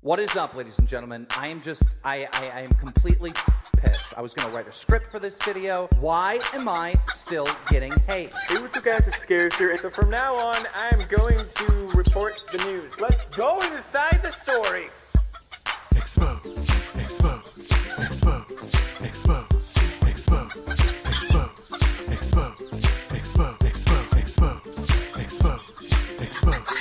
What is up, ladies and gentlemen? I am completely pissed. I was going to write a script for this video. Why am I still getting hate? Hey, what's up, guys? It's Scares here. And from now on, I am going to report the news. Let's go inside the stories. Expose, expose, expose, expose, expose, expose, expose, expose, expose, expose, expose, expose.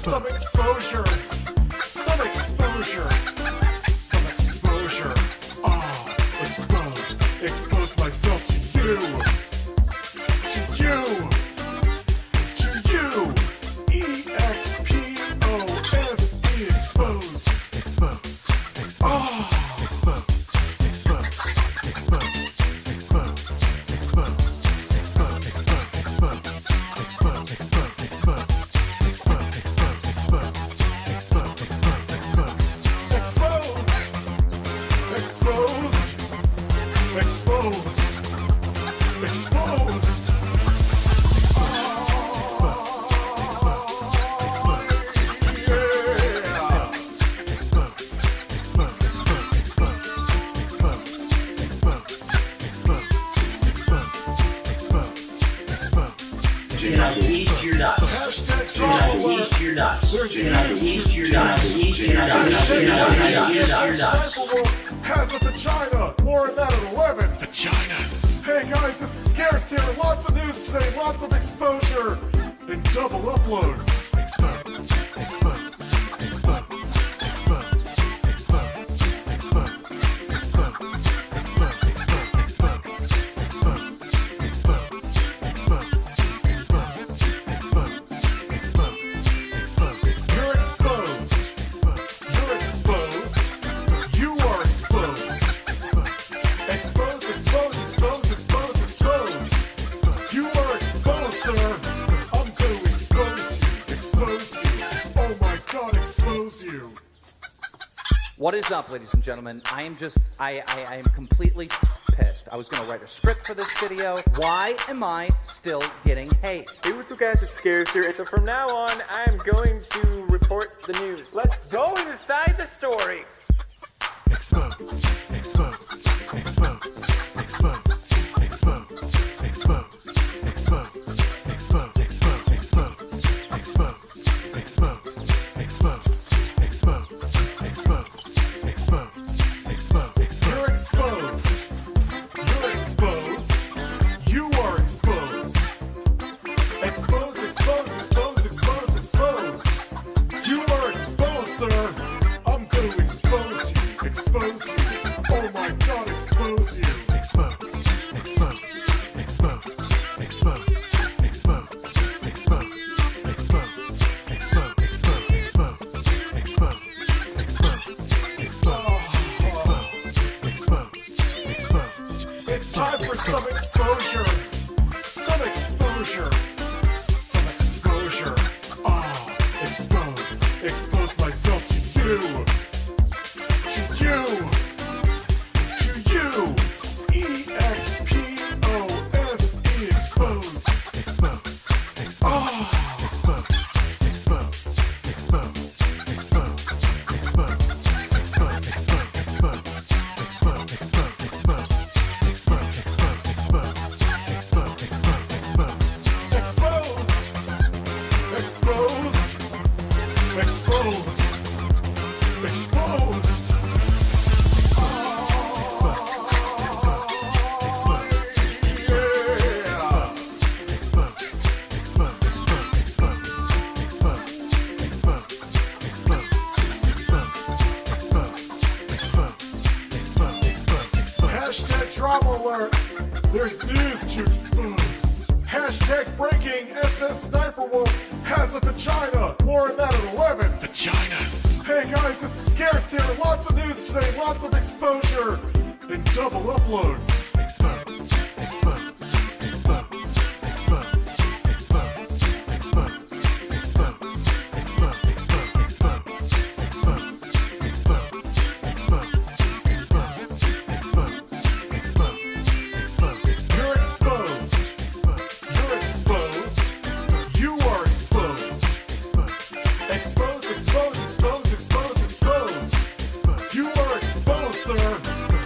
Some exposure, some exposure, some exposure. Expose myself to you, E-X-P-O-S-E, expose, expose, expose, expose, expose, expose, expose, expose, expose, expose, expose. You're not the east, you're not. You're not the east, you're not. You're not the east, you're not. The east, you're not. You're not. Has a vagina. More than that at 11. Vagina. Hey guys, it's Scarce here. Lots of news today. Lots of exposure. And double upload. Expose. Expose. What is up, ladies and gentlemen? I am completely pissed. I was going to write a script for this video. Why am I still getting hate? Hey, what's up, guys? It's Scares here. And so from now on, I am going to report the news. Let's go inside the stories. Expose, expose, expose, expose, expose, expose, expose, expose, expose, expose, expose, expose. Time for some exposure, some exposure, some exposure. Expose myself to you, E-X-P-O-S-E, expose, expose, expose, expose, expose, expose, expose, expose, expose, expose, expose, expose. Drama alert! There's news to expose! Hashtag breaking SS Sniper Wolf has a vagina. More on that at 11. Vaginas. Hey guys, it's Scarce here. Lots of news today, lots of exposure. And double upload. Expose, expose, expose, expose, expose, expose, expose, expose, expose, expose, expose, expose, expose, expose. You're exposed. You're exposed. You are exposed. Expose, expose, expose, expose, expose. You are exposed, sir.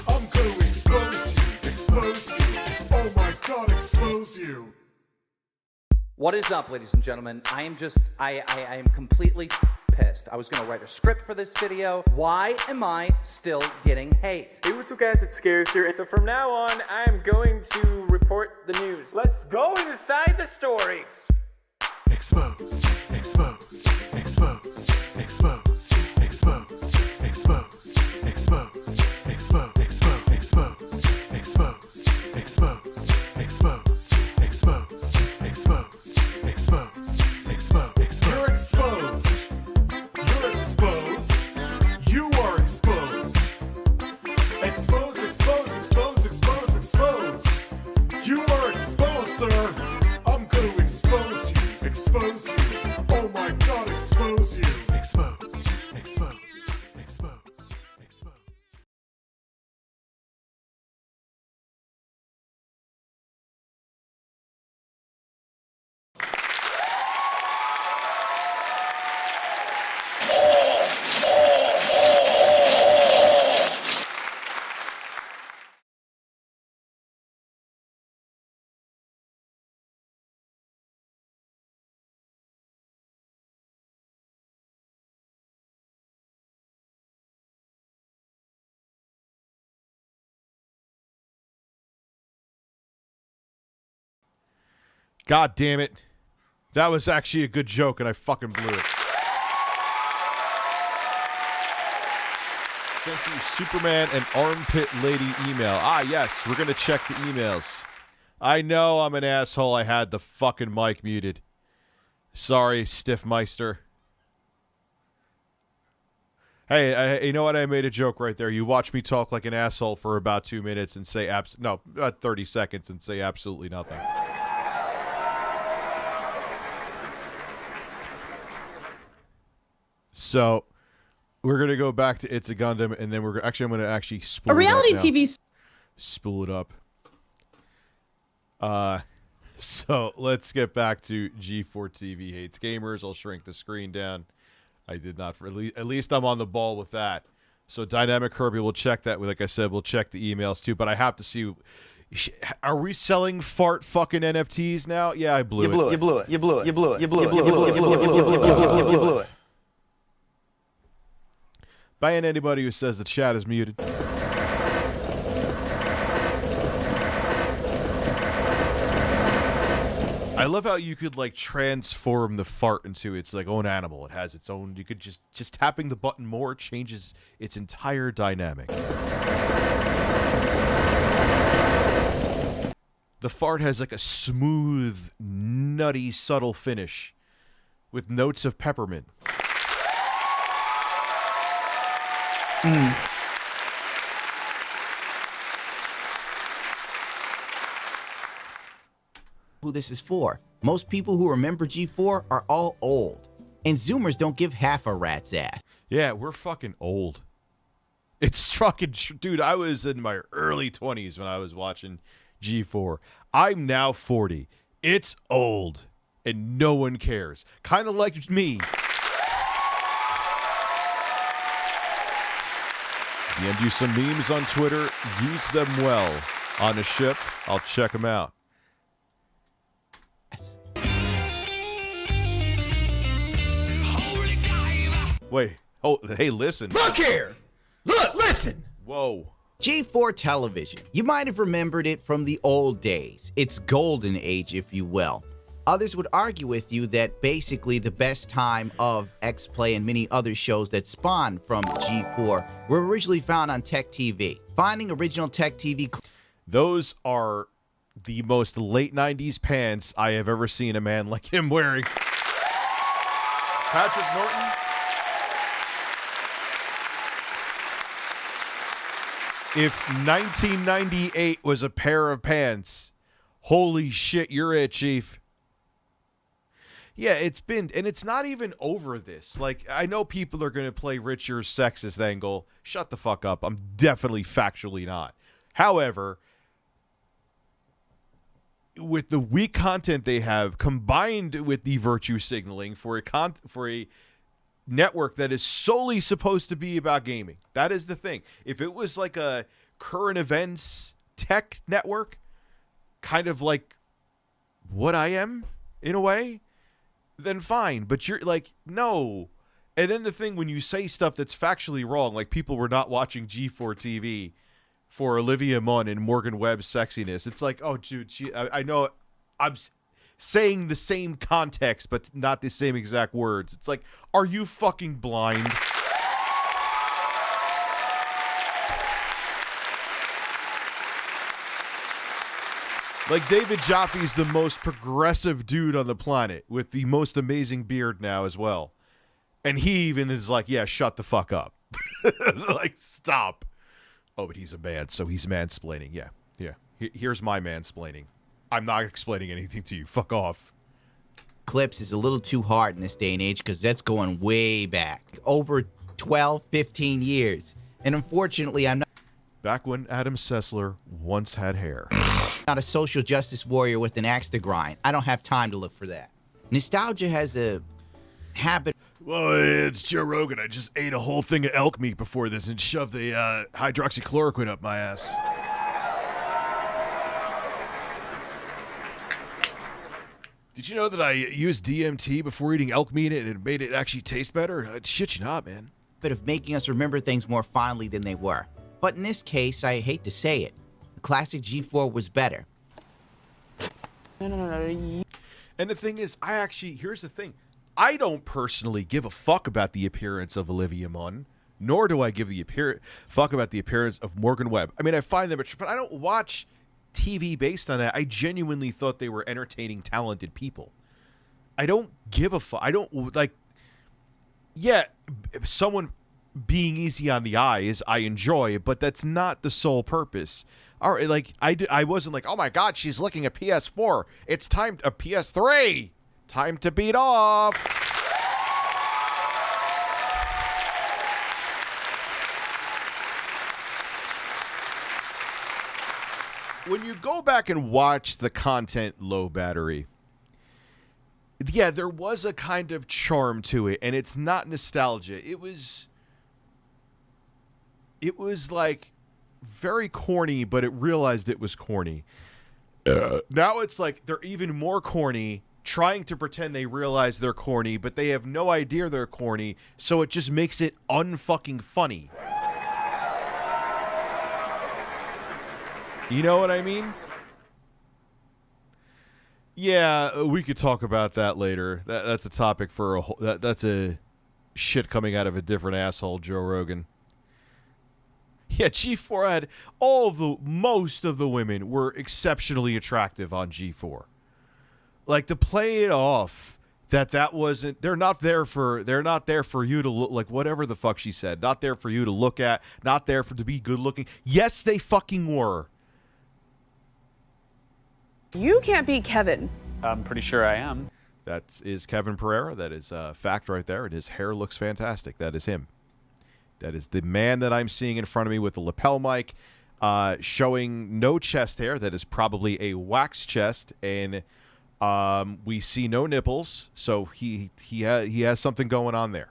I'm going to expose you. Expose you. Oh my God, expose you. What is up, ladies and gentlemen? I am completely pissed. I was going to write a script for this video. Why am I still getting hate? Hey, what's up guys, it's Scares here. So from now on, I am going to report the news. Let's go inside the stories. Expose, expose, expose, expose, expose, expose, expose, expose, expose, expose, expose, expose, expose, expose, expose, expose. You're exposed. You're exposed. You are exposed. Expose, expose, expose, expose, expose. You are exposed, sir. I'm going to expose you. Expose you. Oh my God, expose you. Expose, expose, expose, expose. God damn it. That was actually a good joke, and I fucking blew it. Sent you Superman and Armpit Lady email. Ah, yes, we're going to check the emails. I know I'm an asshole. I had the fucking mic muted. Sorry, Stiffmeister. Hey, you know what? I made a joke right there. You watch me talk like an asshole for about 2 minutes and say 30 seconds and say absolutely nothing. So, we're going to go back to It's a Gundam, and then I'm going to actually spool A reality it up now. TV. Spool it up. So, let's get back to G4 TV hates gamers. I'll shrink the screen down. I did not. At least I'm on the ball with that. So, Dynamic Kirby will check that. Like I said, we'll check the emails, too. But I have to see... Are we selling fart fucking NFTs now? Yeah, I blew it. You blew it. You blew it. You blew it. You blew it. You blew it. You blew it. You blew it. You blew it. Ban anybody who says the chat is muted. I love how you could like transform the fart into its like own animal. It has its own. You could just tapping the button more changes its entire dynamic. The fart has like a smooth, nutty, subtle finish with notes of peppermint. Who this is for. Most people who remember G4 are all old, and Zoomers don't give half a rat's ass. Yeah, we're fucking old. It's fucking... Dude, I was in my early 20s when I was watching G4. I'm now 40. It's old, and no one cares. Kind of like me. You can do some memes on Twitter. Use them well. On the ship, I'll check them out. Wait. Oh, hey, listen. Look here! Look, listen! Whoa. G4 television. You might have remembered it from the old days. Its golden age, if you will. Others would argue with you that basically the best time of X-Play and many other shows that spawned from G4 were originally found on Tech TV. Finding original Tech TV... Those are the most late 90s pants I have ever seen a man like him wearing. Patrick Norton. If 1998 was a pair of pants, holy shit, you're it, Chief. Yeah, it's been, and it's not even over this. Like, I know people are going to play Richard's sexist angle. Shut the fuck up. I'm definitely factually not. However, with the weak content they have, combined with the virtue signaling for a network that is solely supposed to be about gaming. That is the thing. If it was like a current events tech network, kind of like what I am in a way, then fine. But you're like, no. And then the thing, when you say stuff that's factually wrong, like people were not watching G4 TV for Olivia Munn and Morgan Webb's sexiness, it's like, oh, dude, I know I'm saying the same context, but not the same exact words. It's like, are you fucking blind? Like, David Joffe's the most progressive dude on the planet with the most amazing beard now as well. And he even is like, yeah, shut the fuck up. Like, stop. Oh, but he's a man, so he's mansplaining. Yeah. Here's my mansplaining. I'm not explaining anything to you. Fuck off. Clips is a little too hard in this day and age because that's going way back. Over 12, 15 years. And unfortunately, I'm Back when Adam Sessler once had hair. not a social justice warrior with an axe to grind. I don't have time to look for that. Nostalgia has a habit. Well, it's Joe Rogan. I just ate a whole thing of elk meat before this and shoved the hydroxychloroquine up my ass. Did you know that I used DMT before eating elk meat and it made it actually taste better? Shit you not, man. Of making us remember things more fondly than they were. But in this case, I hate to say it, the classic G4 was better. And the thing is, here's the thing. I don't personally give a fuck about the appearance of Olivia Munn, nor do I give fuck about the appearance of Morgan Webb. I mean, I find them, but I don't watch TV based on that. I genuinely thought they were entertaining, talented people. I don't give a fuck. I don't, like, yeah, someone being easy on the eyes, I enjoy, but that's not the sole purpose. All right, like, I wasn't like, oh my God, she's looking at PS4. It's time, a PS3. Time to beat off. When you go back and watch the content low battery, yeah, there was a kind of charm to it, and it's not nostalgia. It was like very corny, but it realized it was corny. Now it's like they're even more corny, trying to pretend they realize they're corny, but they have no idea they're corny, so it just makes it unfucking funny. You know what I mean? Yeah, we could talk about that later. That's a topic for a whole... That's a shit coming out of a different asshole, Joe Rogan. Yeah, G4 had most of the women were exceptionally attractive on G4. Like, to play it off that wasn't... They're not there for you to look... Like, whatever the fuck she said. Not there for you to look at. Not there to be good looking. Yes, they fucking were. You can't beat Kevin. I'm pretty sure I am. That is Kevin Pereira. That is a fact right there. And his hair looks fantastic. That is him. That is the man that I'm seeing in front of me with the lapel mic, showing no chest hair. That is probably a wax chest. And we see no nipples. So he has something going on there.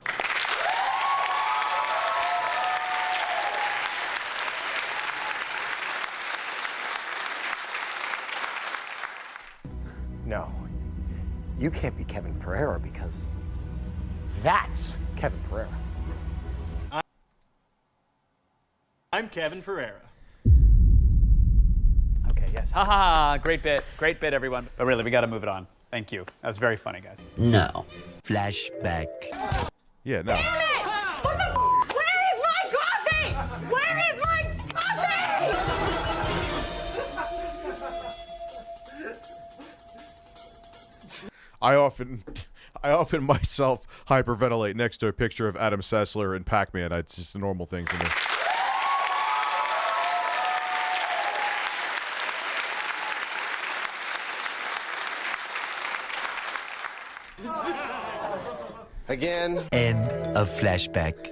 No, you can't be Kevin Pereira because that's Kevin Pereira. I'm Kevin Pereira. Okay, yes. Ha ha, great bit, everyone. But really, we got to move it on. Thank you. That was very funny, guys. No. Flashback. Yeah, no. Where is my coffee? Where is my coffee? I often myself hyperventilate next to a picture of Adam Sessler and Pac-Man. It's just a normal thing for me. Again. End of flashback.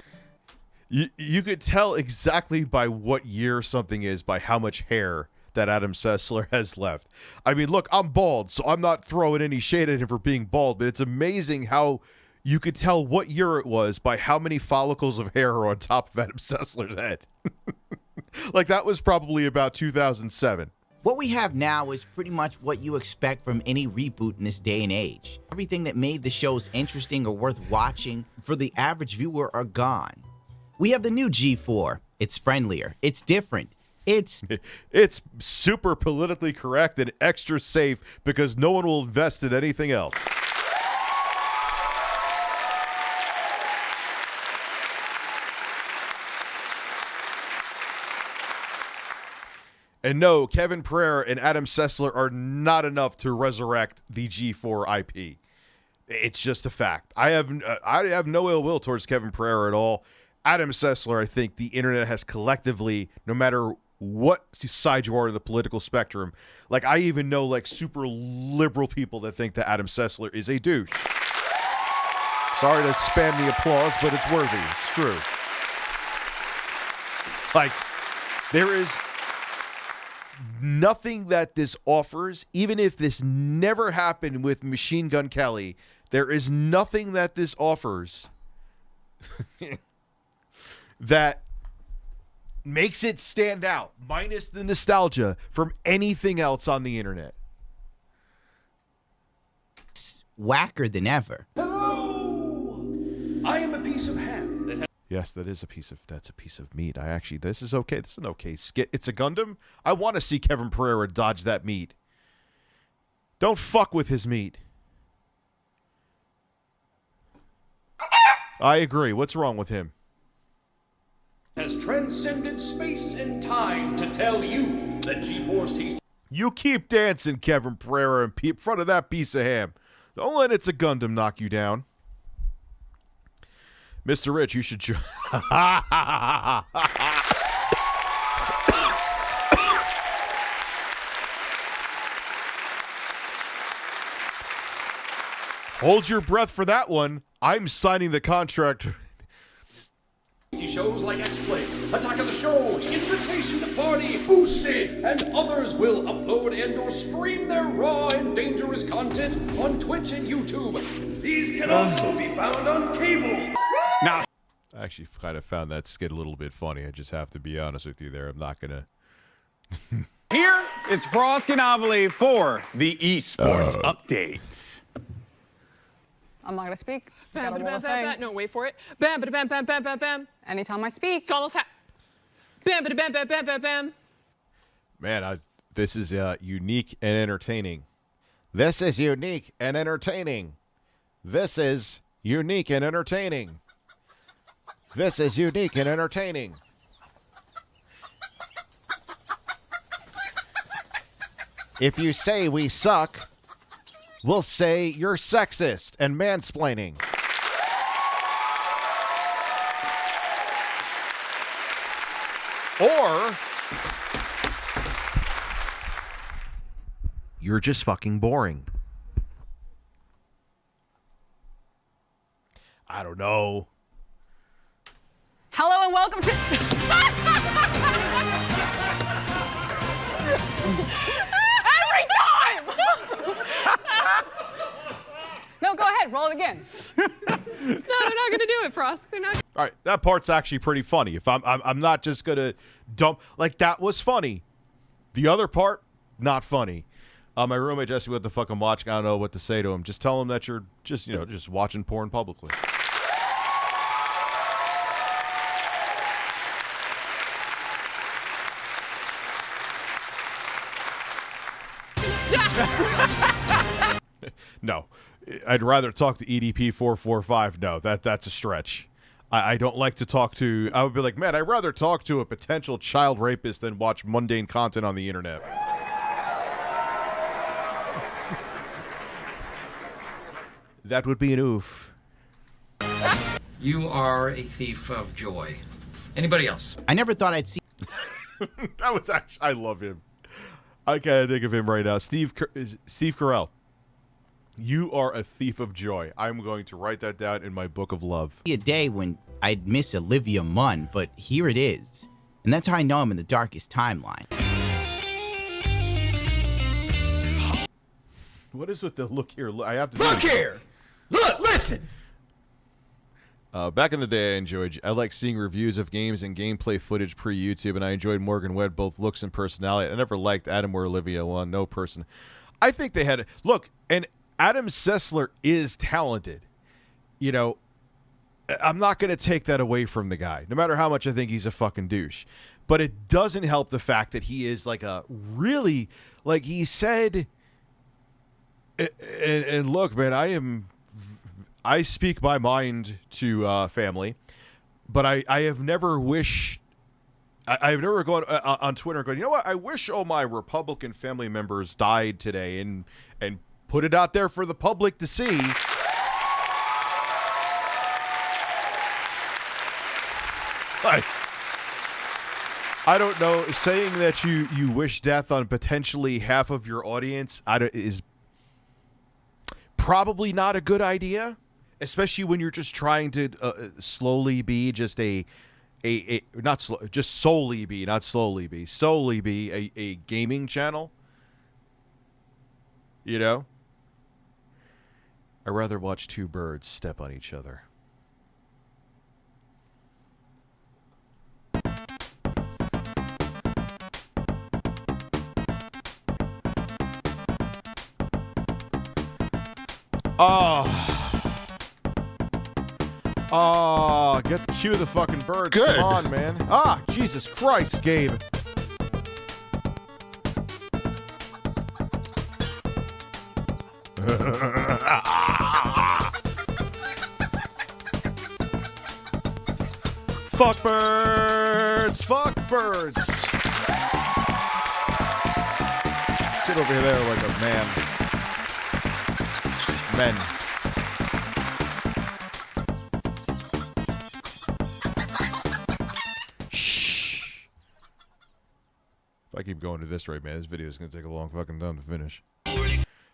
You could tell exactly by what year something is by how much hair that Adam Sessler has left. I mean, look, I'm bald, so I'm not throwing any shade at him for being bald, but it's amazing how you could tell what year it was by how many follicles of hair are on top of Adam Sessler's head. Like, that was probably about 2007. What we have now is pretty much what you expect from any reboot in this day and age. Everything that made the shows interesting or worth watching for the average viewer are gone. We have the new G4. It's friendlier. It's different. It's super politically correct and extra safe because no one will invest in anything else. And no, Kevin Pereira and Adam Sessler are not enough to resurrect the G4 IP. It's just a fact. I have no ill will towards Kevin Pereira at all. Adam Sessler, I think the internet has collectively, no matter what side you are in the political spectrum, like I even know like super liberal people that think that Adam Sessler is a douche. Sorry to spam the applause, but it's worthy. It's true. Like, there is nothing that this offers, even if this never happened with Machine Gun Kelly, there is nothing that this offers that makes it stand out, minus the nostalgia, from anything else on the internet. Whacker than ever. Hello! I am a piece of ham that has... Yes, that's a piece of meat. This is okay. This is an okay skit. It's a Gundam. I want to see Kevin Pereira dodge that meat. Don't fuck with his meat. I agree. What's wrong with him? Has transcended space and time to tell you that G4's tasty... You keep dancing, Kevin Pereira, in front of that piece of ham. Don't let It's a Gundam knock you down. Mr. Rich, you should... Hold your breath for that one. I'm signing the contract. Shows like X-Play, Attack of the Show, Invitation to Party, Boosted, and others will upload and or stream their raw and dangerous content on Twitch and YouTube. These can also be found on cable. Now, I actually kind of found that skit a little bit funny. I just have to be honest with you there. I'm not gonna. Here is Frost Canavali for the esports update. I'm not gonna speak. Bam, bam, bam, bam. No, wait for it. Bam, bam, bam, bam, bam, bam, bam. Anytime I speak, it's almost bam, bam, bam, bam, bam, bam, bam. Man, this is unique and entertaining. This is unique and entertaining. This is unique and entertaining. This is unique and entertaining. If you say we suck, we'll say you're sexist and mansplaining. Or you're just fucking boring. I don't know. hello and welcome to... Every time! No, go ahead, roll it again. No, they're not gonna do it, Frost. They're not. All right, that part's actually pretty funny. If I'm not just gonna dump like that was funny. The other part, not funny. My roommate Jesse, what the fuck I'm watching? I don't know what to say to him. Just tell him that you're just just watching porn publicly. No, I'd rather talk to EDP 445. No, that's a stretch. I don't like to talk to. I would be like, man, I'd rather talk to a potential child rapist than watch mundane content on the internet. That would be an oof. You are a thief of joy. Anybody else? I never thought I'd see. That was actually, I love him. I can't think of him right now. Steve Carell. You are a thief of joy. I'm going to write that down in my book of love. A day when I'd miss Olivia Munn, but here it is. And that's how I know I'm in the darkest timeline. What is with the look here? I have to look here. Look, listen. Back in the day, I like seeing reviews of games and gameplay footage pre-YouTube, and I enjoyed Morgan Webb, both looks and personality. I never liked Adam or Olivia Munn, no person. I think they had look, and Adam Sessler is talented. You know, I'm not going to take that away from the guy, no matter how much I think he's a fucking douche. But it doesn't help the fact that he is like a really, like he said, and look, man, I speak my mind to family, but I have never I've never gone on Twitter and gone, you know what, I wish all my Republican family members died today and put it out there for the public to see. I don't know, saying that you wish death on potentially half of your audience is probably not a good idea, especially when you're just trying to slowly be just solely be a gaming channel. You know? I'd rather watch two birds step on each other. Cue the fucking birds. Good. Come on, man. Jesus Christ, Gabe. Fuck birds. Fuck birds. Sit over there like a man. Men. If I keep going to this rate, man, this video is going to take a long fucking time to finish.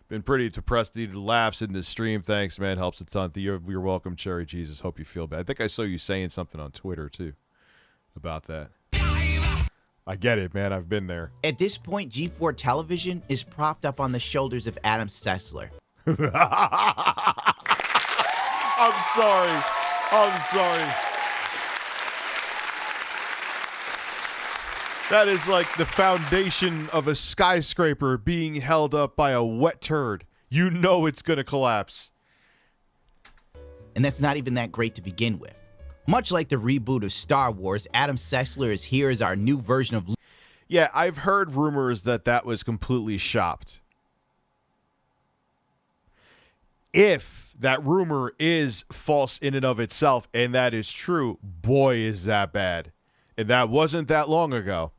Been pretty depressed. Needed laughs in this stream. Thanks, man. Helps a ton. You're welcome, Cherry Jesus. Hope you feel bad. I think I saw you saying something on Twitter, too, about that. I get it, man. I've been there. At this point, G4 Television is propped up on the shoulders of Adam Sessler. I'm sorry. That is like the foundation of a skyscraper being held up by a wet turd. You know it's going to collapse. And that's not even that great to begin with. Much like the reboot of Star Wars, Adam Sessler is here as our new version of... Yeah, I've heard rumors that was completely shopped. If that rumor is false in and of itself, and that is true, boy, is that bad. And that wasn't that long ago.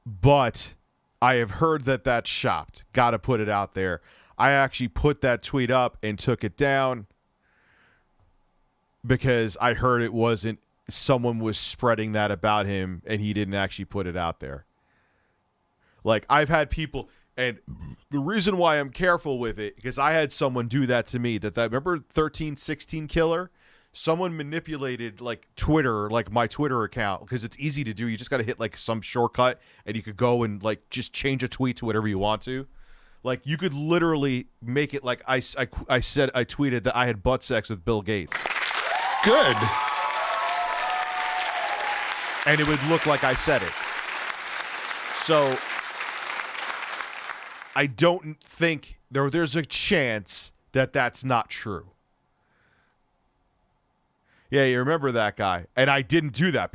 But I have heard that that's shopped. Got to put it out there. I actually put that tweet up and took it down because I heard it wasn't, someone was spreading that about him and he didn't actually put it out there. Like, I've had people, and the reason why I'm careful with it, because I had someone do that to me, remember 1316 Killer? Someone manipulated like Twitter, like my Twitter account, because it's easy to do. You just got to hit like some shortcut and you could go and like just change a tweet to whatever you want to. Like you could literally make it like I tweeted that I had butt sex with Bill Gates. Good. And it would look like I said it. So I don't think there's a chance that that's not true. Yeah, you remember that guy. And I didn't do that.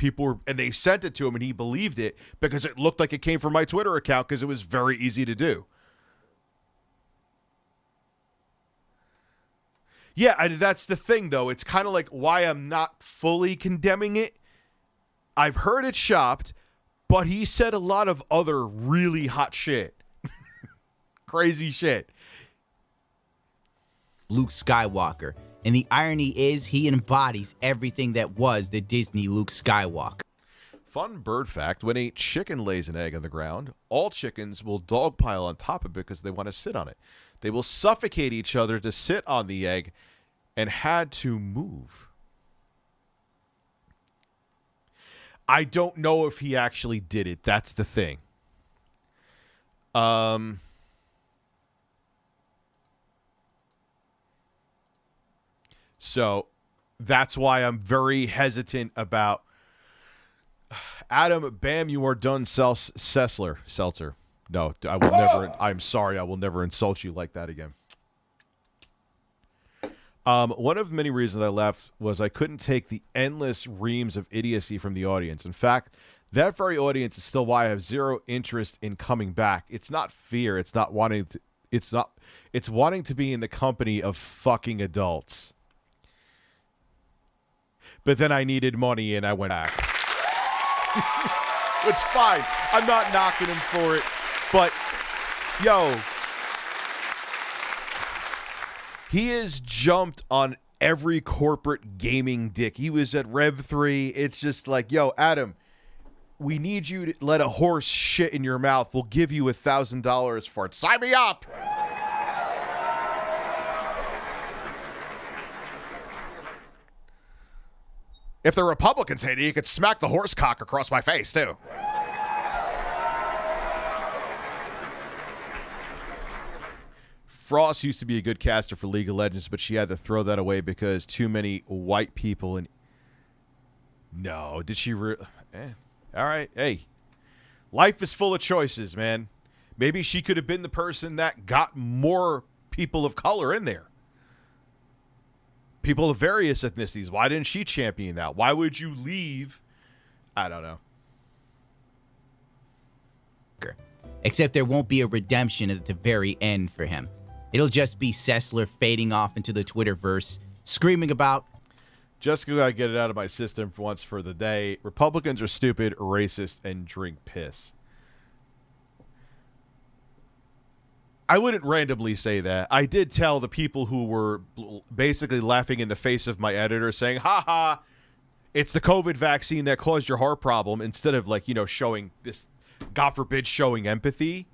And they sent it to him and he believed it because it looked like it came from my Twitter account because it was very easy to do. Yeah, and that's the thing, though. It's kind of like why I'm not fully condemning it. I've heard it shopped, but he said a lot of other really hot shit. Crazy shit. Luke Skywalker. And the irony is he embodies everything that was the Disney Luke Skywalker. Fun bird fact, when a chicken lays an egg on the ground, all chickens will dogpile on top of it because they want to sit on it. They will suffocate each other to sit on the egg and had to move. I don't know if he actually did it. That's the thing. So that's why I'm very hesitant about Adam. Bam, you are done, Seltzer. No, I will never. I'm sorry, I will never insult you like that again. One of the many reasons I left was I couldn't take the endless reams of idiocy from the audience. In fact, that very audience is still why I have zero interest in coming back. It's not fear. It's not wanting to. It's wanting to be in the company of fucking adults. But then I needed money and I went back. Which, fine. I'm not knocking him for it. But, yo, he has jumped on every corporate gaming dick. He was at Rev3. It's just like, yo, Adam, we need you to let a horse shit in your mouth. We'll give you $1,000 for it. Sign me up. If the Republicans hate it, you could smack the horse cock across my face, too. Frost used to be a good caster for League of Legends, but she had to throw that away because too many white people and... No, did she... All right, hey. Life is full of choices, man. Maybe she could have been the person that got more people of color in there. People of various ethnicities. Why didn't she champion that? Why would you leave? I don't know. Except there won't be a redemption at the very end for him. It'll just be Sessler fading off into the Twitterverse, screaming about... Just gotta get it out of my system for once for the day. Republicans are stupid, racist, and drink piss. I wouldn't randomly say that. I did tell the people who were basically laughing in the face of my editor saying, ha ha, it's the COVID vaccine that caused your heart problem, instead of, like, you know, showing this, God forbid, showing empathy.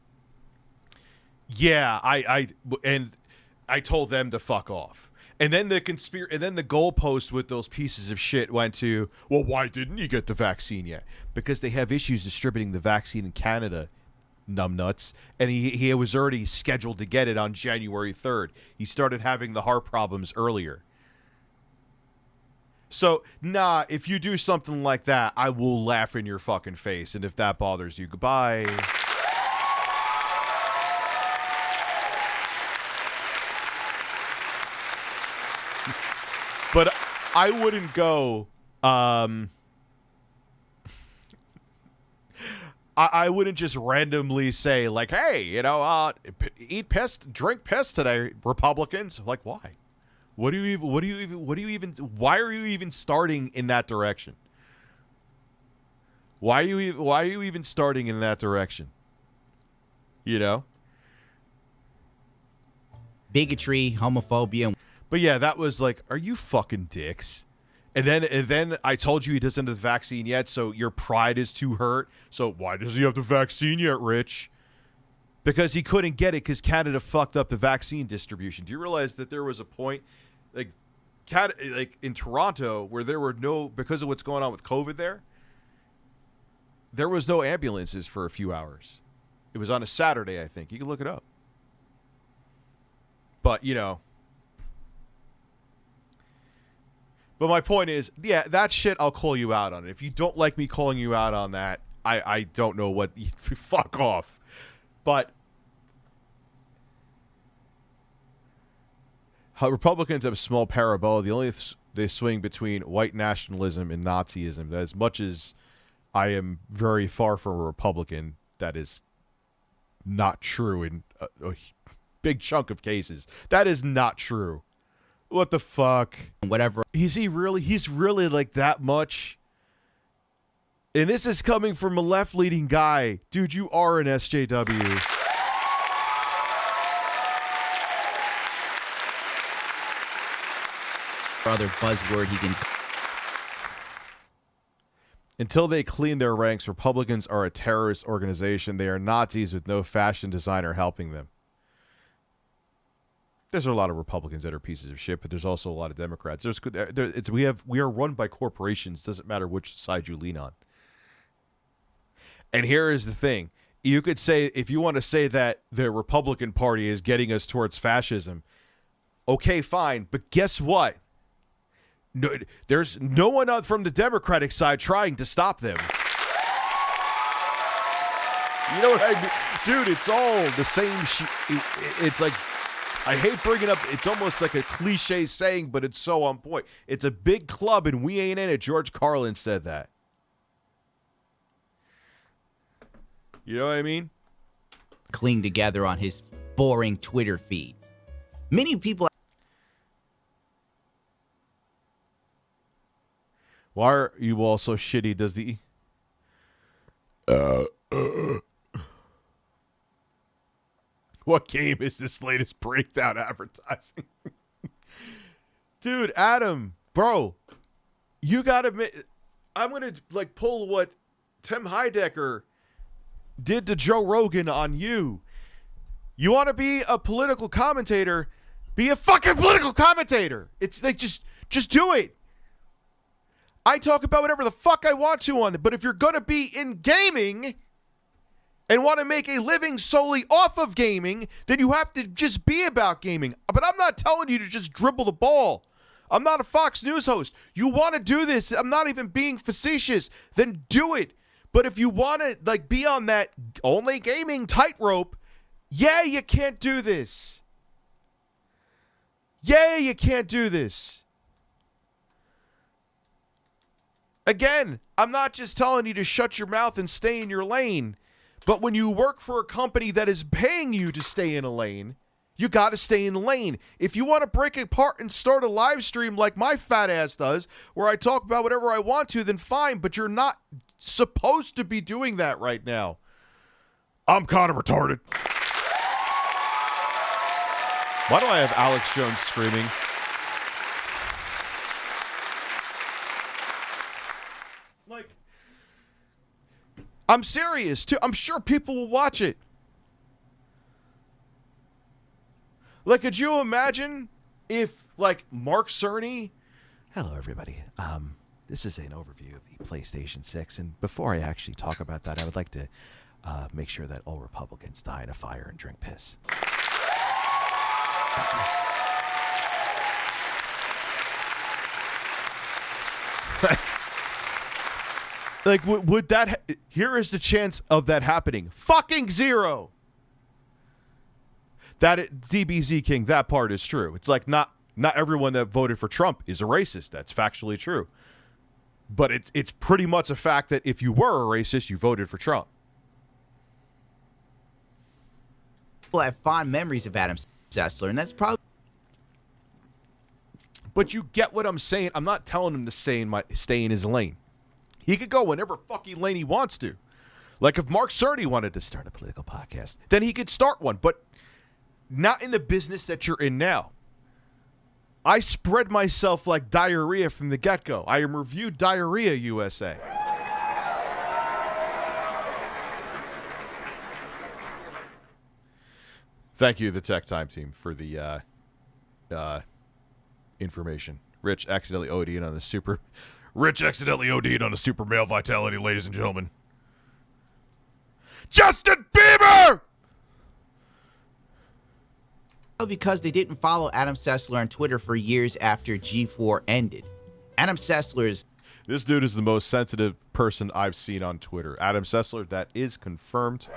Yeah, I told them to fuck off. And then the goalpost with those pieces of shit went to, well, why didn't you get the vaccine yet? Because they have issues distributing the vaccine in Canada, numbnuts. And he was already scheduled to get it on January 3rd. He started having the heart problems earlier. So, nah, if you do something like that, I will laugh in your fucking face. And if that bothers you, goodbye. But I wouldn't go, I wouldn't just randomly say, like, hey, you know, eat piss, drink piss today, Republicans. Like, why? Why are you even starting in that direction? Why are you even starting in that direction? You know? Bigotry, homophobia. But yeah, that was like, are you fucking dicks? And then I told you he doesn't have the vaccine yet, so your pride is too hurt. So why does he have the vaccine yet, Rich? Because he couldn't get it because Canada fucked up the vaccine distribution. Do you realize that there was a point, like in Toronto, where there were no, because of what's going on with COVID there was no ambulances for a few hours. It was on a Saturday, I think. You can look it up. But, you know. But my point is, yeah, that shit, I'll call you out on it. If you don't like me calling you out on that, I don't know what... Fuck off. But... how Republicans have a small parabola. The only they swing between white nationalism and Nazism. As much as I am very far from a Republican, that is not true in a big chunk of cases. That is not true. What the fuck? Whatever. He's really like that much. And this is coming from a left-leaning guy. Dude, you are an SJW. other buzzword he can. Until they clean their ranks, Republicans are a terrorist organization. They are Nazis with no fashion designer helping them. There's a lot of Republicans that are pieces of shit, but there's also a lot of Democrats. We are run by corporations. Doesn't matter which side you lean on. And here is the thing. You could say, if you want to say that the Republican Party is getting us towards fascism, okay, fine. But guess what? No, there's no one from the Democratic side trying to stop them. You know what I mean? Dude, it's all the same shit. It's like, I hate bringing up, it's almost like a cliche saying, but it's so on point. It's a big club and we ain't in it. George Carlin said that. You know what I mean? Cling together on his boring Twitter feed. Many people. Why are you all so shitty? Does the what game is this latest breakdown advertising? Dude, Adam, bro, you gotta admit, I'm gonna like pull what Tim Heidecker did to Joe Rogan on you. You want to be a political commentator? Be a fucking political commentator. It's like just do it. I talk about whatever the fuck I want to on it, but if you're gonna be in gaming and want to make a living solely off of gaming, then you have to just be about gaming. But I'm not telling you to just dribble the ball. I'm not a Fox News host. You want to do this, I'm not even being facetious, then do it. But if you want to like be on that only gaming tightrope, yeah, you can't do this. Yeah, you can't do this. Again, I'm not just telling you to shut your mouth and stay in your lane. But when you work for a company that is paying you to stay in a lane, you got to stay in the lane. If you want to break apart and start a live stream like my fat ass does, where I talk about whatever I want to, then fine. But you're not supposed to be doing that right now. I'm kind of retarded. Why do I have Alex Jones screaming? Like, I'm serious, too. I'm sure people will watch it. Like, could you imagine if, like, Mark Cerny... Hello, everybody. This is an overview of the PlayStation 6, and before I actually talk about that, I would like to make sure that all Republicans die in a fire and drink piss. Like, would that... Here is the chance of that happening. Fucking zero! DBZ King, that part is true. It's like not everyone that voted for Trump is a racist. That's factually true. But it's pretty much a fact that if you were a racist, you voted for Trump. People have fond memories of Adam Sessler, and that's probably... But you get what I'm saying. I'm not telling him to stay in his lane. He could go whenever fucking lane he wants to. Like if Mark Cerny wanted to start a political podcast, then he could start one, but not in the business that you're in now. I spread myself like diarrhea from the get-go. I am ReviewTechUSA. Thank you, the Tech Time team, for the information. Rich accidentally OD'd on the super male vitality, ladies and gentlemen. Justin Bieber! Because they didn't follow Adam Sessler on Twitter for years after G4 ended. Adam Sessler's... This dude is the most sensitive person I've seen on Twitter. Adam Sessler, that is confirmed.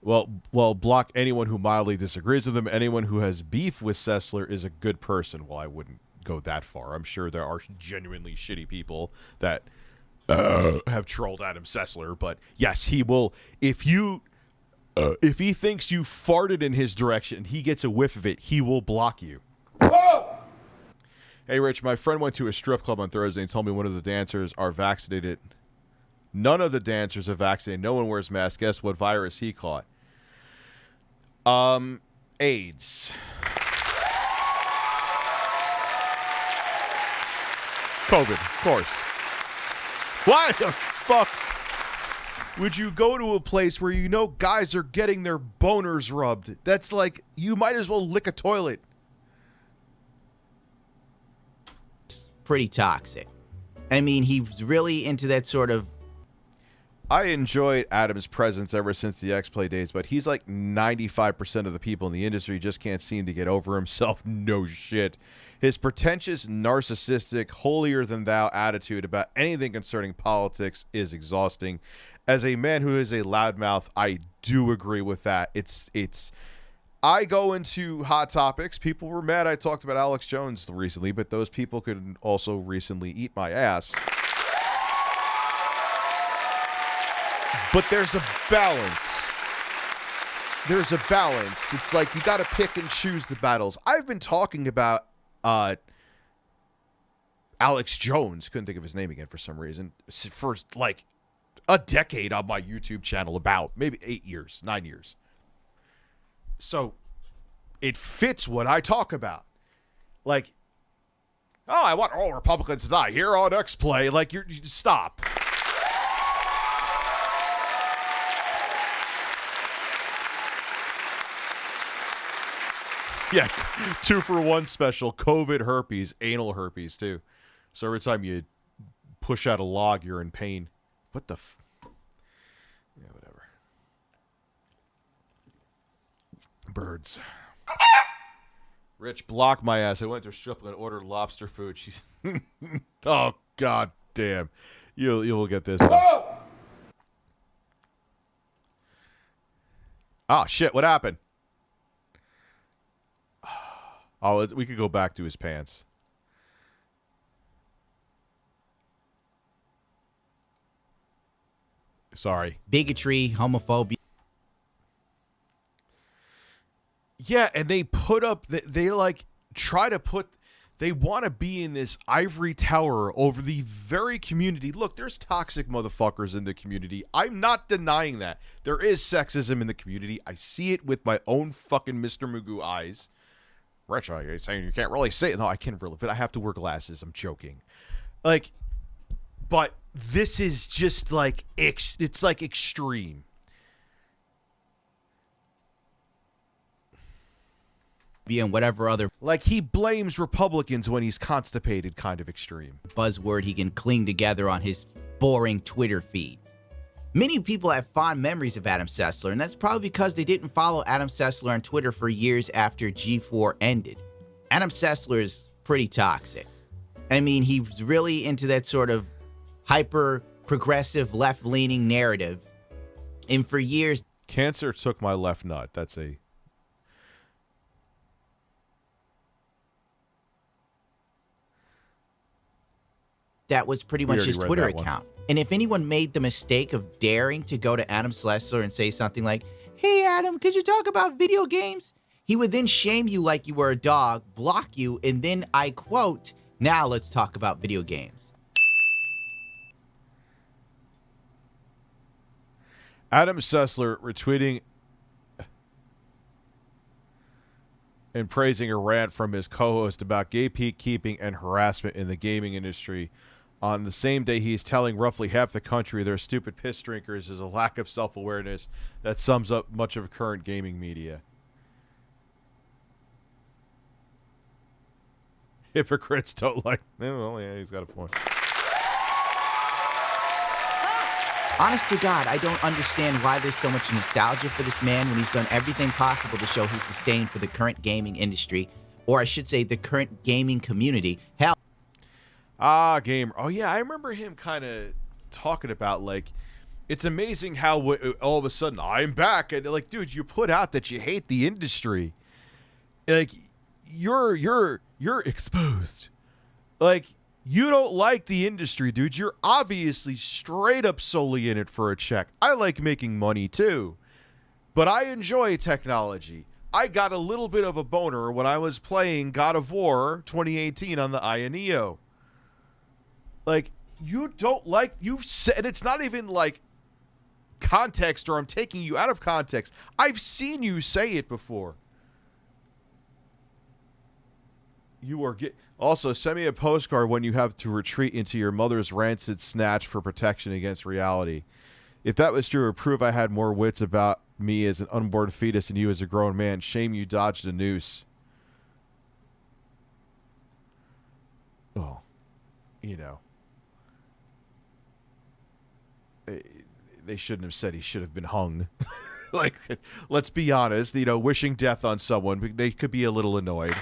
Well, block anyone who mildly disagrees with him. Anyone who has beef with Sessler is a good person. Well, I wouldn't go that far. I'm sure there are genuinely shitty people that have trolled Adam Sessler, but yes, he will. If he thinks you farted in his direction, he gets a whiff of it, he will block you. Whoa! Hey, Rich, my friend went to a strip club on Thursday and told me one of the dancers are vaccinated. None of the dancers are vaccinated. No one wears masks. Guess what virus he caught? AIDS. COVID, of course. Why the fuck would you go to a place where you know guys are getting their boners rubbed? That's like, you might as well lick a toilet. Pretty toxic. I mean, he's really into that sort of... I enjoyed Adam's presence ever since the X-Play days, but he's like 95% of the people in the industry just can't seem to get over himself. No shit. His pretentious, narcissistic, holier-than-thou attitude about anything concerning politics is exhausting. As a man who is a loudmouth, I do agree with that. I go into hot topics. People were mad I talked about Alex Jones recently, but those people could also recently eat my ass. But there's a balance. There's a balance. It's like you got to pick and choose the battles. I've been talking about Alex Jones, couldn't think of his name again for some reason, for like a decade on my YouTube channel, about maybe 9 years. So it fits what I talk about. Like, oh, I want all Republicans to die here on X-Play. Like, you stop. Yeah, 2-for-1 special. COVID herpes, anal herpes, too. So every time you push out a log, you're in pain. What the yeah, whatever. Birds. Rich, block my ass. I went to a strip and ordered lobster food. She's... oh, god damn. You'll get this. Oh, shit, what happened? Oh, we could go back to his pants. Sorry. Bigotry, homophobia. Yeah, and they put up, they like try to put, they want to be in this ivory tower over the very community. Look, there's toxic motherfuckers in the community. I'm not denying that. There is sexism in the community. I see it with my own fucking Mr. Magoo eyes. Rich, you're saying you can't really see it. No, I can really, but I have to wear glasses. I'm joking. Like, but this is just like, it's like extreme. And whatever other... Like, he blames Republicans when he's constipated, kind of extreme. ...buzzword he can cling together on his boring Twitter feed. Many people have fond memories of Adam Sessler, and that's probably because they didn't follow Adam Sessler on Twitter for years after G4 ended. Adam Sessler is pretty toxic. I mean, he's really into that sort of hyper-progressive, left-leaning narrative. And for years... Cancer took my left nut. That's a... That was pretty much his Twitter account. And if anyone made the mistake of daring to go to Adam Sessler and say something like, "Hey, Adam, could you talk about video games?" He would then shame you like you were a dog, block you, and then, I quote, "Now let's talk about video games." Adam Sessler retweeting and praising a rant from his co-host about gatekeeping and harassment in the gaming industry. On the same day, he's telling roughly half the country they're stupid piss drinkers is a lack of self-awareness that sums up much of current gaming media. Hypocrites don't like... Well, yeah, he's got a point. Honest to God, I don't understand why there's so much nostalgia for this man when he's done everything possible to show his disdain for the current gaming industry, or I should say the current gaming community. Hell... Gamer. Oh, yeah, I remember him kind of talking about, like, it's amazing how all of a sudden, I'm back. And, like, dude, you put out that you hate the industry. Like, you're exposed. Like, you don't like the industry, dude. You're obviously straight up solely in it for a check. I like making money, too. But I enjoy technology. I got a little bit of a boner when I was playing God of War 2018 on the Neo. Like, you don't like, you've said, and it's not even like context or I'm taking you out of context. I've seen you say it before. You are also, send me a postcard when you have to retreat into your mother's rancid snatch for protection against reality. If that was true, or prove I had more wits about me as an unborn fetus than you as a grown man, shame you dodged a noose. Oh, you know. They shouldn't have said he should have been hung. Like, let's be honest, you know, wishing death on someone, they could be a little annoyed.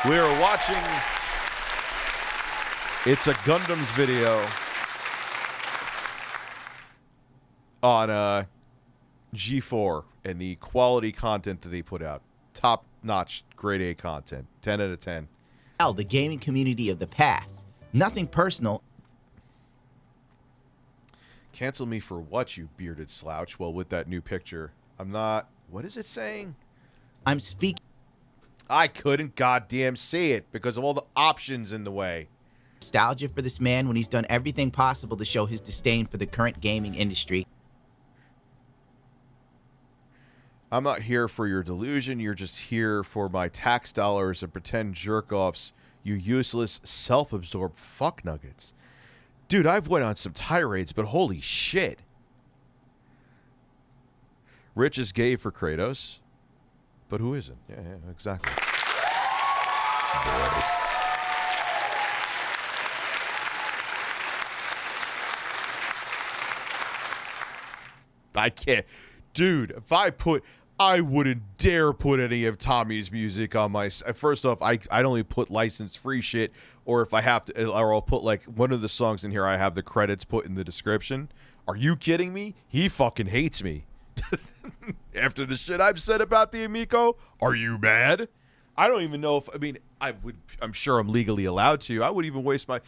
We are watching It's a Gundam's video on G4 and the quality content that they put out. Top-notch, grade A content. 10 out of 10. The gaming community of the past. Nothing personal. Cancel me for what, you bearded slouch? Well, with that new picture, I'm not... What is it saying? I'm speaking... I couldn't goddamn see it because of all the options in the way. Nostalgia for this man when he's done everything possible to show his disdain for the current gaming industry. I'm not here for your delusion. You're just here for my tax dollars and pretend jerk-offs, you useless, self-absorbed fuck nuggets. Dude, I've went on some tirades, but holy shit. Rich is gay for Kratos, but who isn't? Yeah, exactly. Boy. I can't. Dude, if I wouldn't dare put any of Tommy's music on my... First off, I'd only put license-free shit, or if I have to... Or I'll put, like, one of the songs in here, I have the credits put in the description. Are you kidding me? He fucking hates me. After the shit I've said about the Amico, are you mad? I don't even know if... I mean, I'm sure I'm legally allowed to. I wouldn't even waste my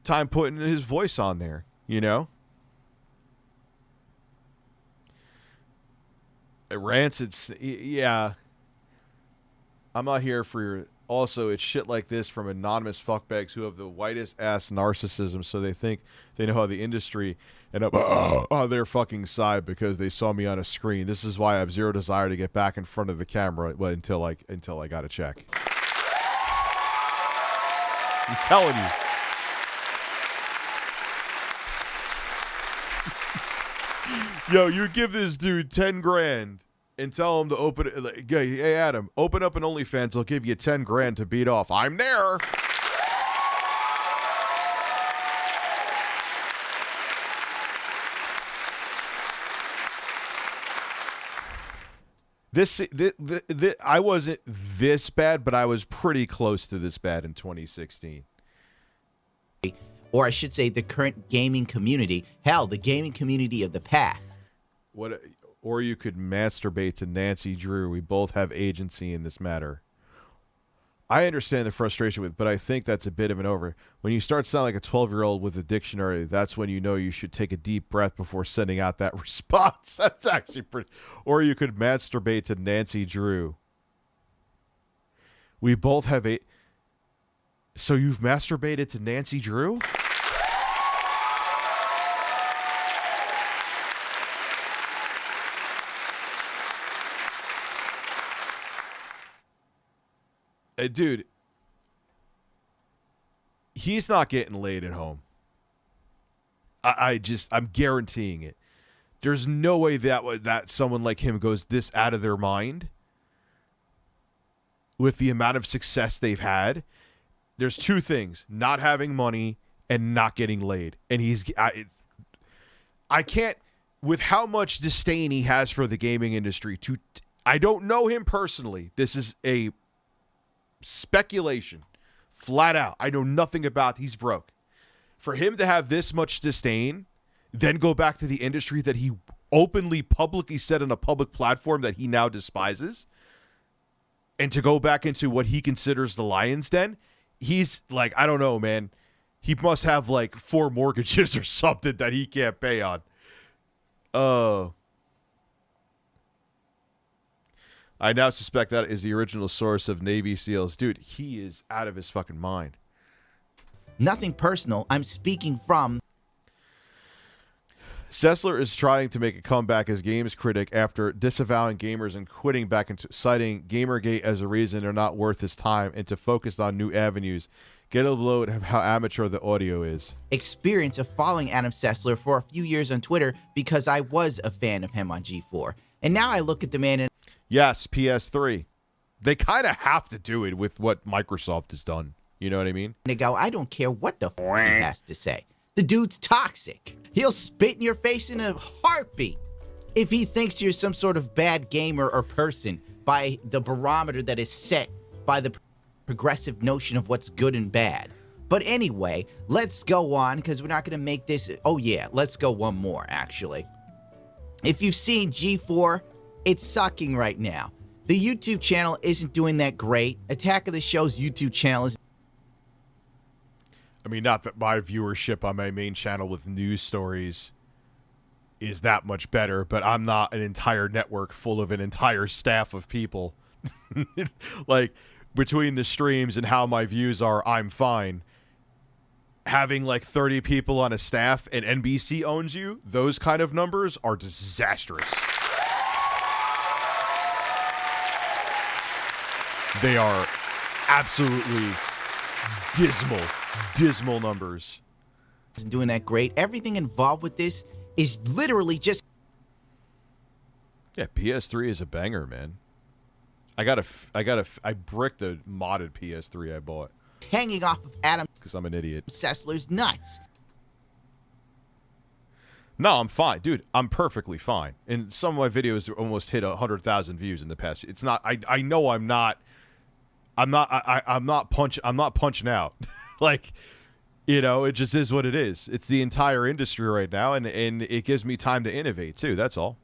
time putting his voice on there, you know? Rancid, yeah. I'm not here for your... Also, it's shit like this from anonymous fuckbags who have the whitest ass narcissism, so they think they know how the industry and I'm on their fucking side because they saw me on a screen. This is why I have zero desire to get back in front of the camera until I got a check. I'm telling you. Yo, you give this dude 10 grand and tell him to open it. Like, hey, Adam, open up an OnlyFans. I'll give you 10 grand to beat off. I'm there. I wasn't this bad, but I was pretty close to this bad in 2016. Or I should say the current gaming community. Hell, the gaming community of the past. Or you could masturbate to Nancy Drew. We both have agency in this matter. I understand the frustration with, but I think that's a bit of an over. When you start sounding like a 12-year-old with a dictionary, that's when you know you should take a deep breath before sending out that response. That's actually pretty... Or you could masturbate to Nancy Drew. We both have a... So you've masturbated to Nancy Drew? Dude, he's not getting laid at home. I'm guaranteeing it. There's no way that someone like him goes this out of their mind with the amount of success they've had. There's two things: not having money and not getting laid. And I can't, with how much disdain he has for the gaming industry. I don't know him personally. This is a speculation, flat out. I know nothing about. He's broke. For him to have this much disdain, then go back to the industry that he openly, publicly said on a public platform that he now despises, and to go back into what he considers the lion's den, he's like, I don't know, man. He must have like 4 mortgages or something that he can't pay on. I now suspect that is the original source of Navy SEALs. Dude, he is out of his fucking mind. Nothing personal. I'm speaking from... Sessler is trying to make a comeback as games critic after disavowing gamers and quitting back into citing Gamergate as a reason they're not worth his time and to focus on new avenues. Get a load of how amateur the audio is. Experience of following Adam Sessler for a few years on Twitter because I was a fan of him on G4. And now I look at the man and... Yes, PS3. They kind of have to do it with what Microsoft has done. You know what I mean? They go, I don't care what the f he has to say. The dude's toxic. He'll spit in your face in a heartbeat if he thinks you're some sort of bad gamer or person by the barometer that is set by the progressive notion of what's good and bad. But anyway, let's go on because we're not going to make this... Oh yeah, let's go one more actually. If you've seen G4, it's sucking right now. The YouTube channel isn't doing that great. Attack of the Show's YouTube channel is... I mean, not that my viewership on my main channel with news stories is that much better, but I'm not an entire network full of an entire staff of people. Like, between the streams and how my views are, I'm fine. Having like 30 people on a staff and NBC owns you, those kind of numbers are disastrous. They are absolutely dismal numbers. Isn't doing that great. Everything involved with this is literally just... Yeah, PS3 is a banger, man. I bricked a modded PS3 I bought. Hanging off of Adam because I'm an idiot. Sessler's nuts. No, I'm fine, dude. I'm perfectly fine. And some of my videos almost hit 100,000 views in the past. It's not. I know I'm not punching out. Like, you know, it just is what it is. It's the entire industry right now, and it gives me time to innovate too. That's all.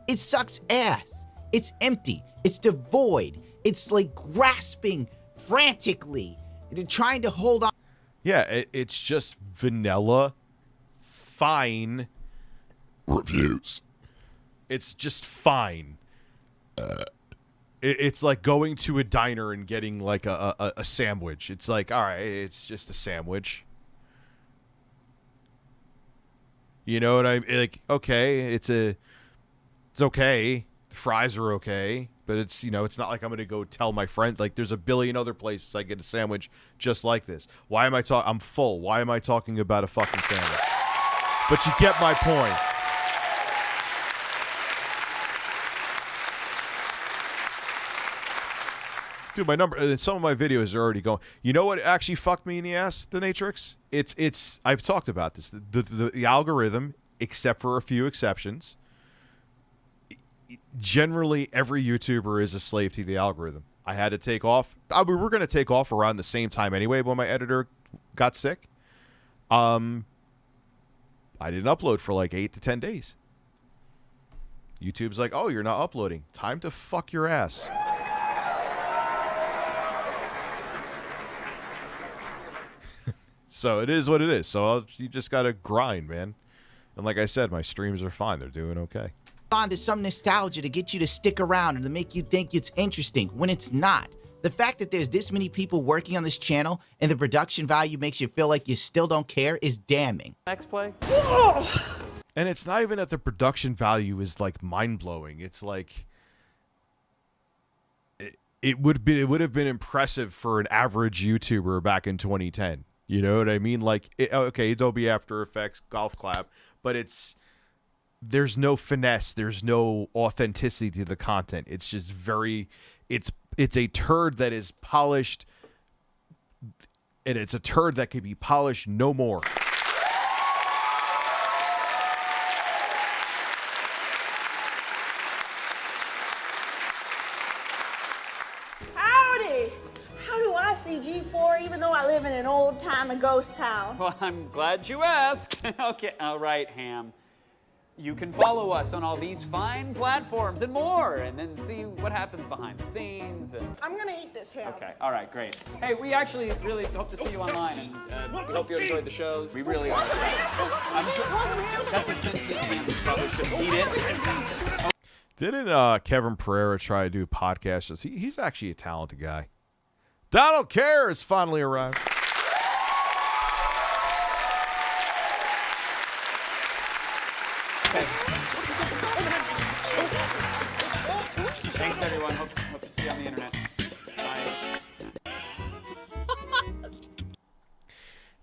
It sucks ass. It's empty. It's devoid. It's like grasping frantically, trying to hold on. Yeah, it's just vanilla, fine reviews. It's just fine. It's like going to a diner and getting like a sandwich. It's like, all right, it's just a sandwich. You know what I mean? Like, okay, it's okay. The fries are okay, but it's, you know, it's not like I'm going to go tell my friends. Like, there's a billion other places I get a sandwich just like this. Why am I talking? I'm full. Why am I talking about a fucking sandwich? But you get my point. Dude, my number and some of my videos are already going. You know what actually fucked me in the ass, the Natrix? It's I've talked about this. The algorithm, except for a few exceptions, generally every YouTuber is a slave to the algorithm. I had to take off. We were going to take off around the same time anyway when my editor got sick. I didn't upload for like 8 to 10 days. YouTube's like, oh, you're not uploading. Time to fuck your ass. So it is what it is. So you just got to grind, man. And like I said, my streams are fine. They're doing okay. On to some nostalgia to get you to stick around and to make you think it's interesting when it's not. The fact that there's this many people working on this channel and the production value makes you feel like you still don't care is damning. Next play. And it's not even that the production value is like mind-blowing. It's like it would have been impressive for an average YouTuber back in 2010. You know what I mean? Like, okay, Adobe After Effects, golf clap, but there's no finesse, there's no authenticity to the content. It's just it's a turd that is polished, and it's a turd that can be polished no more. Howdy! How do I see G4 even though I live in an old-time ghost town? Well, I'm glad you asked. Okay, all right, Ham. You can follow us on all these fine platforms and more, and then see what happens behind the scenes. And... I'm gonna eat this ham. Okay, all right, great. Hey, we actually really hope to see you online, and we hope you enjoyed the shows. We really are. That's a sentient ham. You probably shouldn't eat it. Didn't Kevin Pereira try to do podcasts? He's actually a talented guy. Donald Kerr has finally arrived. Thanks, everyone. Hope to see you on the internet. Bye.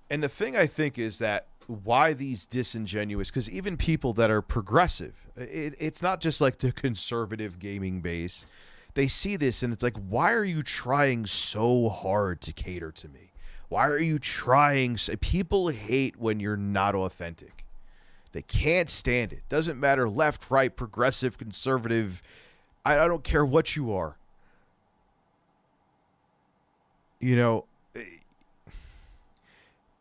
And the thing I think is that why these disingenuous, because even people that are progressive, it's not just like the conservative gaming base. They see this and it's like, why are you trying so hard to cater to me? Why are you trying? People hate when you're not authentic. They can't stand it. Doesn't matter left, right, progressive, conservative. I don't care what you are. You know,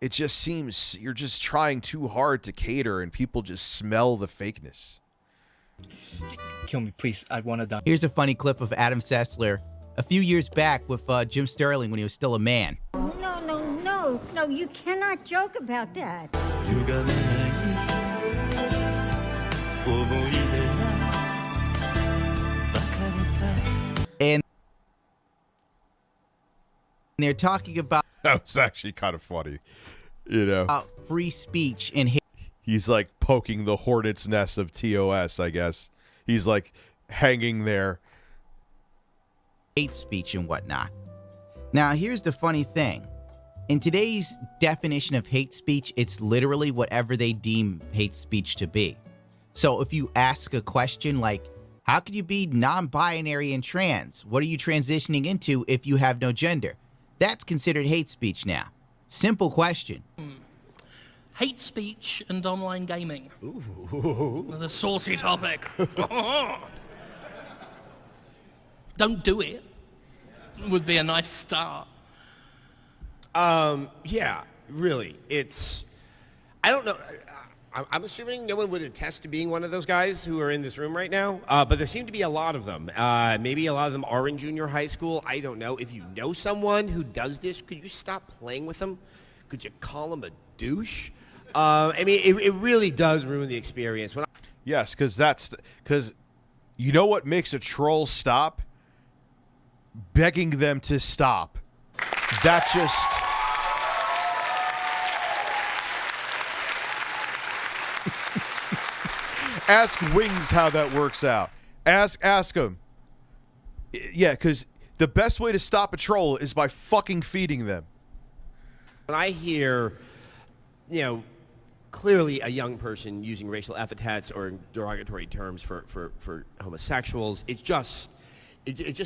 it just seems you're just trying too hard to cater and people just smell the fakeness. Kill me, please. I want to die. Here's a funny clip of Adam Sessler a few years back with Jim Sterling when he was still a man. No, you cannot joke about that. And they're talking about that was actually kind of funny, you know. Free speech and he's like poking the hornet's nest of TOS, I guess. He's like hanging there. Hate speech and whatnot. Now, here's the funny thing. In today's definition of hate speech, it's literally whatever they deem hate speech to be. So if you ask a question like, how could you be non-binary and trans? What are you transitioning into if you have no gender? That's considered hate speech now. Simple question. Hate speech and online gaming. Ooh. The saucy topic. Don't do it. Would be a nice start. Yeah, really. It's, I don't know. I'm assuming no one would attest to being one of those guys who are in this room right now, but there seem to be a lot of them. Maybe a lot of them are in junior high school. I don't know. If you know someone who does this, could you stop playing with them? Could you call them a douche? I mean, it really does ruin the experience. Yes, because you know what makes a troll stop? Begging them to stop. That just... Ask Wings how that works out. Ask him. Yeah, because the best way to stop a troll is by fucking feeding them. When I hear, you know, clearly a young person using racial epithets or derogatory terms for homosexuals, it just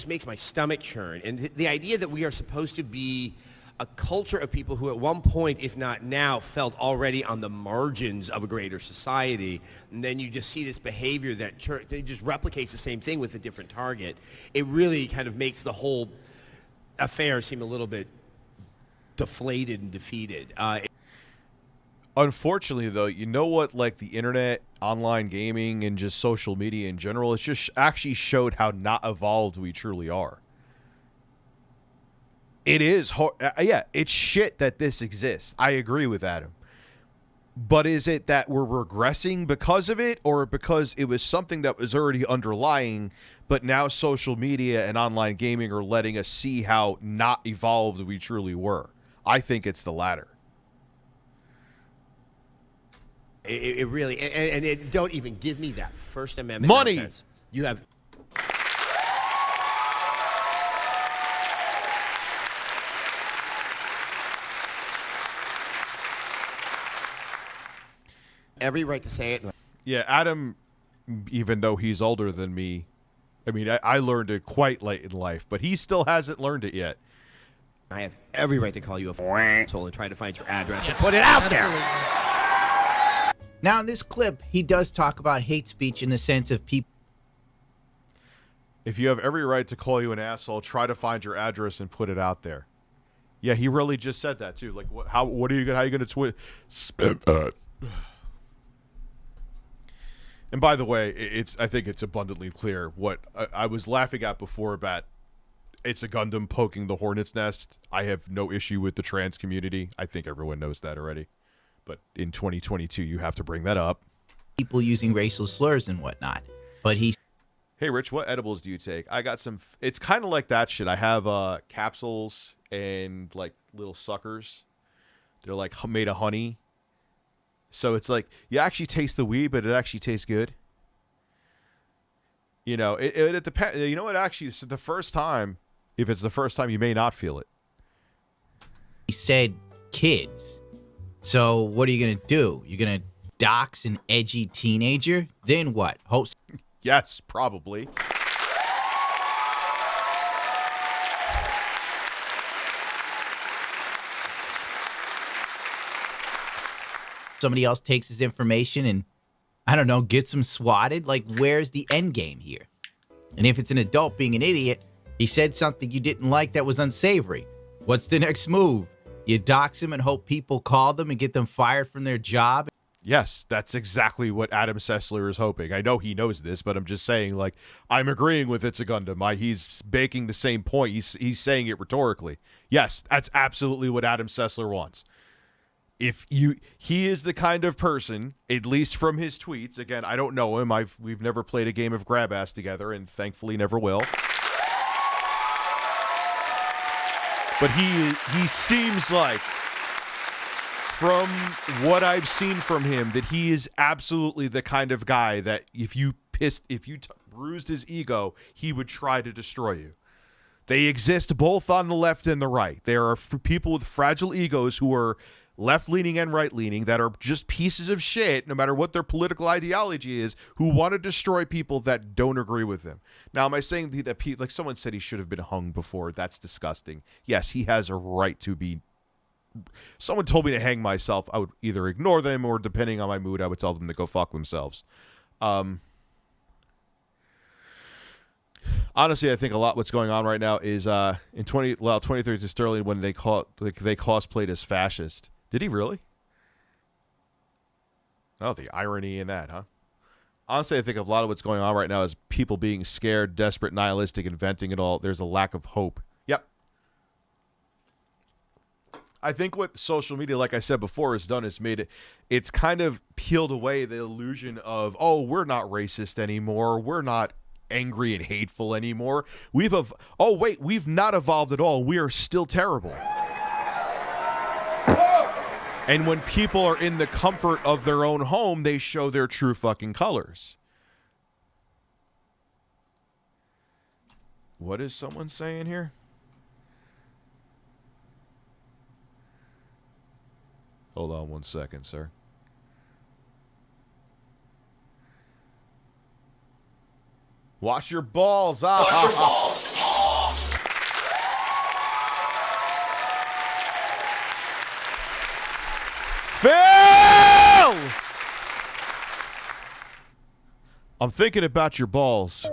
makes my stomach churn. And the idea that we are supposed to be a culture of people who at one point, if not now, felt already on the margins of a greater society, and then you just see this behavior that it just replicates the same thing with a different target. It really kind of makes the whole affair seem a little bit deflated and defeated. Unfortunately, though, you know what, like the internet, online gaming, and just social media in general, it's just actually showed how not evolved we truly are. It is, yeah, it's shit that this exists. I agree with Adam. But is it that we're regressing because of it, or because it was something that was already underlying, but now social media and online gaming are letting us see how not evolved we truly were? I think it's the latter. It really, and it don't even give me that First Amendment money. Nonsense. You have... every right to say it. Yeah, Adam, even though he's older than me, I mean, I learned it quite late in life, but he still hasn't learned it yet. I have every right to call you a asshole and try to find your address and put it out there. Now, in this clip, he does talk about hate speech in the sense of people. If you have every right to call you an asshole, try to find your address and put it out there. Yeah, he really just said that too. Like, how are you going to spin that? And by the way, I think it's abundantly clear what I was laughing at before about it's a Gundam poking the hornet's nest. I have no issue with the trans community. I think everyone knows that already. But in 2022, you have to bring that up. People using racial slurs and whatnot. But Hey, Rich, what edibles do you take? I got some... It's kind of like that shit. I have capsules and like little suckers. They're like made of honey. So it's like you actually taste the weed, but it actually tastes good. You know, it depends. You know what? Actually, it's the first time. If it's the first time, you may not feel it. He said kids. So what are you going to do? You're going to dox an edgy teenager? Then what? Host? Yes, probably. Somebody else takes his information and, I don't know, gets him swatted? Like, where's the end game here? And if it's an adult being an idiot, he said something you didn't like that was unsavory. What's the next move? You dox him and hope people call them and get them fired from their job? Yes, that's exactly what Adam Sessler is hoping. I know he knows this, but I'm just saying, like, I'm agreeing with It's a Gundam. He's making the same point. He's saying it rhetorically. Yes, that's absolutely what Adam Sessler wants. He is the kind of person, at least from his tweets. Again, I don't know him. We've never played a game of grab ass together, and thankfully never will. But he seems like, from what I've seen from him, that he is absolutely the kind of guy that if you bruised his ego, he would try to destroy you. They exist both on the left and the right. There are people with fragile egos who are left-leaning and right-leaning that are just pieces of shit, no matter what their political ideology is, who want to destroy people that don't agree with them. Now, am I saying that like someone said he should have been hung before? That's disgusting. Yes, he has a right to be. Someone told me to hang myself. I would either ignore them or, depending on my mood, I would tell them to go fuck themselves. Honestly, I think a lot what's going on right now is in 23 to Sterling when they cosplayed as fascist. Did he really? Oh, the irony in that, huh? Honestly, I think a lot of what's going on right now is people being scared, desperate, nihilistic, and venting it all. There's a lack of hope. Yep. I think what social media, like I said before, has done is it's kind of peeled away the illusion of, oh, we're not racist anymore. We're not angry and hateful anymore. We've not evolved at all. We are still terrible. And when people are in the comfort of their own home, they show their true fucking colors. What is someone saying here? Hold on one second, sir. Wash your balls. Wash your balls. Phil! I'm thinking about your balls.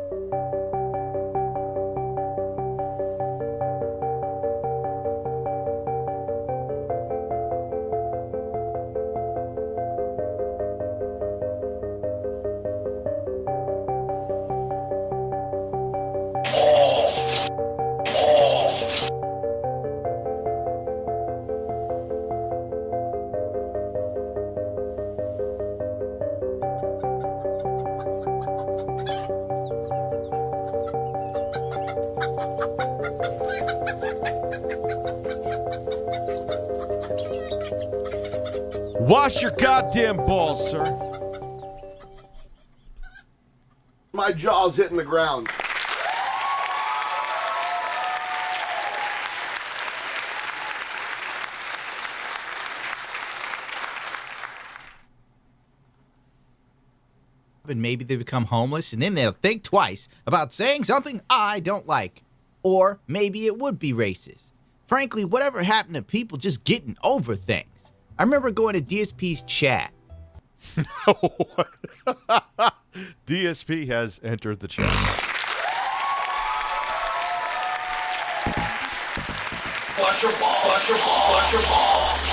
Wash your goddamn balls, sir. My jaw's hitting the ground. And maybe they become homeless, and then they'll think twice about saying something I don't like. Or maybe it would be racist. Frankly, whatever happened to people just getting over things? I remember going to DSP's chat. DSP has entered the chat. Wash your balls. Wash your balls. Wash your balls.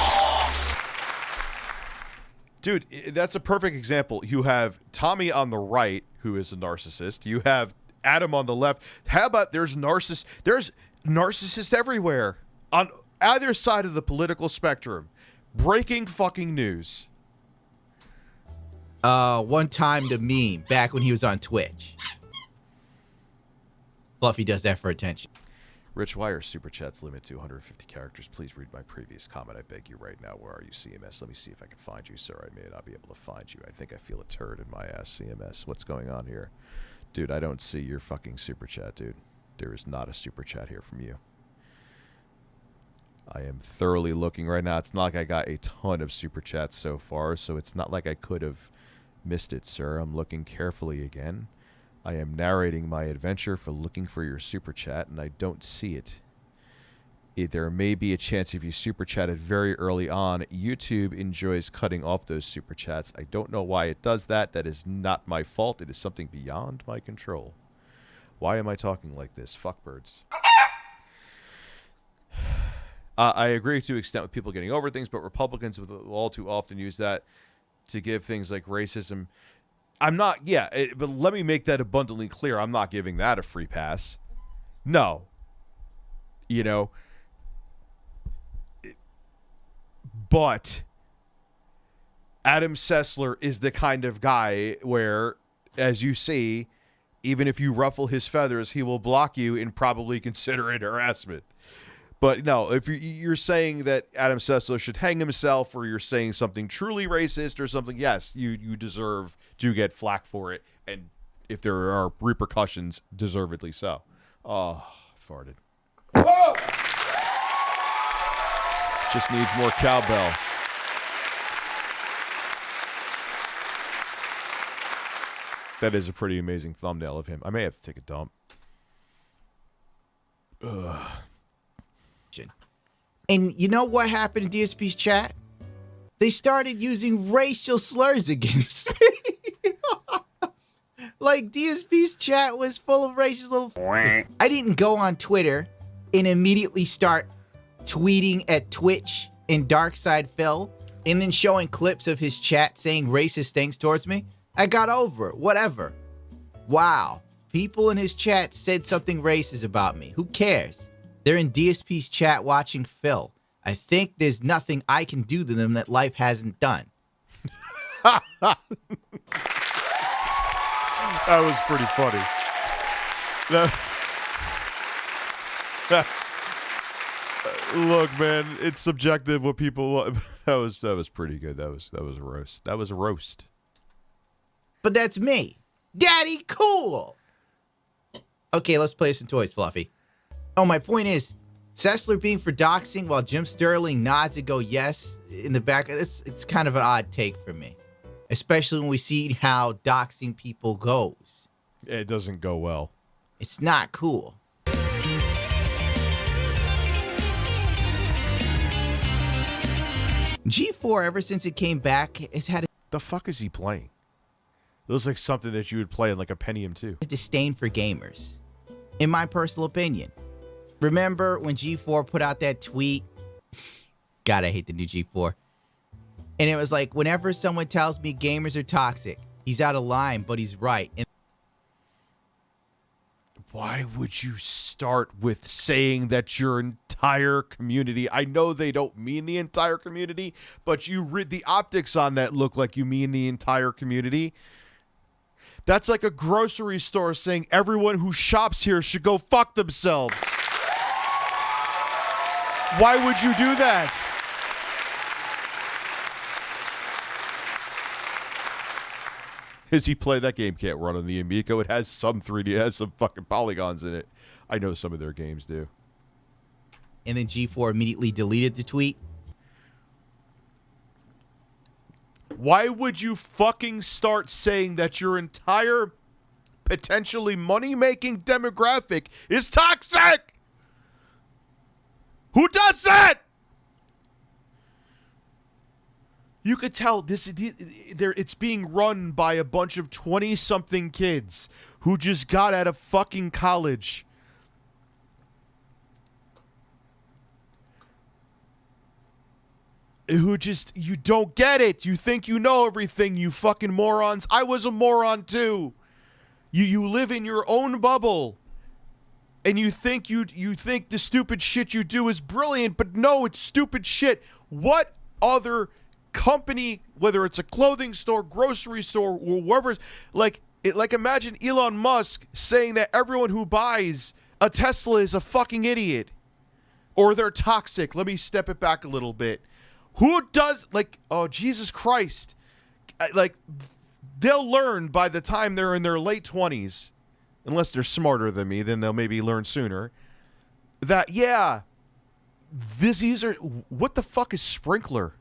Dude, that's a perfect example. You have Tommy on the right, who is a narcissist. You have Adam on the left. How about there's narcissists everywhere on either side of the political spectrum. Breaking fucking news. One time the meme back when he was on Twitch. Fluffy does that for attention. Rich, why are Super Chats limited to 150 characters? Please read my previous comment. I beg you right now. Where are you, CMS? Let me see if I can find you, sir. I may not be able to find you. I think I feel a turd in my ass, CMS. What's going on here? Dude, I don't see your fucking Super Chat, dude. There is not a Super Chat here from you. I am thoroughly looking right now. It's not like I got a ton of Super Chats so far, so it's not like I could have missed it, sir. I'm looking carefully again. I am narrating my adventure for looking for your Super Chat, and I don't see it. There may be a chance if you Super Chatted very early on, YouTube enjoys cutting off those Super Chats. I don't know why it does that. That is not my fault. It is something beyond my control. Why am I talking like this? Fuckbirds. I agree to an extent with people getting over things, but Republicans will all too often use that to give things like racism. I'm not, but let me make that abundantly clear. I'm not giving that a free pass. No. You know. But Adam Sessler is the kind of guy where, as you see, even if you ruffle his feathers, he will block you and probably consider it harassment. But no, if you're saying that Adam Sessler should hang himself, or you're saying something truly racist or something, yes, you deserve to get flack for it. And if there are repercussions, deservedly so. Oh, farted. Whoa! Just needs more cowbell. That is a pretty amazing thumbnail of him. I may have to take a dump. Ugh. And you know what happened in DSP's chat? They started using racial slurs against me. Like, DSP's chat was full of racial... I didn't go on Twitter and immediately start tweeting at Twitch and Darkside Phil and then showing clips of his chat saying racist things towards me. I got over it. Whatever. Wow. People in his chat said something racist about me. Who cares? They're in DSP's chat watching Phil. I think there's nothing I can do to them that life hasn't done. That was pretty funny. Look, man, it's subjective what people. That was pretty good. That was a roast. That was a roast. But that's me, Daddy Cool. Okay, let's play some toys, Fluffy. Oh, my point is, Sessler being for doxing while Jim Sterling nods and go yes in the back. It's kind of an odd take for me, especially when we see how doxing people goes. It doesn't go well. It's not cool. G4, ever since it came back, has had the fuck is he playing? It looks like something that you would play in like a Pentium 2. A disdain for gamers, in my personal opinion. Remember when G4 put out that tweet? God, I hate the new G4. And it was like, whenever someone tells me gamers are toxic, he's out of line, but he's right. And why would you start with saying that your entire community? I know they don't mean the entire community, but you read the optics on that look like you mean the entire community. That's like a grocery store saying everyone who shops here should go fuck themselves. Why would you do that? As he played, that game can't run on the Amico. It has some 3D, it has some fucking polygons in it. I know some of their games do. And then G4 immediately deleted the tweet. Why would you fucking start saying that your entire potentially money-making demographic is toxic? Who does that? You could tell it's being run by a bunch of 20-something kids who just got out of fucking college. Who just, you don't get it. You think you know everything, you fucking morons. I was a moron too. You live in your own bubble. And you think the stupid shit you do is brilliant, but no, it's stupid shit. What other company, whether it's a clothing store, grocery store, or wherever, like imagine Elon Musk saying that everyone who buys a Tesla is a fucking idiot. Or they're toxic. Let me step it back a little bit. Who does, like, oh, Jesus Christ. Like, they'll learn by the time they're in their late 20s, unless they're smarter than me, then they'll maybe learn sooner, that, yeah, these are, what the fuck is sprinkler?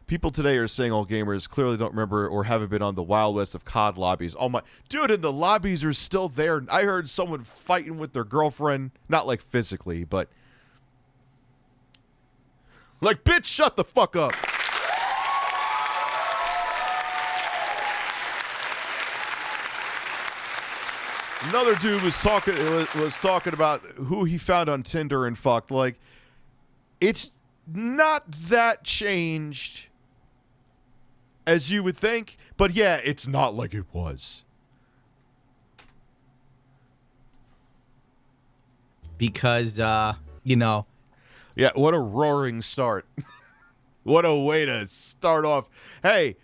People today are saying all gamers clearly don't remember or haven't been on the Wild West of COD lobbies. Oh my, dude, and the lobbies are still there. I heard someone fighting with their girlfriend, not like physically, but like, bitch, shut the fuck up. Another dude was talking about who he found on Tinder and fucked. Like, it's not that changed as you would think, but yeah, it's not like it was. Because, you know. Yeah, what a roaring start. What a way to start off. Hey,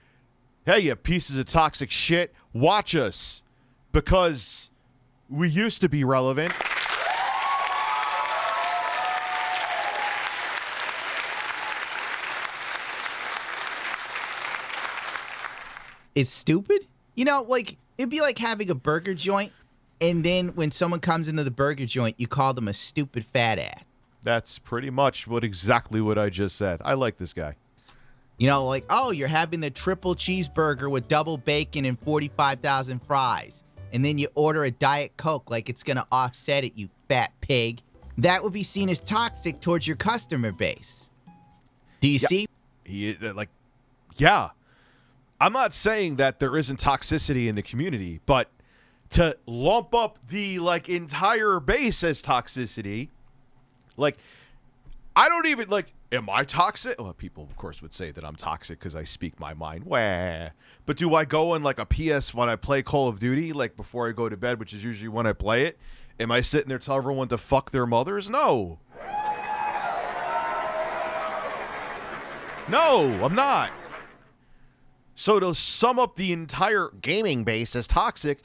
you pieces of toxic shit, watch us. Because we used to be relevant. It's stupid. You know, like, it'd be like having a burger joint, and then when someone comes into the burger joint, you call them a stupid fat ass. That's pretty much exactly what I just said. I like this guy. You know, like, oh, you're having the triple cheeseburger with double bacon and 45,000 fries. And then you order a Diet Coke like it's going to offset it, you fat pig. That would be seen as toxic towards your customer base. Do you see? Yeah. I'm not saying that there isn't toxicity in the community, but to lump up the, like, entire base as toxicity, like, I don't even, like, am I toxic? Well, people, of course, would say that I'm toxic because I speak my mind. Wah. But do I go in, like, a PS when I play Call of Duty, like, before I go to bed, which is usually when I play it? Am I sitting there telling everyone to fuck their mothers? No. No, I'm not. So to sum up the entire gaming base as toxic,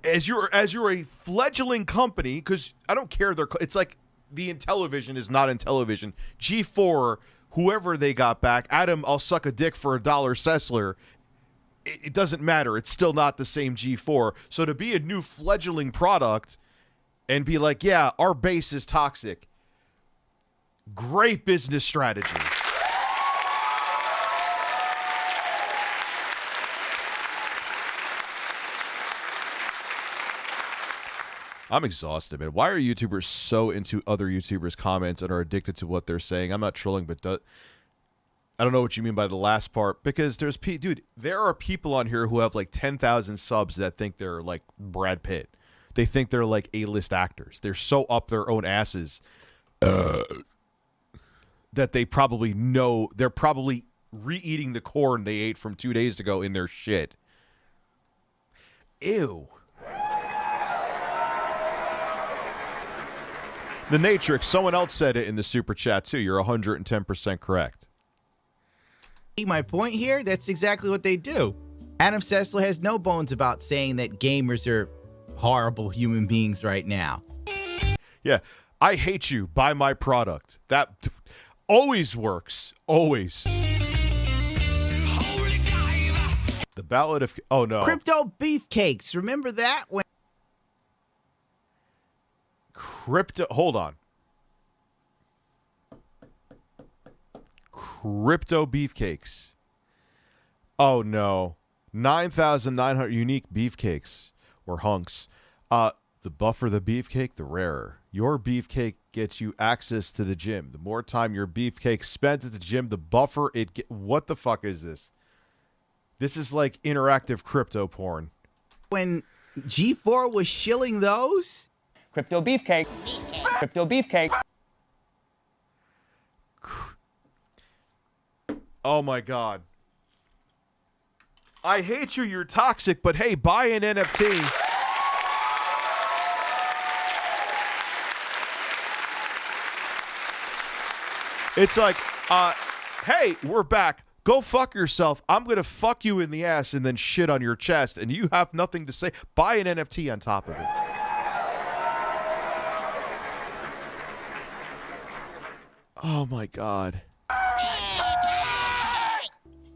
as you're a fledgling company, because I don't care, it's like the Intellivision is not Intellivision. G4, whoever they got back, Adam, I'll suck a dick for $1 Sessler. It doesn't matter. It's still not the same G4. So to be a new fledgling product and be like, yeah, our base is toxic. Great business strategy. I'm exhausted, man. Why are YouTubers so into other YouTubers' comments and are addicted to what they're saying? I'm not trolling, but I don't know what you mean by the last part. Because dude, there are people on here who have like 10,000 subs that think they're like Brad Pitt. They think they're like A-list actors. They're so up their own asses that they probably know. They're probably re-eating the corn they ate from 2 days ago in their shit. Ew. The Natrix, someone else said it in the super chat too. You're 110% correct. My point here, that's exactly what they do. Adam Sessler has no bones about saying that gamers are horrible human beings right now. Yeah, I hate you, buy my product. That always works. Always. The Ballad of... Oh, no. Crypto beefcakes. Remember that? When Hold on. Crypto beefcakes. Oh, no. 9,900 unique beefcakes. Or hunks. The buffer the beefcake, the rarer. Your beefcake gets you access to the gym. The more time your beefcake spent at the gym, the buffer it get. What the fuck is this? This is like interactive crypto porn. When G4 was shilling those? Crypto beefcake. Crypto beefcake. Oh my god. I hate you, you're toxic, but hey, buy an NFT. It's like, hey, we're back. Go fuck yourself. I'm going to fuck you in the ass and then shit on your chest, and you have nothing to say. Buy an NFT on top of it. Oh, my God.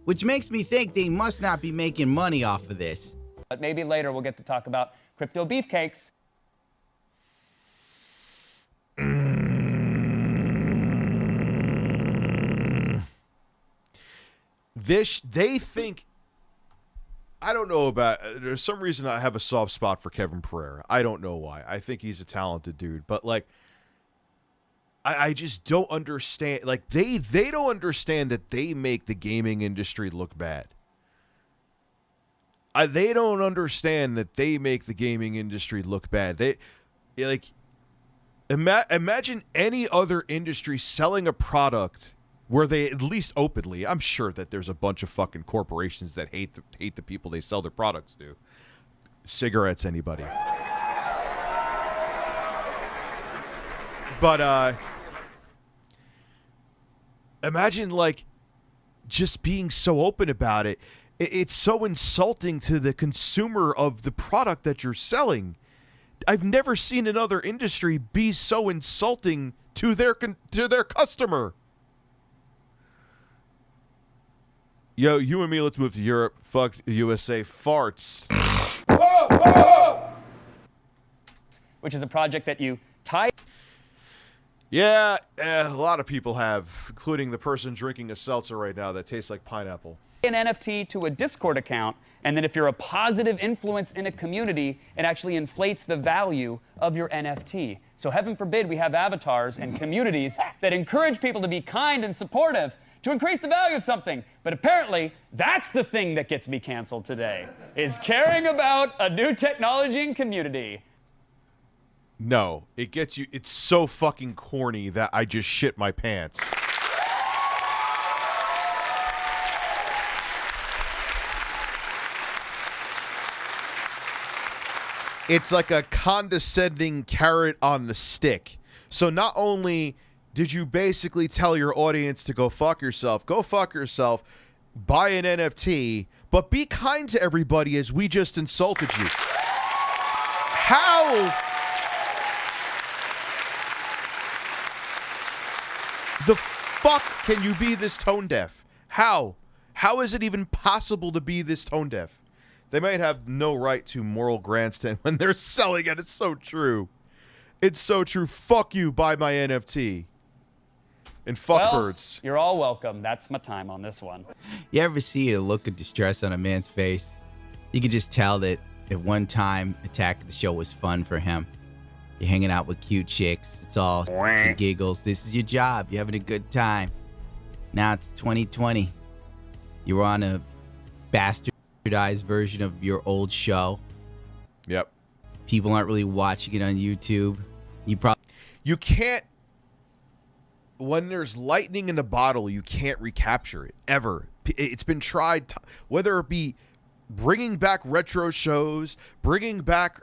Which makes me think they must not be making money off of this. But maybe later we'll get to talk about crypto beefcakes. They think, I don't know about, there's some reason I have a soft spot for Kevin Pereira. I don't know why. I think he's a talented dude, but like, I just don't understand. Like, they don't understand that they make the gaming industry look bad. They don't understand that they make the gaming industry look bad. They, like, imagine any other industry selling a product where they at least openly, I'm sure that there's a bunch of fucking corporations that hate the people they sell their products to. Cigarettes, anybody. But imagine, like, just being so open about it. It's so insulting to the consumer of the product that you're selling. I've never seen another industry be so insulting to their customer. Yo, you and me, let's move to Europe. Fuck USA farts. Which is a project that you tie. Yeah, a lot of people have, including the person drinking a seltzer right now that tastes like pineapple. An NFT to a Discord account, and then if you're a positive influence in a community, it actually inflates the value of your NFT. So heaven forbid we have avatars and communities that encourage people to be kind and supportive to increase the value of something. But apparently, that's the thing that gets me canceled today, is caring about a new technology and community. No, it gets you. It's so fucking corny that I just shit my pants. It's like a condescending carrot on the stick. So not only did you basically tell your audience to go fuck yourself, buy an NFT, but be kind to everybody as we just insulted you. How the fuck can you be this tone deaf? How? How is it even possible to be this tone deaf? They might have no right to moral grandstand when they're selling it. It's so true. It's so true. Fuck you, buy my NFT. And fuck birds. You're all welcome. That's my time on this one. You ever see a look of distress on a man's face? You can just tell that at one time, Attack of the Show was fun for him. You're hanging out with cute chicks. It's all and giggles. This is your job. You're having a good time. Now it's 2020. You're on a bastardized version of your old show. Yep. People aren't really watching it on YouTube. You can't. When there's lightning in the bottle, you can't recapture it ever. It's been tried, whether it be bringing back retro shows, bringing back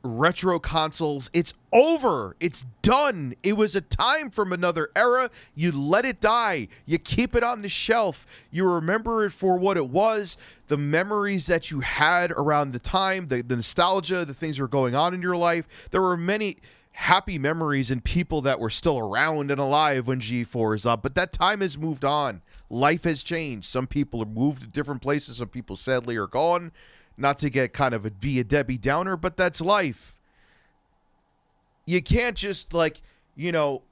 retro consoles. It's over. It's done. It was a time from another era. You let it die. You keep it on the shelf. You remember it for what it was, the memories that you had around the time, the nostalgia, the things that were going on in your life. There were many happy memories and people that were still around and alive when G4 is up, but that time has moved on. Life has changed. Some people have moved to different places. Some people sadly are gone. Not to get kind of be a Debbie Downer, but that's life. You can't just, like, you know,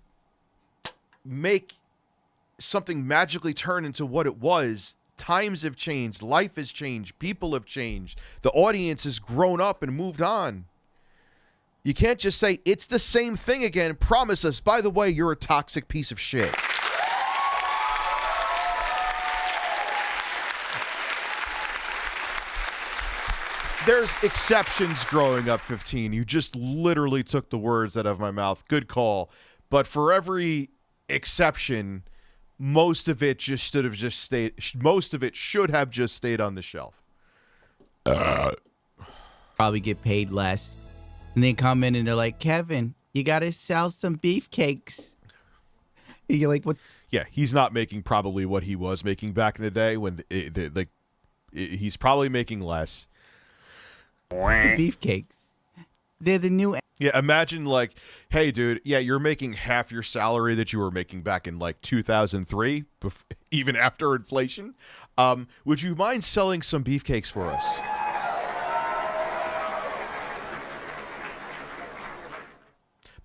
make something magically turn into what it was. Times have changed. Life has changed. People have changed. The audience has grown up and moved on. You can't just say, it's the same thing again. Promise us, by the way, you're a toxic piece of shit. There's exceptions growing up 15. You just literally took the words out of my mouth. Good call. But for every exception, most of it just should have just stayed. Most of it should have just stayed on the shelf. Probably get paid less. And they come in and they're like, Kevin, you got to sell some beefcakes. And you're like, what? yeah, he's not making probably what he was making back in the day when he's probably making less. The beefcakes. They're the new. Yeah, imagine like, hey, dude, yeah, you're making half your salary that you were making back in like 2003, even after inflation. Would you mind selling some beefcakes for us?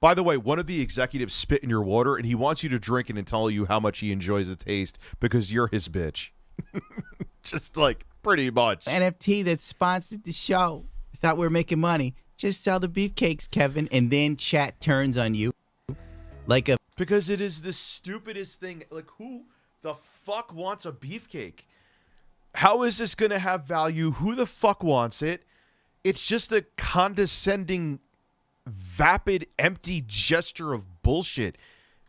By the way, one of the executives spit in your water, and he wants you to drink it and tell you how much he enjoys the taste because you're his bitch. Just like pretty much. NFT that sponsored the show. Thought we were making money. Just sell the beefcakes, Kevin, and then chat turns on you like a. Because it is the stupidest thing. Like, who the fuck wants a beefcake? How is this going to have value? Who the fuck wants it? It's just a condescending, vapid, empty gesture of bullshit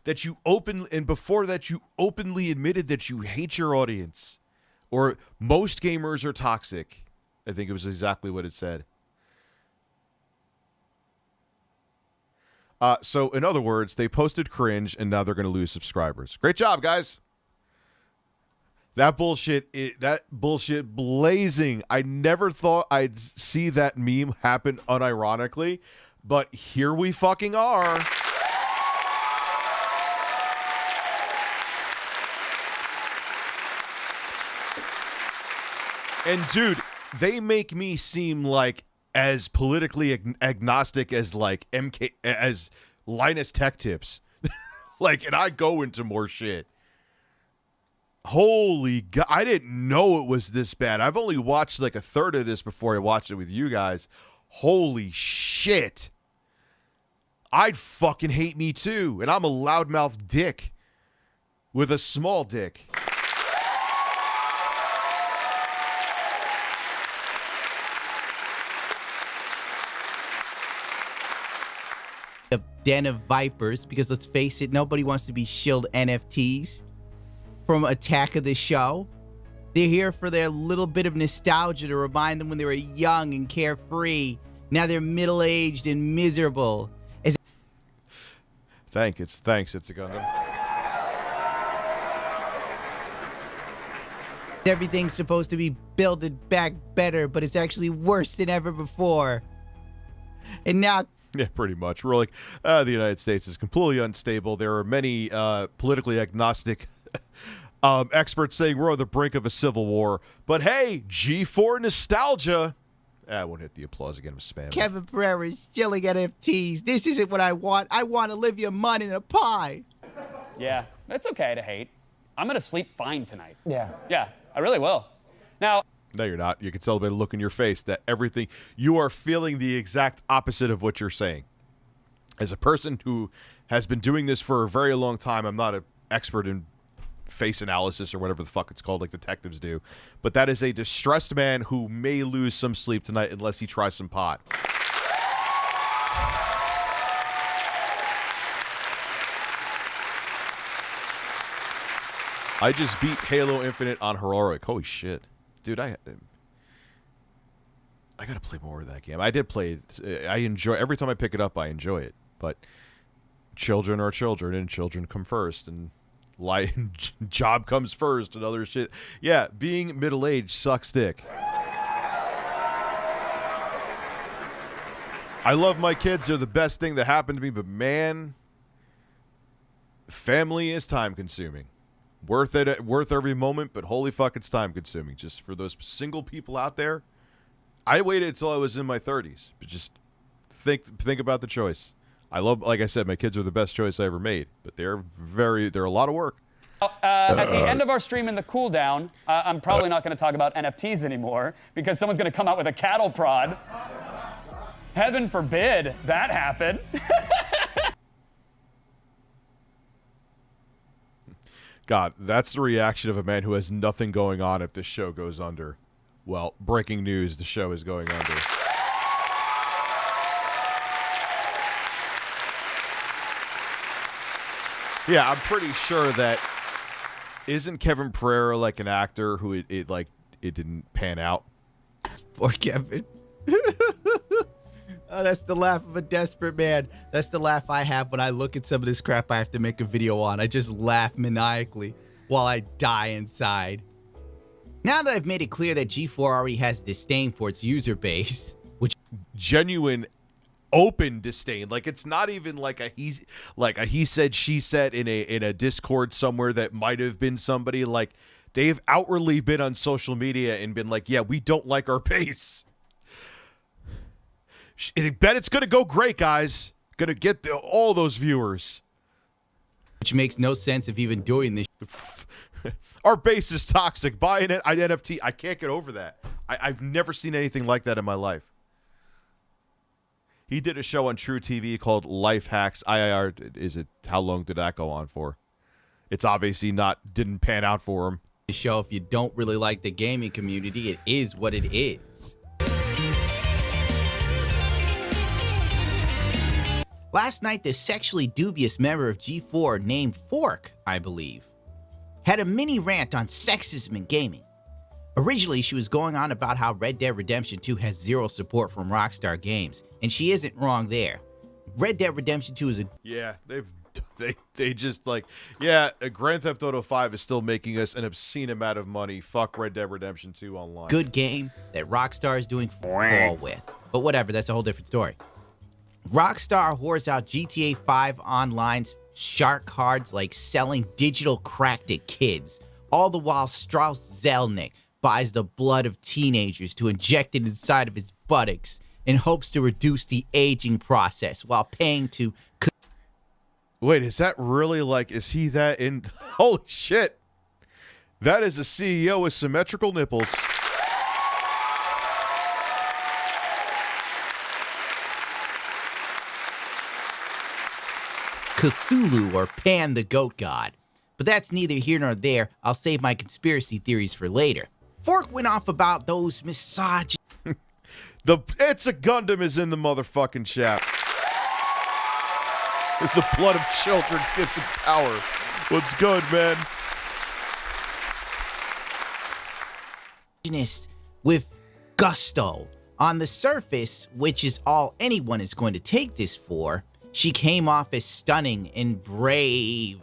that you and before that you openly admitted that you hate your audience. Or most gamers are toxic. I think it was exactly what it said. So, in other words, they posted cringe, and now they're going to lose subscribers. Great job, guys. That bullshit blazing. I never thought I'd see that meme happen unironically, but here we fucking are. And, dude, they make me seem like as politically agnostic as like as Linus Tech Tips. Like, and I go into more shit. Holy God, I didn't know it was this bad. I've only watched like a third of this before I watched it with you guys. Holy shit. I'd fucking hate me too. And I'm a loudmouth dick with a small dick. A den of vipers, because let's face it, nobody wants to be shilled NFTs from Attack of the Show. They're here for their little bit of nostalgia to remind them when they were young and carefree. Now they're middle-aged and miserable. Thanks, it's a Gundam. Everything's supposed to be builded back better, but it's actually worse than ever before. And now... Yeah, pretty much. We're like, the United States is completely unstable. There are many politically agnostic experts saying we're on the brink of a civil war. But hey, G4 nostalgia. I won't hit the applause again. I'm spamming. Kevin Pereira is shilling NFTs. This isn't what I want. I want Olivia Munn in a pie. Yeah, it's okay to hate. I'm going to sleep fine tonight. Yeah. Yeah, I really will. Now... No, you're not. You can tell by the look in your face that everything, you are feeling the exact opposite of what you're saying. As a person who has been doing this for a very long time, I'm not an expert in face analysis or whatever the fuck it's called like detectives do, but that is a distressed man who may lose some sleep tonight unless he tries some pot. I just beat Halo Infinite on heroic. Holy shit. Dude, I gotta play more of that game. I did play it. I enjoy every time I pick it up. I enjoy it, but children are children, and children come first, and job comes first, and other shit. Yeah, being middle-aged sucks dick. I love my kids; they're the best thing that happened to me. But man, family is time-consuming. Worth it, worth every moment, but holy fuck, it's time-consuming. Just for those single people out there, I waited until I was in my 30s. But just think about the choice. I love, like I said, my kids are the best choice I ever made, but they're a lot of work. At the end of our stream in the cooldown, I'm probably not going to talk about NFTs anymore because someone's going to come out with a cattle prod. Heaven forbid that happen. God, that's the reaction of a man who has nothing going on if this show goes under. Well, breaking news, the show is going under. Yeah, I'm pretty sure that... Isn't Kevin Pereira like an actor who it didn't pan out? Poor Kevin. Oh, that's the laugh of a desperate man. That's the laugh I have when I look at some of this crap I have to make a video on. I just laugh maniacally while I die inside. Now that I've made it clear that G4 already has disdain for its user base, which genuine open disdain, like it's not even like a he said she said in a Discord somewhere that might have been somebody, like they've outwardly been on social media and been like, yeah, we don't like our base. I bet it's gonna go great, guys. Gonna get all those viewers. Which makes no sense of even doing this. Our base is toxic. Buy an NFT. I can't get over that. I've never seen anything like that in my life. He did a show on True TV called Life Hacks. IIR, how long did that go on for? It's obviously didn't pan out for him. The show, if you don't really like the gaming community, it is what it is. Last night, the sexually dubious member of G4 named Fork, I believe, had a mini rant on sexism in gaming. Originally, she was going on about how Red Dead Redemption 2 has zero support from Rockstar Games, and she isn't wrong there. Red Dead Redemption 2 is a... Yeah, they just like, yeah, Grand Theft Auto 5 is still making us an obscene amount of money. Fuck Red Dead Redemption 2 online. Good game that Rockstar is doing all with. But whatever, that's a whole different story. Rockstar whores out GTA 5 Online's shark cards like selling digital crack to kids, all the while Strauss Zelnick buys the blood of teenagers to inject it inside of his buttocks in hopes to reduce the aging process while paying to... Wait, is that really like, is he that in... Holy shit. That is a CEO with symmetrical nipples. Cthulhu or Pan the Goat God. But that's neither here nor there. I'll save my conspiracy theories for later. Fork went off about those misogyn... It's a Gundam is in the motherfucking chat. The blood of children gives him power. What's good, man? With gusto. On the surface, which is all anyone is going to take this for, she came off as stunning and brave.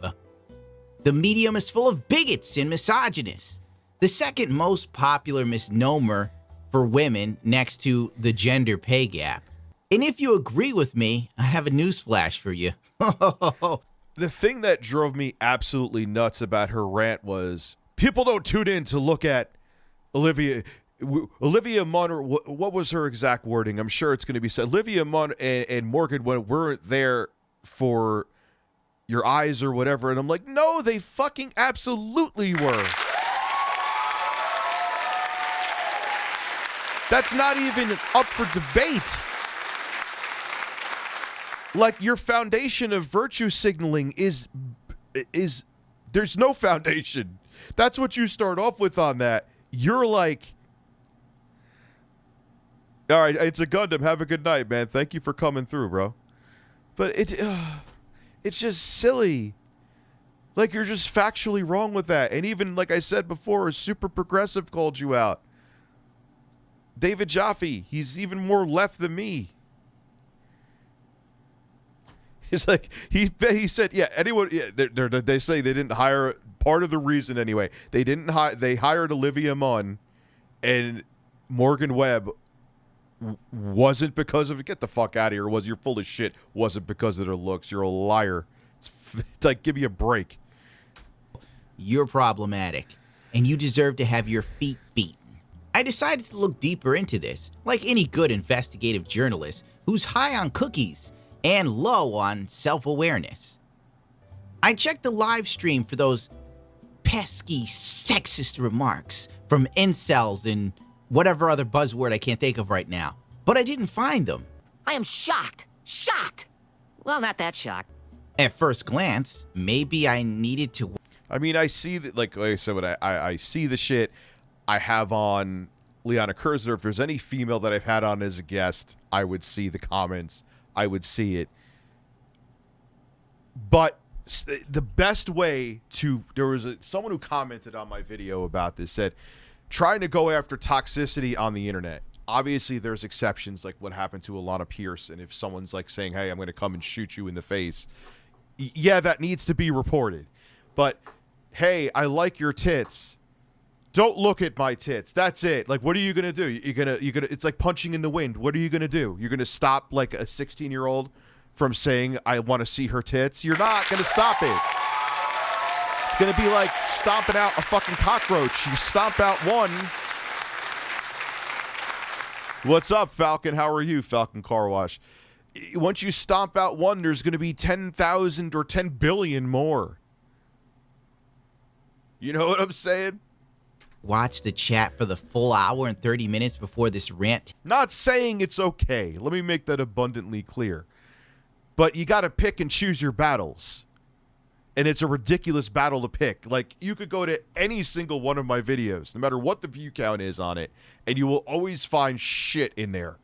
The medium is full of bigots and misogynists. The second most popular misnomer for women next to the gender pay gap. And if you agree with me, I have a newsflash for you. The thing that drove me absolutely nuts about her rant was people don't tune in to look at Olivia Munn, or what was her exact wording? I'm sure it's going to be said. Olivia Munn and Morgan weren't there for your eyes or whatever. And I'm like, no, they fucking absolutely were. That's not even up for debate. Like, your foundation of virtue signaling is there's no foundation. That's what you start off with on that. You're like, all right, it's a Gundam. Have a good night, man. Thank you for coming through, bro. But it's just silly. Like, you're just factually wrong with that. And even, like I said before, Super Progressive called you out. David Jaffe, he's even more left than me. It's like, he said, yeah, anyone, yeah, they say they didn't hire, part of the reason anyway, they hired Olivia Munn, and Morgan Webb wasn't because of, get the fuck out of here, you're full of shit, wasn't because of their looks, you're a liar. It's like, give me a break. You're problematic, and you deserve to have your feet beaten. I decided to look deeper into this, like any good investigative journalist who's high on cookies and low on self-awareness. I checked the live stream for those pesky sexist remarks from incels and whatever other buzzword I can't think of right now, but I didn't find them. I am shocked. Shocked. Well, not that shocked. At first glance, maybe I needed to... I mean, I see that, like I said, when I see the shit. I have on Liana Kurzner. If there's any female that I've had on as a guest, I would see the comments. I would see it. But the best way to... There was someone who commented on my video about this, said, trying to go after toxicity on the internet. Obviously, there's exceptions like what happened to Alana Pierce, and if someone's like saying, hey, I'm going to come and shoot you in the face, yeah, that needs to be reported. But, hey, I like your tits. Don't look at my tits. That's it. Like, what are you going to do? You're gonna. It's like punching in the wind. What are you going to do? You're going to stop like a 16-year-old from saying, I want to see her tits? You're not going to stop it. It's going to be like stomping out a fucking cockroach. You stomp out one. What's up, Falcon? How are you, Falcon Car Wash? Once you stomp out one, there's going to be 10,000 or 10 billion more. You know what I'm saying? Watch the chat for the full hour and 30 minutes before this rant. Not saying it's okay. Let me make that abundantly clear. But you got to pick and choose your battles. And it's a ridiculous battle to pick. Like, you could go to any single one of my videos, no matter what the view count is on it, and you will always find shit in there.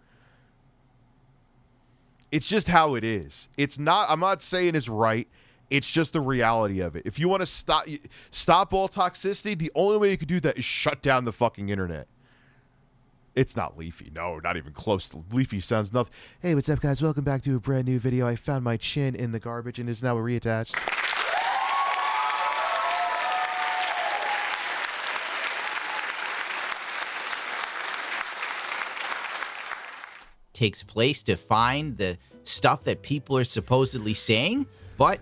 It's just how it is. It's not, I'm not saying it's right. It's just the reality of it. If you want to stop all toxicity, the only way you could do that is shut down the fucking internet. It's not Leafy. No, not even close. Leafy sounds nothing. Hey, what's up, guys? Welcome back to a brand new video. I found my chin in the garbage and is now reattached. Takes place to find the stuff that people are supposedly saying, but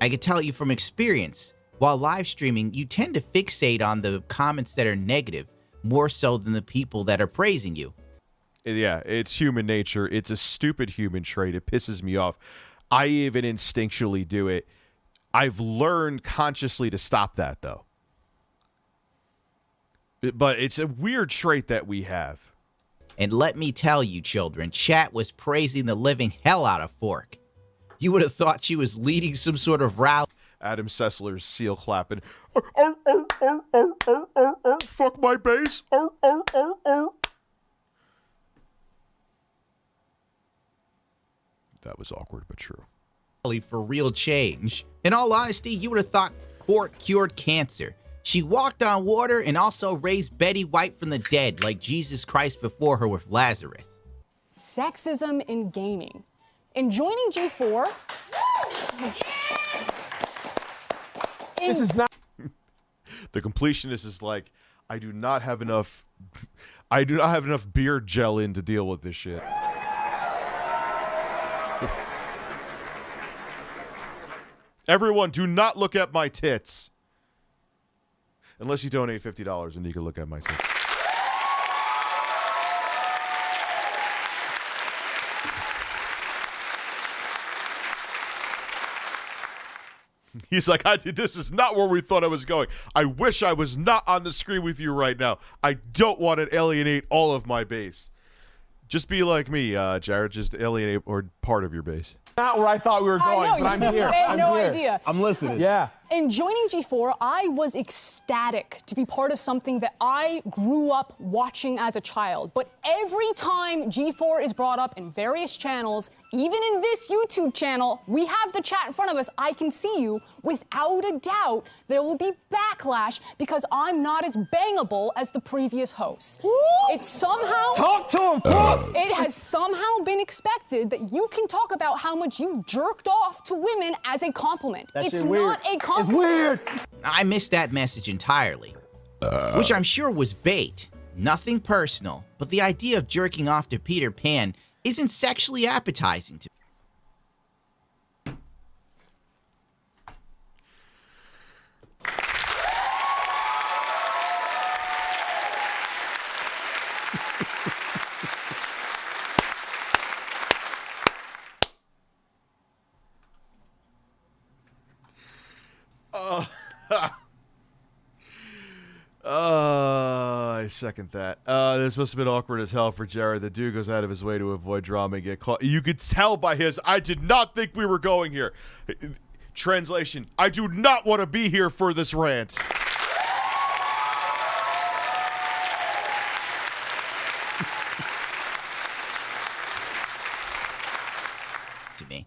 I can tell you from experience, while live streaming, you tend to fixate on the comments that are negative more so than the people that are praising you. Yeah, it's human nature. It's a stupid human trait. It pisses me off. I even instinctually do it. I've learned consciously to stop that, though. But it's a weird trait that we have. And let me tell you, children, chat was praising the living hell out of Fork. You would have thought she was leading some sort of rally. Adam Sessler's seal clapping. Fuck my bass. That was awkward, but true. For real change. In all honesty, you would have thought Fork cured cancer. She walked on water and also raised Betty White from the dead, like Jesus Christ before her with Lazarus. Sexism in gaming. In joining G4, this is not. The completionist is like, I do not have enough beard gel in to deal with this shit. Everyone, do not look at my tits. Unless you donate $50 and you can look at my tits. He's like, this is not where we thought I was going. I wish I was not on the screen with you right now. I don't want to alienate all of my base. Just be like me, Jared. Just alienate or part of your base. Not where I thought we were going, I know, but I'm here. I had I'm no here. idea. I'm listening. Yeah. In joining G4, I was ecstatic to be part of something that I grew up watching as a child. But every time G4 is brought up in various channels, even in this YouTube channel, we have the chat in front of us. I can see you. Without a doubt, there will be backlash because I'm not as bangable as the previous hosts. It's somehow... Talk to him, Frost! It has somehow been expected that you can talk about how much you jerked off to women as a compliment. It's not a compliment. It's weird. I missed that message entirely, which I'm sure was bait. Nothing personal, but the idea of jerking off to Peter Pan isn't sexually appetizing to me. I second that. This must have been awkward as hell for Jared. The dude goes out of his way to avoid drama and get caught. You could tell by his, I did not think we were going here. Translation, I do not want to be here for this rant. To me.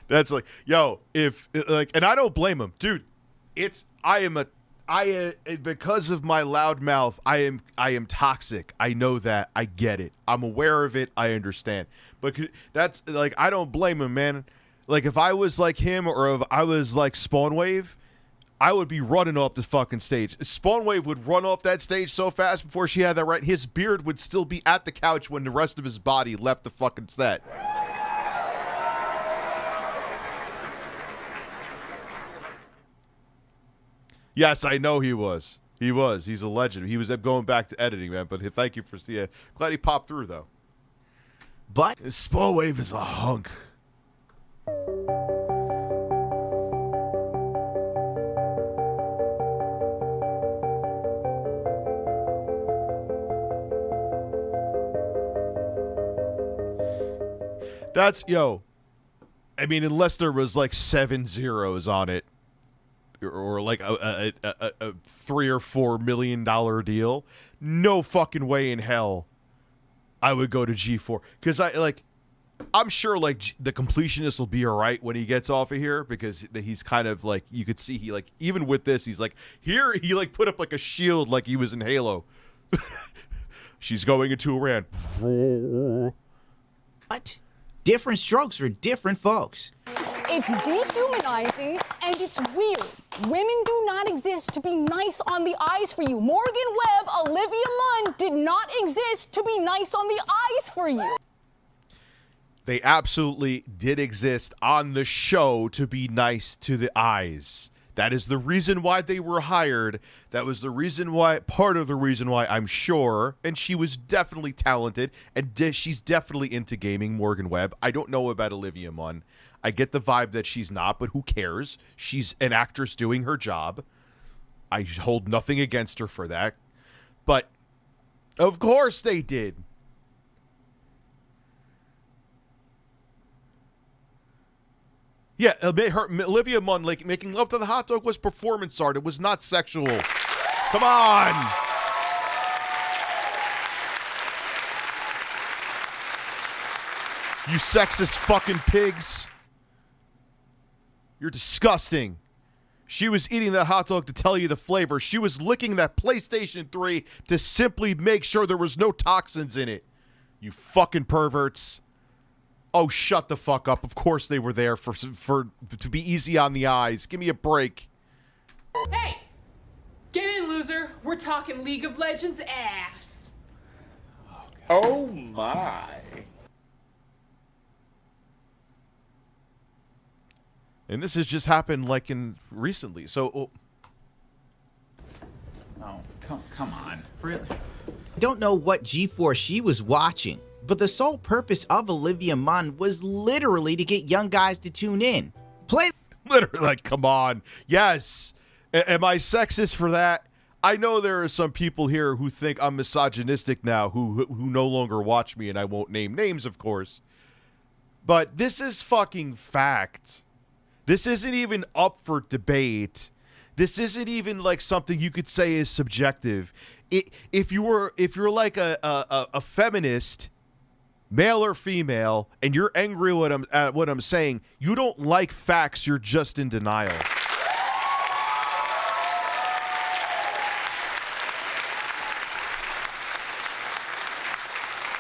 That's like, yo, if, like, and I don't blame him. Dude, I because of my loud mouth, I am toxic. I know that. I get it. I'm aware of it. I understand. But that's like, I don't blame him, man. Like, if I was like him, or if I was like Spawnwave, I would be running off the fucking stage. Spawnwave would run off that stage so fast before she had that right. His beard would still be at the couch when the rest of his body left the fucking set. Yes, I know he was. He was. He's a legend. He was going back to editing, man. But thank you for glad he popped through, though. But Spawnwave is a hunk. That's, yo, I mean, unless there was like 7 zeros on it, or like a $3 or $4 million deal, no fucking way in hell I would go to G4. Because I'm sure like the completionist will be all right when he gets off of here, because he's kind of like, you could see he like, even with this, he's like, here he like put up like a shield like he was in Halo. She's going into Iran. What? Different strokes for different folks. It's dehumanizing and it's weird. Women do not exist to be nice on the eyes for you. Morgan Webb, Olivia Munn did not exist to be nice on the eyes for you. They absolutely did exist on the show to be nice to the eyes. That is the reason why they were hired. That was the reason why, part of the reason why, I'm sure, and she was definitely talented, and she's definitely into gaming, Morgan Webb. I don't know about Olivia Munn. I get the vibe that she's not, but who cares? She's an actress doing her job. I hold nothing against her for that. But, of course they did. Yeah, Olivia Munn, like, making love to the hot dog was performance art. It was not sexual. Come on. You sexist fucking pigs. You're disgusting. She was eating that hot dog to tell you the flavor. She was licking that PlayStation 3 to simply make sure there was no toxins in it. You fucking perverts. Oh, shut the fuck up. Of course they were there to be easy on the eyes. Give me a break. Hey! Get in, loser. We're talking League of Legends ass. Oh my. And this has just happened like recently. So Oh, come on. Really? I don't know what G4 she was watching, but the sole purpose of Olivia Munn was literally to get young guys to tune in. Literally, like, come on. Yes. Am I sexist for that? I know there are some people here who think I'm misogynistic now, who no longer watch me, and I won't name names, of course. But this is fucking fact. This isn't even up for debate. This isn't even like something you could say is subjective. If you're like a feminist, male or female, and you're angry at what I'm saying, you don't like facts, you're just in denial.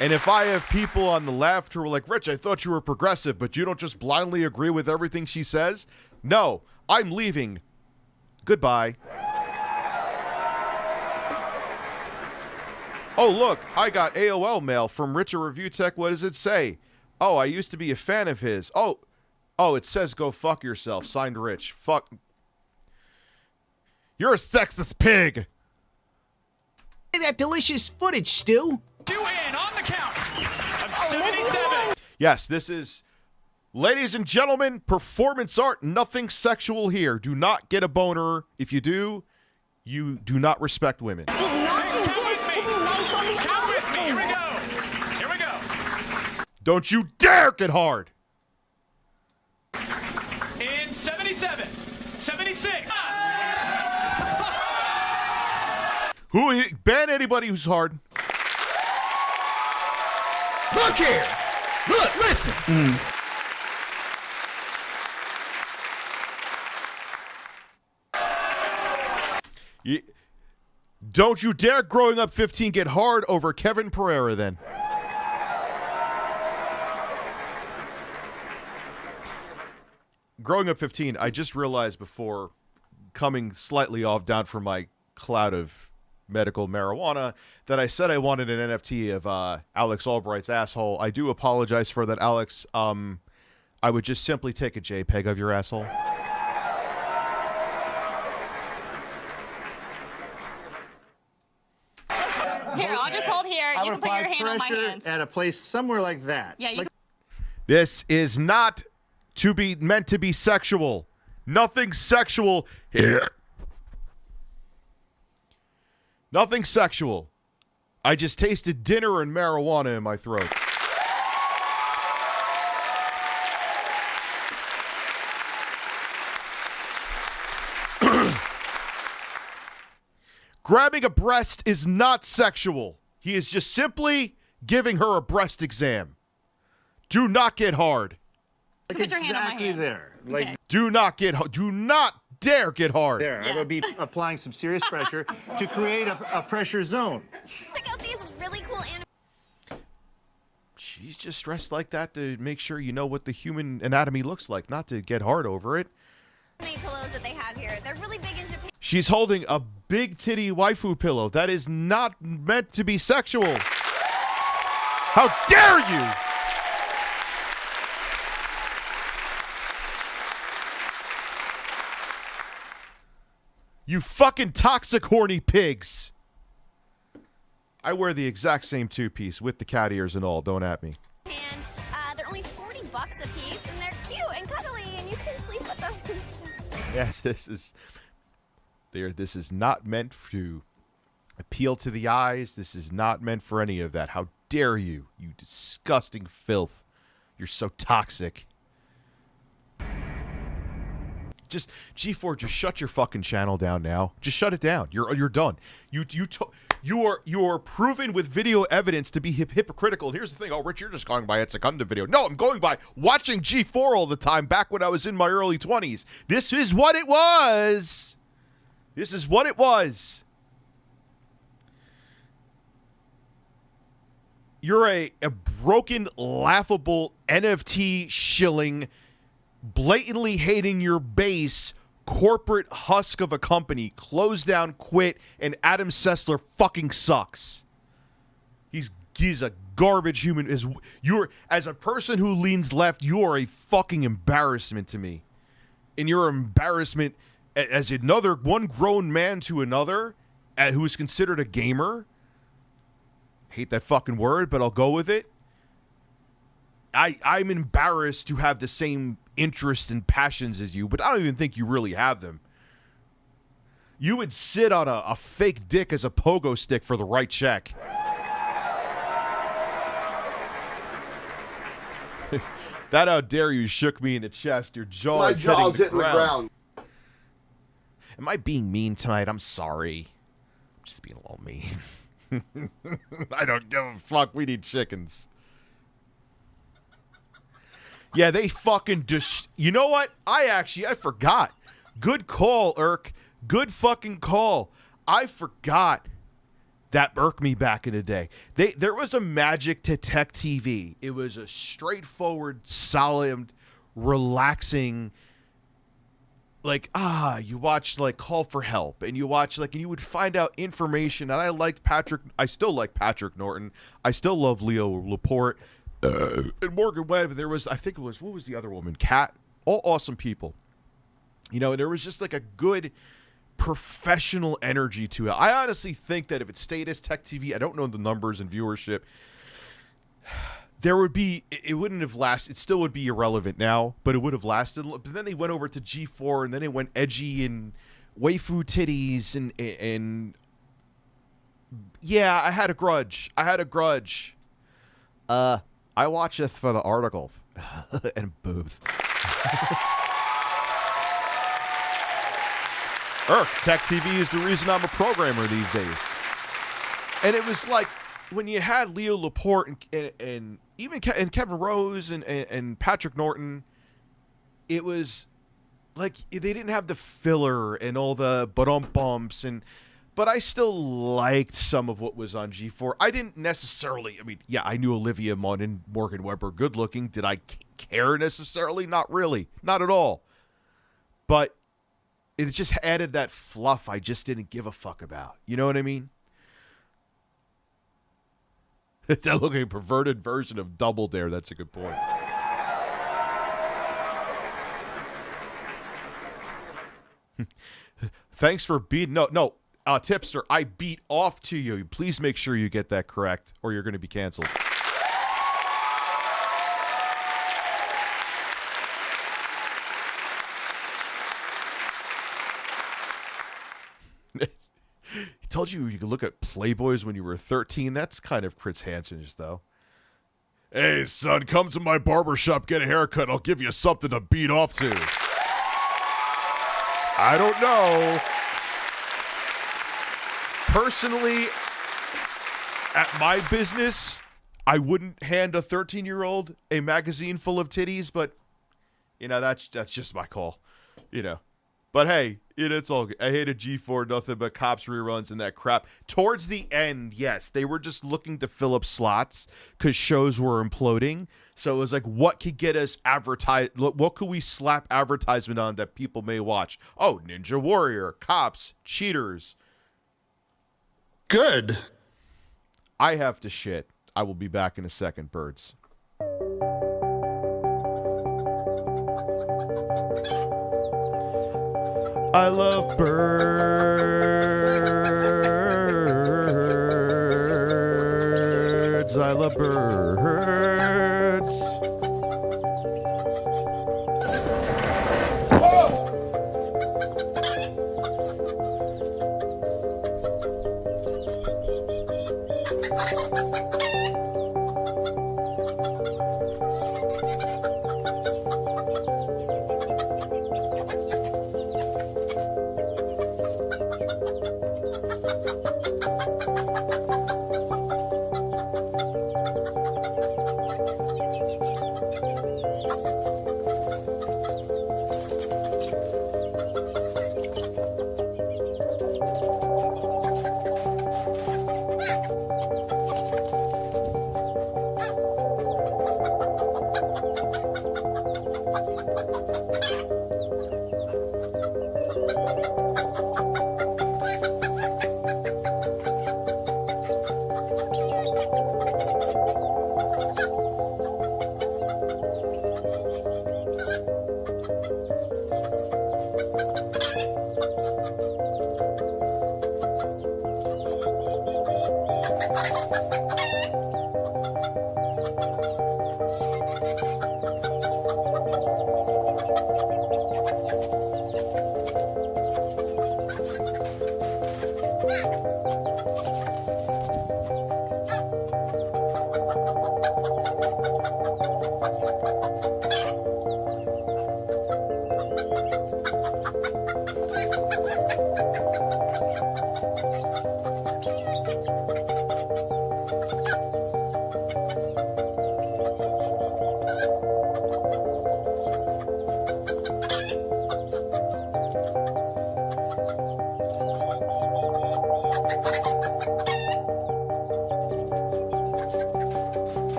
And if I have people on the left who are like, Rich, I thought you were progressive, but you don't just blindly agree with everything she says. No, I'm leaving. Goodbye. Oh, look, I got AOL mail from Rich at Review Tech. What does it say? Oh, I used to be a fan of his. Oh, it says go fuck yourself. Signed Rich. Fuck. You're a sexist pig. Hey, that delicious footage, Stu. 2 in on the count of 77. Yes, this is, ladies and gentlemen, performance art. Nothing sexual here. Do not get a boner. If you do, you do not respect women. Did not exist to be nice on the eyes. Here we go. Here we go. Don't you dare get hard. In 77, 76. Ban anybody who's hard. Look here. Look, listen. Don't you dare growing up 15 get hard over Kevin Pereira then. Growing up 15, I just realized before coming slightly off down from my cloud of medical marijuana that I said I wanted an NFT of Alex Albright's asshole. I do apologize for that, Alex. I would just simply take a JPEG of your asshole. Here, I'll just hold here. I You would can put your apply hand on my pressure hand. at a place somewhere like that. Yeah, you This is not to be meant to be sexual. Nothing sexual here. Nothing sexual. I just tasted dinner and marijuana in my throat. Grabbing a breast is not sexual. He is just simply giving her a breast exam. Do not get hard. Like exactly there. Like Do not dare get hard. there. I would be applying some serious pressure to create a pressure zone. Check out these really cool She's just dressed like that to make sure you know what the human anatomy looks like, not to get hard over it. anime pillows that they have here. They're really big in Japan. She's holding a big titty waifu pillow. That is not meant to be sexual. How dare you! You fucking toxic horny pigs. I wear the exact same two-piece with the cat ears and all. Don't at me. And they're only $40 a piece, and they're cute and cuddly, and you can sleep with them. Yes, this is not meant to appeal to the eyes. This is not meant for any of that. How dare you, you disgusting filth. You're so toxic. Just G4, just shut your fucking channel down now. Just shut it down. You're done. You are proven with video evidence to be hypocritical. And here's the thing. Oh, Rich, you're just going by a Secunda video. No, I'm going by watching G4 all the time back when I was in my early 20s. This is what it was. This is what it was. You're a broken, laughable, NFT shilling, blatantly hating your base corporate husk of a company. Close down, quit, and Adam Sessler fucking sucks. He's a garbage human. As a person who leans left, you are a fucking embarrassment to me. And your embarrassment as one grown man to another who is considered a gamer. Hate that fucking word, but I'll go with it. I'm embarrassed to have the same interests and passions as you, but I don't even think you really have them. You would sit on a fake dick as a pogo stick for the right check. That how dare you shook me in the chest. Your jaw My is jaw's hitting the hitting ground. the ground. Am I being mean tonight? I'm sorry. I'm just being a little mean. I don't give a fuck. We need chickens. Yeah, they fucking you know what? I forgot. Good call, Irk. Good fucking call. I forgot that irked me back in the day. There was a magic to tech TV. It was a straightforward, solid, relaxing, you watch Call for Help, and you watch and you would find out information. And I still like Patrick Norton. I still love Leo Laporte. And Morgan Webb. There was, what was the other woman? Kat. All awesome people. There was just a good professional energy to it. I honestly think that if it stayed as tech TV, I don't know the numbers and viewership, it wouldn't have lasted. It still would be irrelevant now, but it would have lasted. But then they went over to G4, and then it went edgy and waifu titties, and yeah, I had a grudge. I watch it for the article and boobs. Tech TV is the reason I'm a programmer these days. And it was when you had Leo Laporte and even Kevin Rose and Patrick Norton, it was like they didn't have the filler and all the bumps but I still liked some of what was on G4. I didn't necessarily, I mean, yeah, I knew Olivia Munn and Morgan Webb were good looking. Did I care necessarily? Not really. Not at all. But it just added that fluff I just didn't give a fuck about. You know what I mean? That looked like a perverted version of Double Dare. That's a good point. Thanks for beating. No. Tipster, I beat off to you. Please make sure you get that correct, or you're going to be canceled. He told you could look at Playboys when you were 13. That's kind of Chris Hansen-ish, though. Hey, son, come to my barbershop, get a haircut. I'll give you something to beat off to. I don't know. Personally, at my business, I wouldn't hand a 13-year-old a magazine full of titties, but, that's just my call, But hey, it's all good. I hated G4, nothing but cops reruns and that crap. Towards the end, yes, they were just looking to fill up slots because shows were imploding. So it was like, what could get us advertised? What could we slap advertisement on that people may watch? Oh, Ninja Warrior, cops, cheaters. Good. I have to shit. I will be back in a second, birds. I love birds. I love birds.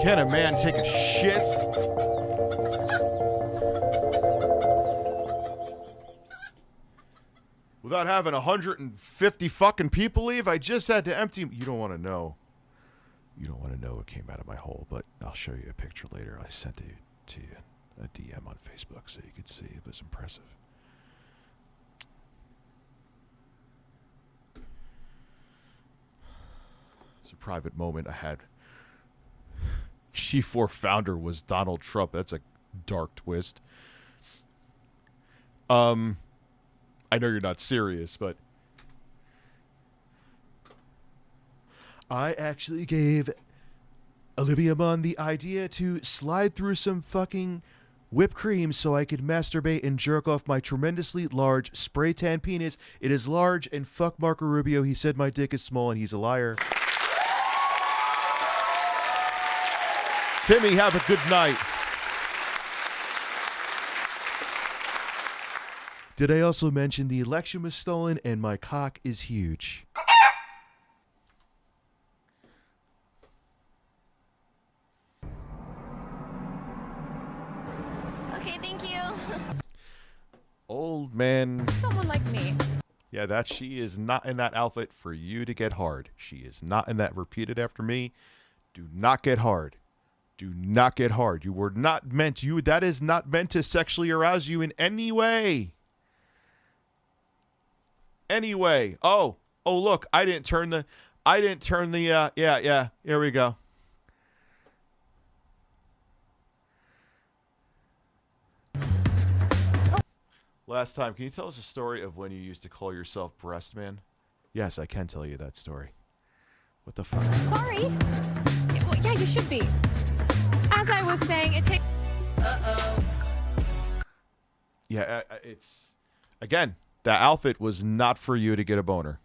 Can a man take a shit? Without having 150 fucking people leave, I just had to empty. You don't want to know. You don't want to know what came out of my hole, but I'll show you a picture later. I sent it to you, a DM on Facebook so you could see. It was impressive. It's a private moment I had. G4 founder was Donald Trump. That's a dark twist. I know you're not serious, but I actually gave Olivia Munn the idea to slide through some fucking whipped cream so I could masturbate and jerk off my tremendously large spray tan penis. It is large, and fuck Marco Rubio. He said my dick is small and he's a liar. Timmy, have a good night. Did I also mention the election was stolen and my cock is huge? Okay, thank you. Old man. Someone like me. Yeah, that she is not in that outfit for you to get hard. She is not in that. Repeat it after me. Do not get hard. Do not get hard. You were not meant. That is not meant to sexually arouse you in any way. Anyway. Oh, look, I didn't turn the, yeah, here we go. Last time, can you tell us a story of when you used to call yourself Breast Man? Yes, I can tell you that story. What the fuck? Sorry. Well, yeah, you should be. As I was saying, it takes... Uh-oh. Yeah, it's... Again, that outfit was not for you to get a boner.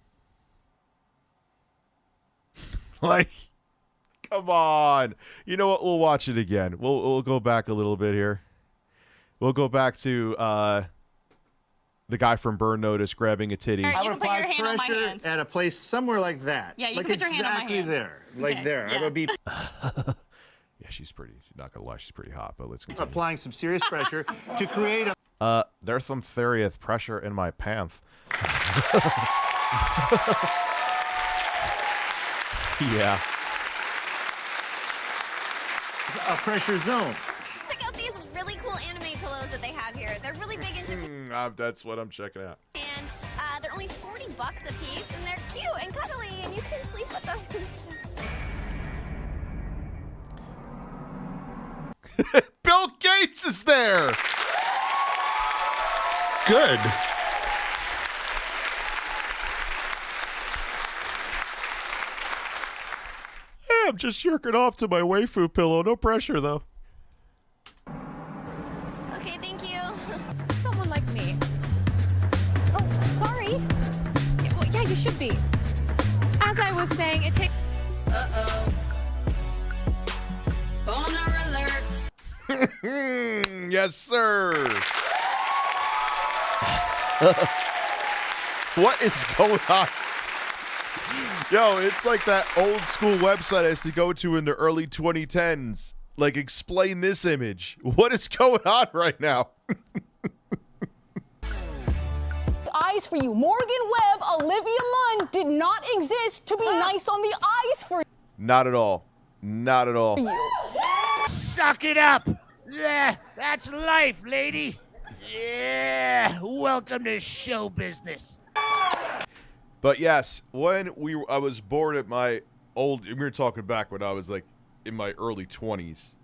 Like, come on. You know what? We'll watch it again. We'll go back a little bit here. We'll go back to the guy from Burn Notice grabbing a titty. I would apply pressure at a place somewhere like that. Yeah, you like can put your hand on my exactly hand. there. Okay, Like there. yeah. I would be Yeah, she's pretty. She's not gonna lie, she's pretty hot. But let's continue. applying some serious pressure to create a... There's some serious pressure in my pants. Yeah. a pressure zone. Check out these really cool anime pillows that they have here. They're really big in Japan. That's what I'm checking out. And they're only $40 a piece, and they're cute and cuddly, and you can sleep with them. Bill Gates is there. Good. Hey, I'm just jerking off to my waifu pillow. No pressure, though. Okay, thank you. Someone like me. Oh, sorry. Well, yeah, you should be. As I was saying, it takes... Uh-oh. Boner alert. Yes, sir. What is going on? Yo, it's like that old school website I used to go to in the early 2010s. Like, explain this image. What is going on right now? Eyes for you. Morgan Webb, Olivia Munn did not exist to be nice on the eyes for Not at all. Not at all. you. Suck it up. Yeah, that's life, lady. Yeah, welcome to show business. But yes, when I was bored at my old, we were talking back when I was like in my early 20s.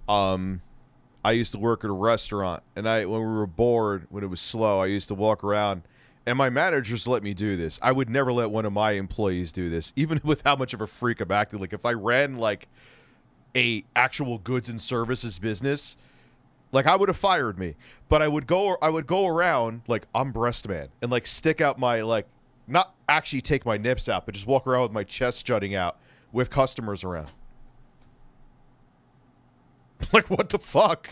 I used to work at a restaurant, and when we were bored, when it was slow, I used to walk around, and my managers let me do this. I would never let one of my employees do this, even with how much of a freak I'm acting. Like if I ran like a actual goods and services business, like I would have fired me. But I would go around like I'm Breast Man and like stick out my like. Not actually take my nips out, but just walk around with my chest jutting out with customers around. Like, what the fuck?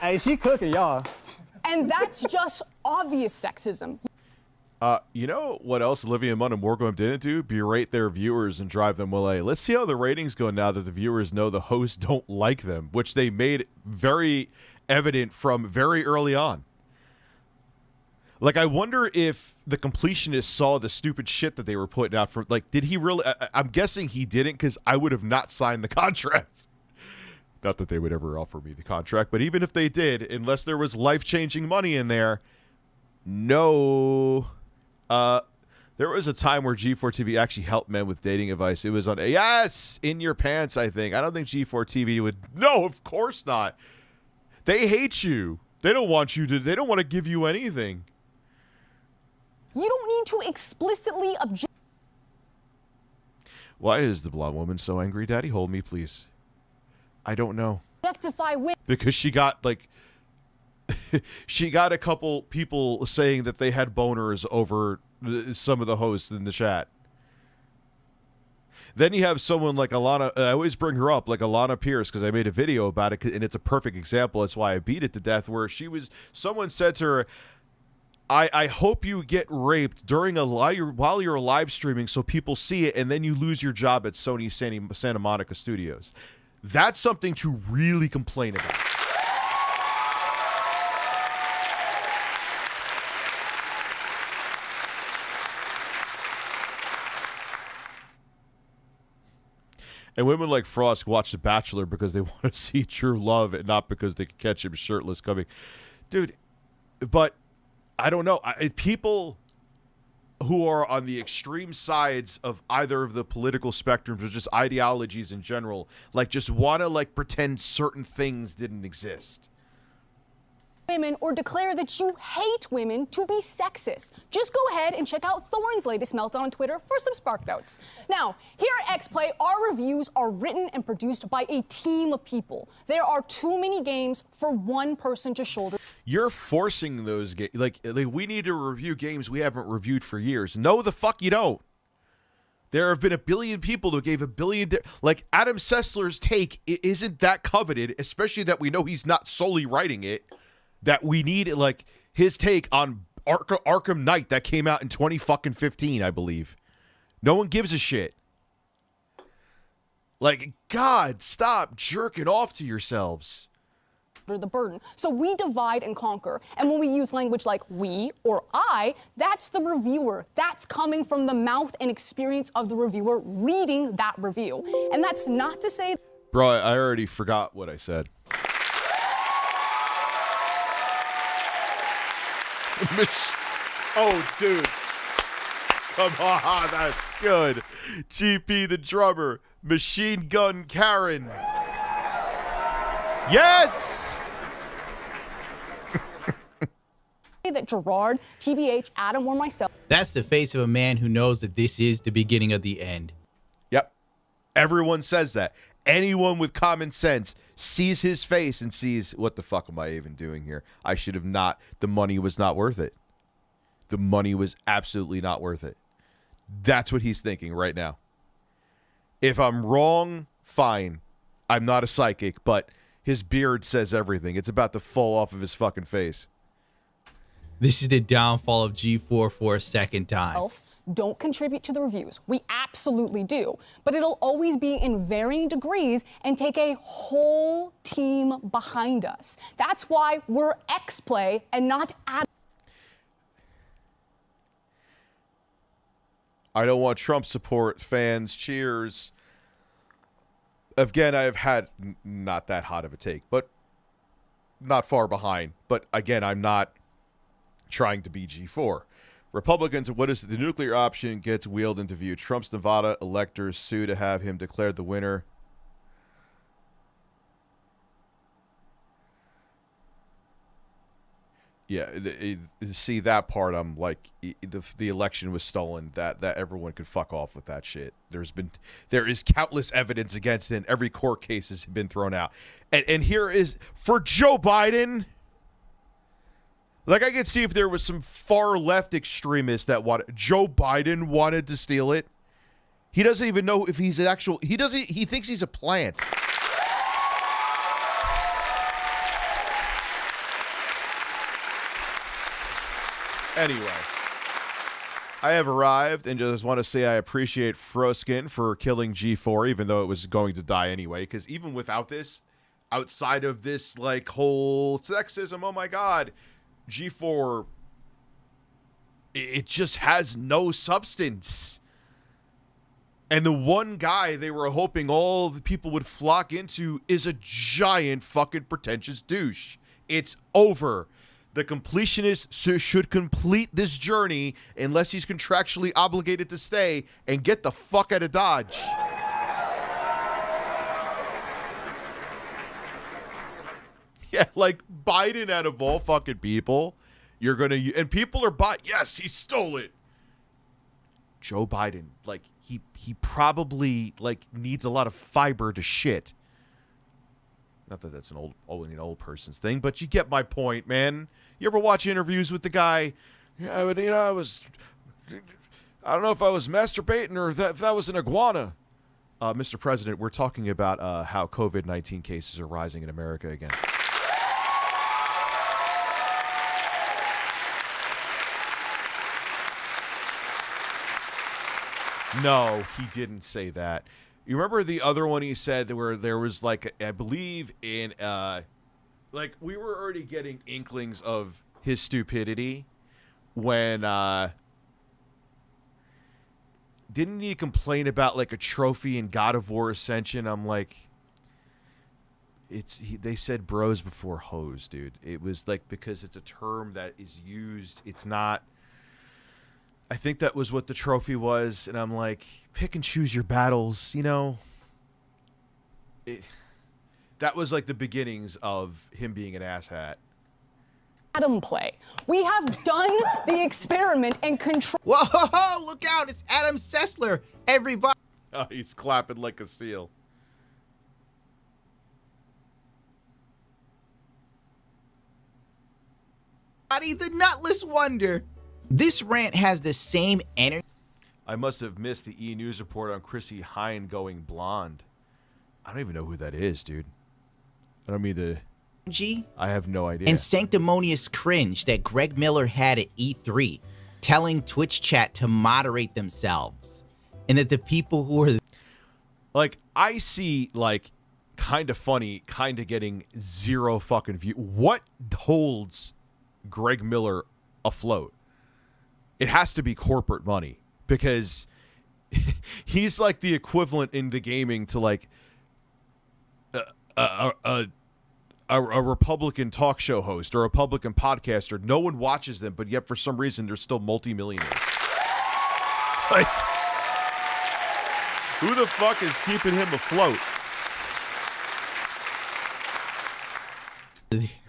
Hey, she cooking, y'all. And that's just obvious sexism. You know what else Olivia Munn and Morgan didn't do? Berate their viewers and drive them away. Let's see how the ratings go now that the viewers know the hosts don't like them, which they made very evident from very early on. Like, I wonder if the completionist saw the stupid shit that they were putting out for, like, did he really? I'm guessing he didn't, because I would have not signed the contract. Not that they would ever offer me the contract, but even if they did, unless there was life-changing money in there, no. There was a time where G4 TV actually helped men with dating advice. It was on, yes, In Your Pants, I think. I don't think G4 TV would. No, of course not. They hate you. They don't want you to. They don't want to give you anything. You don't need to explicitly object. Why is the blonde woman so angry? Daddy, hold me, please. I don't know. Objectify women. Because she got, like, she got a couple people saying that they had boners over some of the hosts in the chat. Then you have someone like Alana. I always bring her up, like Alana Pierce, because I made a video about it, and it's a perfect example. That's why I beat it to death, where someone said to her, I hope you get raped during while you're live streaming so people see it, and then you lose your job at Sony Santa Monica Studios. That's something to really complain about. And women like Frost watch The Bachelor because they want to see true love and not because they can catch him shirtless coming. Dude, but I don't know. People who are on the extreme sides of either of the political spectrums or just ideologies in general, like, just want to, like, pretend certain things didn't exist. Women or declare that you hate women to be sexist. Just go ahead and check out Thorne's latest meltdown on Twitter for some spark notes. Now, here at XPlay, our reviews are written and produced by a team of people. There are too many games for one person to shoulder. You're forcing those games. Like, we need to review games we haven't reviewed for years. No, the fuck you don't. There have been a billion people who gave a billion. Like, Adam Sessler's take isn't that coveted, especially that we know he's not solely writing it. That we need, like, his take on Arkham Knight that came out in 2015, I believe. No one gives a shit. Like, God, stop jerking off to yourselves. The burden. So we divide and conquer. And when we use language like we or I, that's the reviewer. That's coming from the mouth and experience of the reviewer reading that review. And that's not to say... Bro, I already forgot what I said. Oh, dude. Come on, that's good. GP the drummer. Machine Gun Karen. Yes! that Gerard, TBH, Adam, or myself. That's the face of a man who knows that this is the beginning of the end. Yep. Everyone says that. Anyone with common sense sees his face and sees, what the fuck am I even doing here? I should have not. The money was not worth it. The money was absolutely not worth it. That's what he's thinking right now. If I'm wrong, fine. I'm not a psychic, but his beard says everything. It's about to fall off of his fucking face. This is the downfall of G4 for a second time. Don't contribute to the reviews. We absolutely do. But it'll always be in varying degrees and take a whole team behind us. That's why we're XPlay and not Adam. I don't want Trump support. Fans, cheers. Again, I've had not that hot of a take, but not far behind. But again, I'm not trying to be G4. Republicans, what is it? The nuclear option gets wheeled into view. Trump's Nevada electors sue to have him declared the winner. Yeah, see that part. I'm like, the election was stolen. That everyone could fuck off with that shit. There is countless evidence against it. And every court case has been thrown out. And here is for Joe Biden. Like, I could see if there was some far left extremist that Joe Biden wanted to steal it. He doesn't even know if he's an actual. He thinks he's a plant. Anyway, I have arrived and just want to say I appreciate Froskin for killing G4, even though it was going to die anyway. Because even without this, outside of this like whole sexism, oh my god, G4, it just has no substance. And the one guy they were hoping all the people would flock into is a giant fucking pretentious douche. It's over. The completionist should complete this journey unless he's contractually obligated to stay and get the fuck out of Dodge. Yeah, like Biden out of all fucking people, you're going to, and people are yes, he stole it. Joe Biden, like, he probably, like, needs a lot of fiber to shit. Not that that's an old person's thing, but you get my point, man. You ever watch interviews with the guy? Yeah, but, I don't know if I was masturbating or if that was an iguana. Mr. President, we're talking about how COVID-19 cases are rising in America again. No, he didn't say that. You remember the other one he said where there was like, I believe in, like we were already getting inklings of his stupidity when, didn't he complain about like a trophy in God of War Ascension? I'm like, they said bros before hoes, dude. It was like, because it's a term that is used, it's not, I think that was what the trophy was, and I'm like, pick and choose your battles, that was like the beginnings of him being an asshat. Adam play. We have done the experiment and control. Whoa, look out, it's Adam Sessler, everybody. Oh, he's clapping like a seal. The nutless wonder. This rant has the same energy. I must have missed the E! News report on Chrissy Hine going blonde. I don't even know who that is, dude. I don't mean to... I have no idea. And sanctimonious cringe that Greg Miller had at E3, telling Twitch chat to moderate themselves. And that the people who are... Like, I see, like, kind of funny, kind of getting zero fucking view. What holds Greg Miller afloat? It has to be corporate money, because he's like the equivalent in the gaming to like a Republican talk show host or a Republican podcaster. No one watches them, but yet for some reason they're still multimillionaires. Like, who the fuck is keeping him afloat?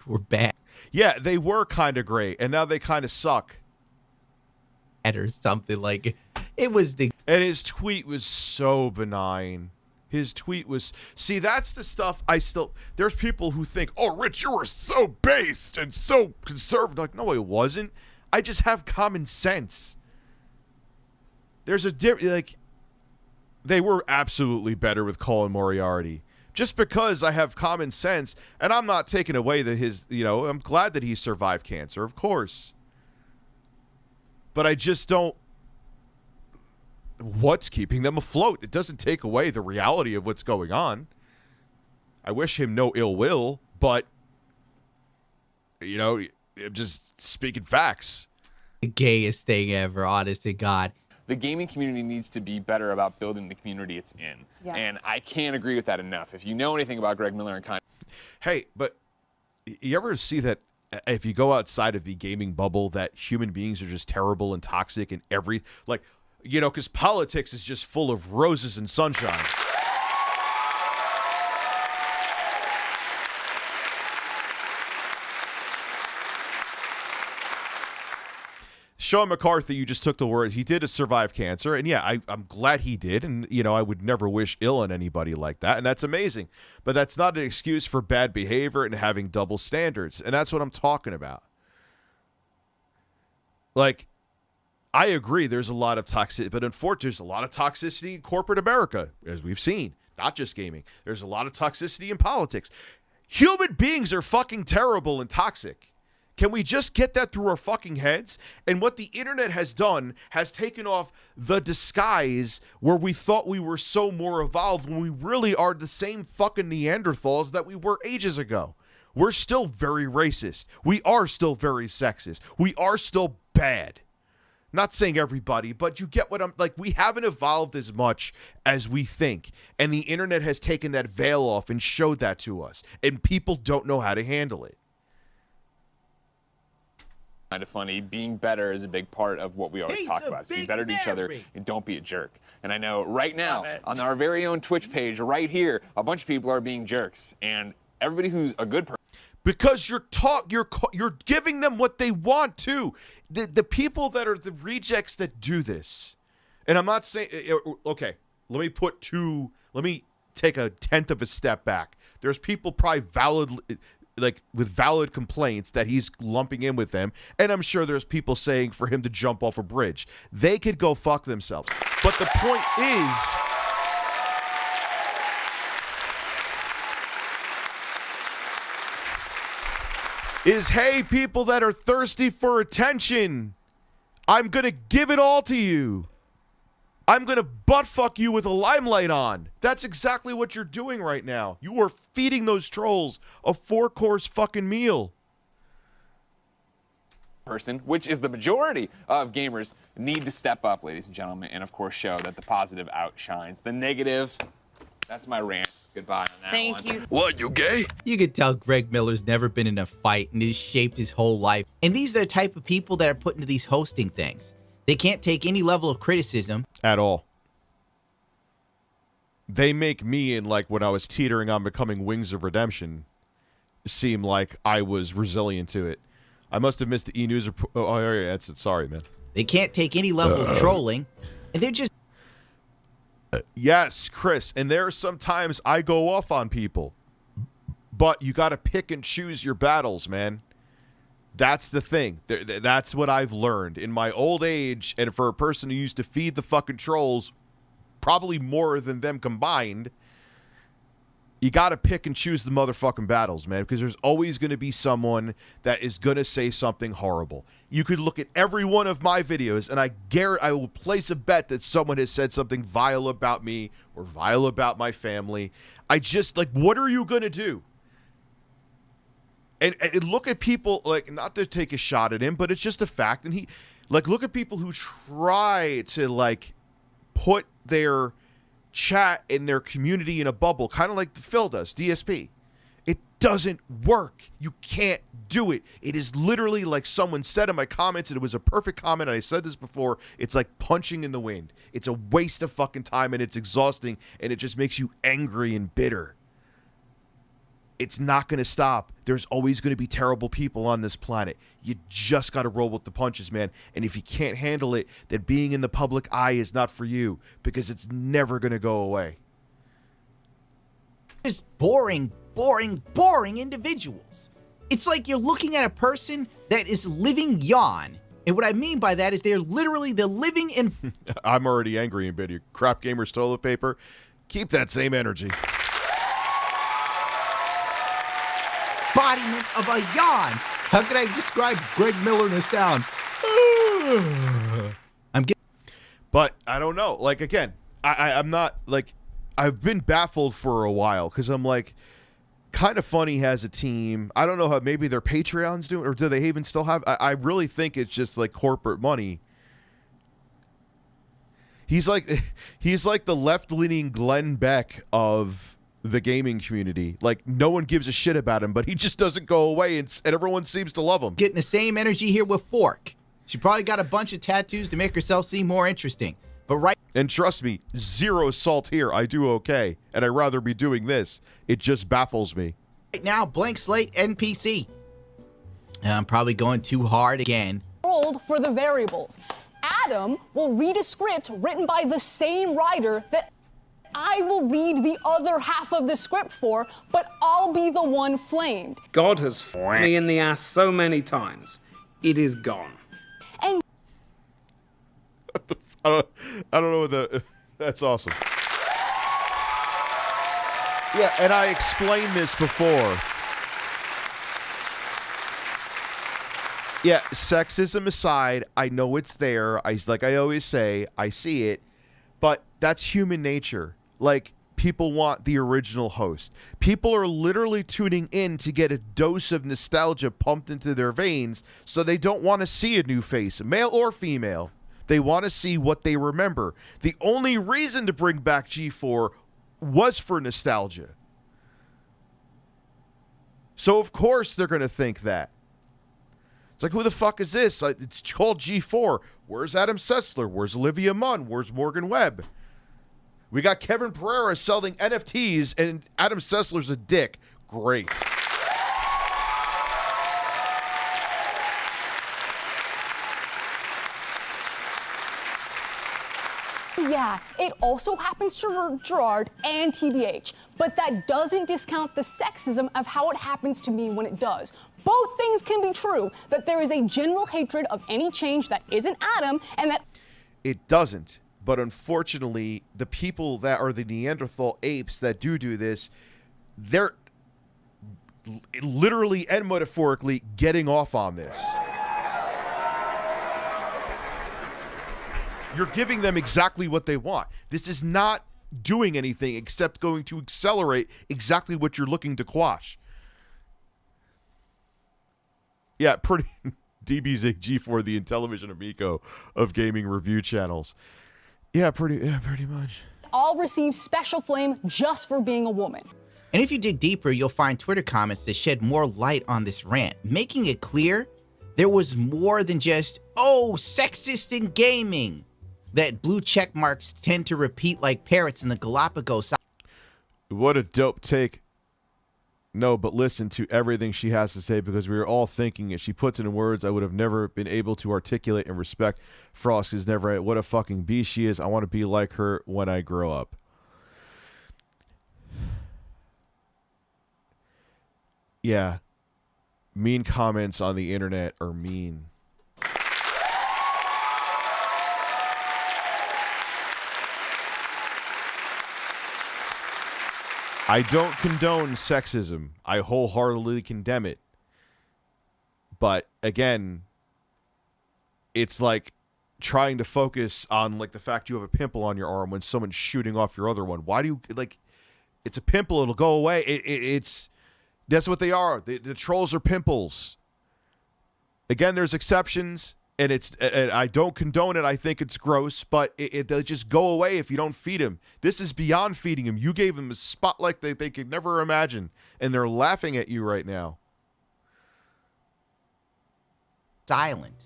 We're bad. Yeah, they were kind of great, and now they kind of suck. Or something like it was the... And his tweet was so benign. His tweet was... See, that's the stuff I still... There's people who think, oh, Rich, you were so based and so conservative. Like, no, it wasn't. I just have common sense. There's a like, they were absolutely better with Colin Moriarty. Just because I have common sense, and I'm not taking away that his... I'm glad that he survived cancer, of course. But I just don't... What's keeping them afloat? It doesn't take away the reality of what's going on. I wish him no ill will, but, I'm just speaking facts. The gayest thing ever, honest to God. The gaming community needs to be better about building the community it's in. Yes. And I can't agree with that enough. If you know anything about Greg Miller and kind of... Hey, but you ever see that if you go outside of the gaming bubble, that human beings are just terrible and toxic and because politics is just full of roses and sunshine. Sean McCarthy, you just took the word. He did survive cancer, and yeah, I'm glad he did, and I would never wish ill on anybody like that, and that's amazing. But that's not an excuse for bad behavior and having double standards, and that's what I'm talking about. Like, I agree there's a lot of toxicity, but unfortunately there's a lot of toxicity in corporate America, as we've seen, not just gaming. There's a lot of toxicity in politics. Human beings are fucking terrible and toxic. Can we just get that through our fucking heads? And what the internet has done has taken off the disguise where we thought we were so more evolved when we really are the same fucking Neanderthals that we were ages ago. We're still very racist. We are still very sexist. We are still bad. Not saying everybody, but you get what I'm like. We haven't evolved as much as we think. And the internet has taken that veil off and showed that to us. And people don't know how to handle it. Kind of funny. Being better is a big part of what we always talk about. Be better to each other and don't be a jerk. And I know right now on our very own Twitch page right here, a bunch of people are being jerks. And everybody who's a good person. Because you're giving them what they want too. The people that are the rejects that do this, and I'm not saying, okay, let me take a tenth of a step back. There's people probably with valid complaints that he's lumping in with them, and I'm sure there's people saying for him to jump off a bridge. They could go fuck themselves. But the point is hey, people that are thirsty for attention, I'm going to give it all to you. I'm going to butt fuck you with a limelight on. That's exactly what you're doing right now. You are feeding those trolls a 4-course fucking meal. Person, which is the majority of gamers, need to step up, ladies and gentlemen, and of course show that the positive outshines the negative. That's my rant. Goodbye on that Thank one. you. What, you gay? You could tell Greg Miller's never been in a fight and it has shaped his whole life. And these are the type of people that are put into these hosting things. They can't take any level of criticism. At all. They make me, and like when I was teetering on becoming Wings of Redemption, seem like I was resilient to it. I must have missed the E-News. Oh, yeah, that's it. Sorry, man. They can't take any level of trolling, and they're just... Yes, Chris, and there are some times I go off on people, but you got to pick and choose your battles, man. That's the thing. That's what I've learned in my old age, and for a person who used to feed the fucking trolls probably more than them combined, you got to pick and choose the motherfucking battles, man, because there's always going to be someone that is going to say something horrible. You could look at every one of my videos, and I will place a bet that someone has said something vile about me or vile about my family. I just, like, what are you going to do? And look at people, like, not to take a shot at him, but it's just a fact. And look at people who try to, like, put their chat in their community in a bubble, kind of like Phil does, DSP. It doesn't work. You can't do it. It is literally like someone said in my comments, and it was a perfect comment, and I said this before, it's like punching in the wind. It's a waste of fucking time, and it's exhausting, and it just makes you angry and bitter. It's not going to stop. There's always going to be terrible people on this planet. You just got to roll with the punches, man. And if you can't handle it, then being in the public eye is not for you, because it's never going to go away. Just boring individuals. It's like you're looking at a person that is living yawn. And what I mean by that is they're living in... I'm already angry and bitter. Crap gamers toilet paper. Keep that same energy. Embodiment of a yawn. How can I describe Greg Miller in a sound? But I don't know. Like, again, I'm not, like, I've been baffled for a while, because I'm like, Kind of Funny has a team. I don't know how, maybe their Patreon's doing, or do they even still have? I really think it's just like corporate money. He's like the left-leaning Glenn Beck of the gaming community. Like, no one gives a shit about him, but he just doesn't go away, and everyone seems to love him. Getting the same energy here with Fork. She probably got a bunch of tattoos to make herself seem more interesting. But and trust me, zero salt here. I do okay, and I'd rather be doing this. It just baffles me. Right now, blank slate NPC. I'm probably going too hard again. For the variables. Adam will read a script written by the same writer that I will read the other half of the script for, but I'll be the one flamed. God has f***ed me in the ass so many times. It is gone. And I don't know what that's awesome. Yeah, and I explained this before. Yeah, sexism aside, I know it's there. Like I always say, I see it, but that's human nature. Like, people want the original host. People are literally tuning in to get a dose of nostalgia pumped into their veins, so they don't want to see a new face, male or female. They want to see what they remember. The only reason to bring back G4 was for nostalgia. So, of course, they're going to think that. It's like, who the fuck is this? It's called G4. Where's Adam Sessler? Where's Olivia Munn? Where's Morgan Webb? We got Kevin Pereira selling NFTs, and Adam Sessler's a dick. Great. Yeah, it also happens to Gerard and TBH, but that doesn't discount the sexism of how it happens to me when it does. Both things can be true, that there is a general hatred of any change that isn't Adam, and that... It doesn't. But unfortunately, the people that are the Neanderthal apes that do this, they're literally and metaphorically getting off on this. You're giving them exactly what they want. This is not doing anything except going to accelerate exactly what you're looking to quash. Yeah, pretty... DB's G4, the Intellivision Amico of gaming review channels. Yeah, pretty much. All receive special flame just for being a woman. And if you dig deeper, you'll find Twitter comments that shed more light on this rant, making it clear there was more than just, oh, sexist in gaming, that blue check marks tend to repeat like parrots in the Galapagos. What a dope take. No, but listen to everything she has to say, because we were all thinking it. She puts it in words I would have never been able to articulate and respect. Frost is never right. What a fucking beast she is. I want to be like her when I grow up. Yeah. Mean comments on the internet are mean. I don't condone sexism. I wholeheartedly condemn it. But again, it's like trying to focus on like the fact you have a pimple on your arm when someone's shooting off your other one. Why do you like? It's a pimple. It'll go away. It's that's what they are. The trolls are pimples. Again, there's exceptions, and I don't condone it. I think it's gross, but they'll just go away if you don't feed him. This is beyond feeding him. You gave him a spotlight that they could never imagine, and they're laughing at you right now. Silent.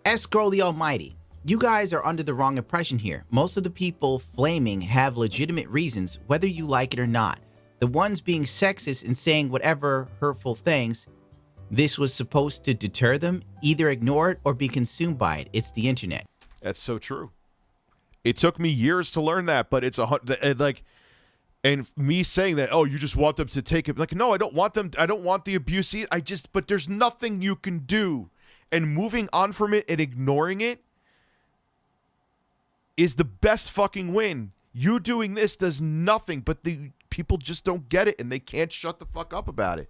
Escrow the Almighty. You guys are under the wrong impression here. Most of the people flaming have legitimate reasons, whether you like it or not. The ones being sexist and saying whatever hurtful things, this was supposed to deter them. Either ignore it or be consumed by it. It's the internet. That's so true. It took me years to learn that, but it's and me saying that, oh, you just want them to take it. Like, no, I don't want them. I don't want the abuse. But there's nothing you can do. And moving on from it and ignoring it is the best fucking win. You doing this does nothing, but the people just don't get it, and they can't shut the fuck up about it.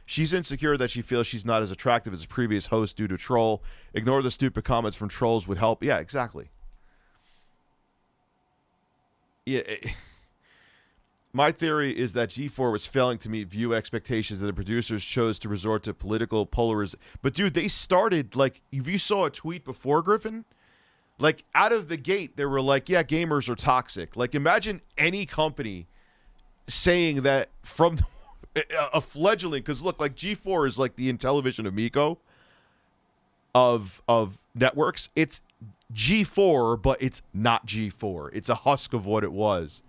She's insecure that she feels she's not as attractive as a previous host due to troll. Ignore the stupid comments from trolls would help. Yeah, exactly. Yeah. My theory is that G4 was failing to meet view expectations, and the producers chose to resort to political polarization. But dude, they started, like, if you saw a tweet before, Griffin, like, out of the gate, they were like, yeah, gamers are toxic. Like, imagine any company saying that from a fledgling, because look, like, G4 is like the Intellivision Amico of networks. It's G4, but it's not G4. It's a husk of what it was.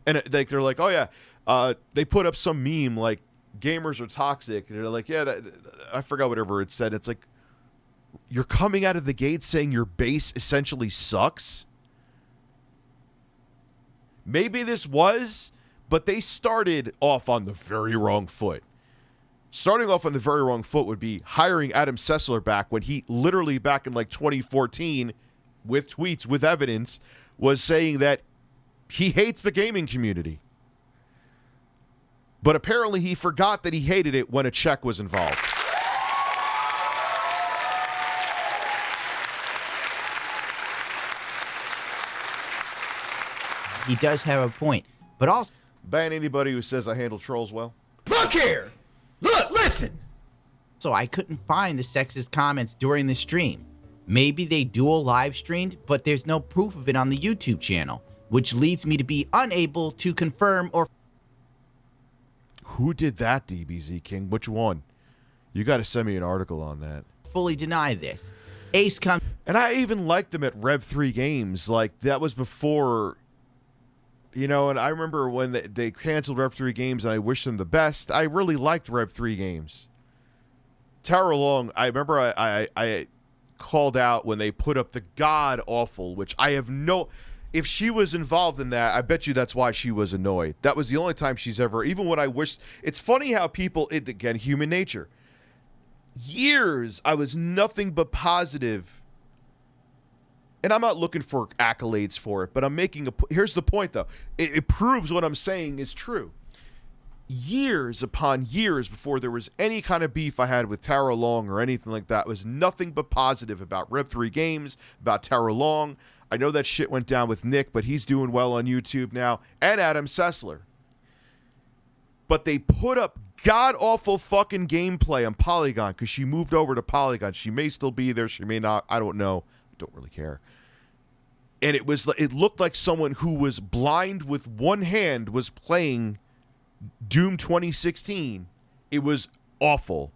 And they're like, oh yeah, they put up some meme like gamers are toxic, and they're like, yeah, I forgot whatever it said. It's like, you're coming out of the gate saying your base essentially sucks. Maybe this was, but they started off on the very wrong foot. Starting off on the very wrong foot would be hiring Adam Sessler back when he literally back in like 2014 with tweets, with evidence, was saying that he hates the gaming community. But apparently he forgot that he hated it when a check was involved. he does have a point. But also, ban anybody who says I handle trolls well. Look here! Look, listen! so I couldn't find the sexist comments during the stream. Maybe they dual live streamed, but there's no proof of it on the YouTube channel, which leads me to be unable to confirm or... Who did that, DBZ King? Which one? You got to send me an article on that. fully deny this. Ace comes... And I even liked them at Rev3 Games. Like, that was before... You know, and I remember when they canceled Rev3 Games, and I wish them the best. I really liked Rev3 Games. Tara Long, I remember I called out when they put up the god-awful, which I have no... If she was involved in that, I bet you that's why she was annoyed. That was the only time she's ever... Even when I wished... It's funny how people... Again, human nature. Years, I was nothing but positive. And I'm not looking for accolades for it, but I'm making a... Here's the point, though. It proves what I'm saying is true. Years upon years before there was any kind of beef I had with Tara Long or anything like that, was nothing but positive about Rev3 Games, about Tara Long. I know that shit went down with Nick, but he's doing well on YouTube now, and Adam Sessler. But they put up god-awful fucking gameplay on Polygon because she moved over to Polygon. She may still be there. She may not. I don't know. I don't really care. And it looked like someone who was blind with one hand was playing Doom 2016. It was awful.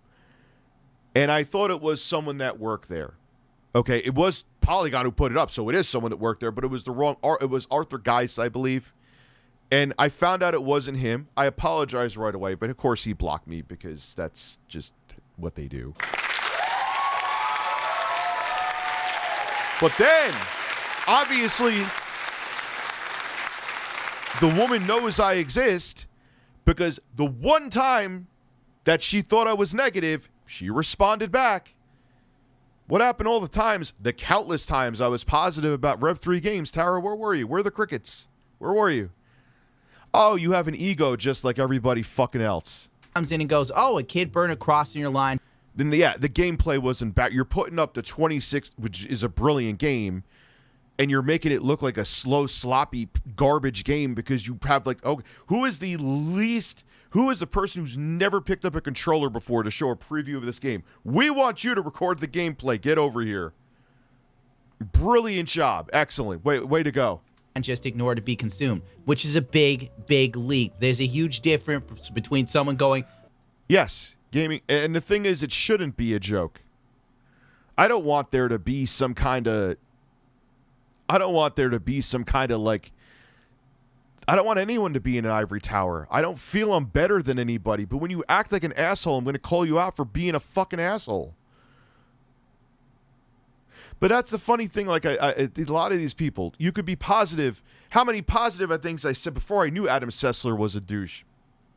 And I thought it was someone that worked there. Okay, it was Polygon who put it up, so it is someone that worked there, but it was the wrong... It was Arthur Geis, I believe. And I found out it wasn't him. I apologized right away, but of course he blocked me because that's just what they do. But then, obviously, the woman knows I exist because the one time that she thought I was negative, she responded back. What happened all the times, the countless times I was positive about Rev3 Games? Tara, where were you? Where are the crickets? Where were you? Oh, you have an ego just like everybody fucking else. Comes in and goes, oh, a kid burned a cross in your line. Then, yeah, the gameplay wasn't bad. You're putting up the 26, which is a brilliant game, and you're making it look like a slow, sloppy, garbage game because you have, like, oh, who is the person who's never picked up a controller before to show a preview of this game? We want you to record the gameplay. Get over here. Brilliant job. Excellent. Way to go. And just ignore to be consumed, which is a big, big leap. There's a huge difference between someone going... Yes, gaming. And the thing is, it shouldn't be a joke. I don't want there to be some kind of... like... I don't want anyone to be in an ivory tower. I don't feel I'm better than anybody, but when you act like an asshole, I'm going to call you out for being a fucking asshole. But that's the funny thing, like, a lot of these people, you could be positive. How many positive things I said before I knew Adam Sessler was a douche?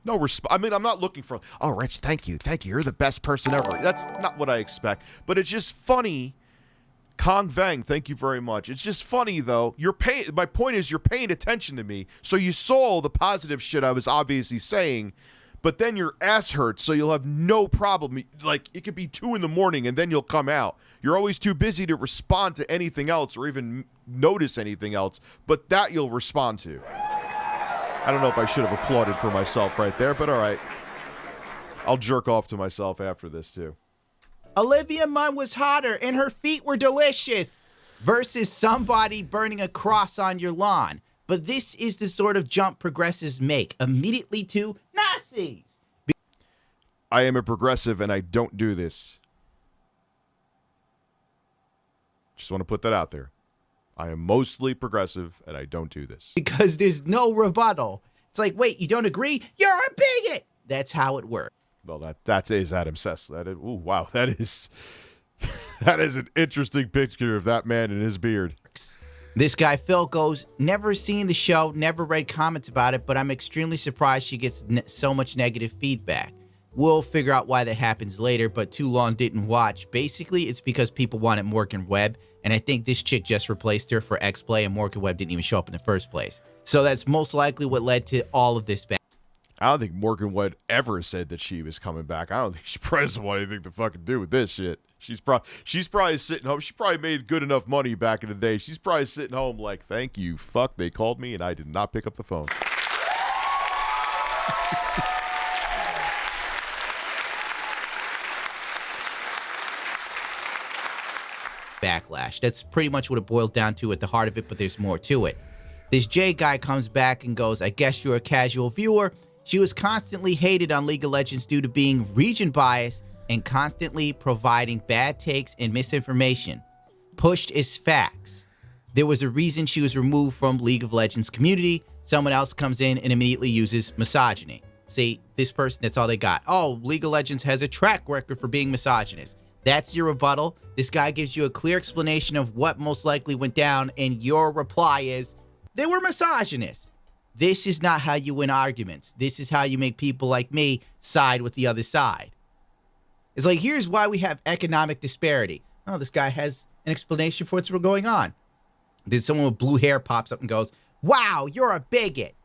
No response. I mean, I'm not looking for, oh, Rich, thank you. You're the best person ever. That's not what I expect. But it's just funny. Kong Vang, thank you very much. It's just funny, though. My point is, you're paying attention to me, so you saw the positive shit I was obviously saying, but then your ass hurts, so you'll have no problem. Like, it could be 2 in the morning, and then you'll come out. You're always too busy to respond to anything else or even notice anything else, but that you'll respond to. I don't know if I should have applauded for myself right there, but all right. I'll jerk off to myself after this, too. Olivia Munn was hotter and her feet were delicious versus somebody burning a cross on your lawn. But this is the sort of jump progressives make immediately to Nazis. I am a progressive and I don't do this. Just want to put that out there. I am mostly progressive and I don't do this. Because there's no rebuttal. It's like, wait, you don't agree? You're a bigot. That's how it works. Well, that is Adam Sessler. Ooh, wow, that is an interesting picture of that man and his beard. This guy, Phil, goes, never seen the show, never read comments about it, but I'm extremely surprised she gets so much negative feedback. We'll figure out why that happens later, but Too Long didn't watch. Basically, it's because people wanted Morgan Webb, and I think this chick just replaced her for X-Play, and Morgan Webb didn't even show up in the first place. So that's most likely what led to all of this bad. I don't think Morgan Webb ever said that she was coming back. I don't think she probably doesn't want anything to fucking do with this shit. She's probably sitting home. She probably made good enough money back in the day. She's probably sitting home like, thank you, fuck, they called me and I did not pick up the phone. Backlash. That's pretty much what it boils down to at the heart of it, but there's more to it. This Jay guy comes back and goes, I guess you're a casual viewer. She was constantly hated on League of Legends due to being region biased and constantly providing bad takes and misinformation. Pushed as facts. There was a reason she was removed from League of Legends community. Someone else comes in and immediately uses misogyny. See, this person, that's all they got. Oh, League of Legends has a track record for being misogynist. That's your rebuttal. This guy gives you a clear explanation of what most likely went down, and your reply is, they were misogynist. This is not how you win arguments. This is how you make people like me side with the other side. It's like, here's why we have economic disparity. Oh, this guy has an explanation for what's going on. Then someone with blue hair pops up and goes, wow, you're a bigot.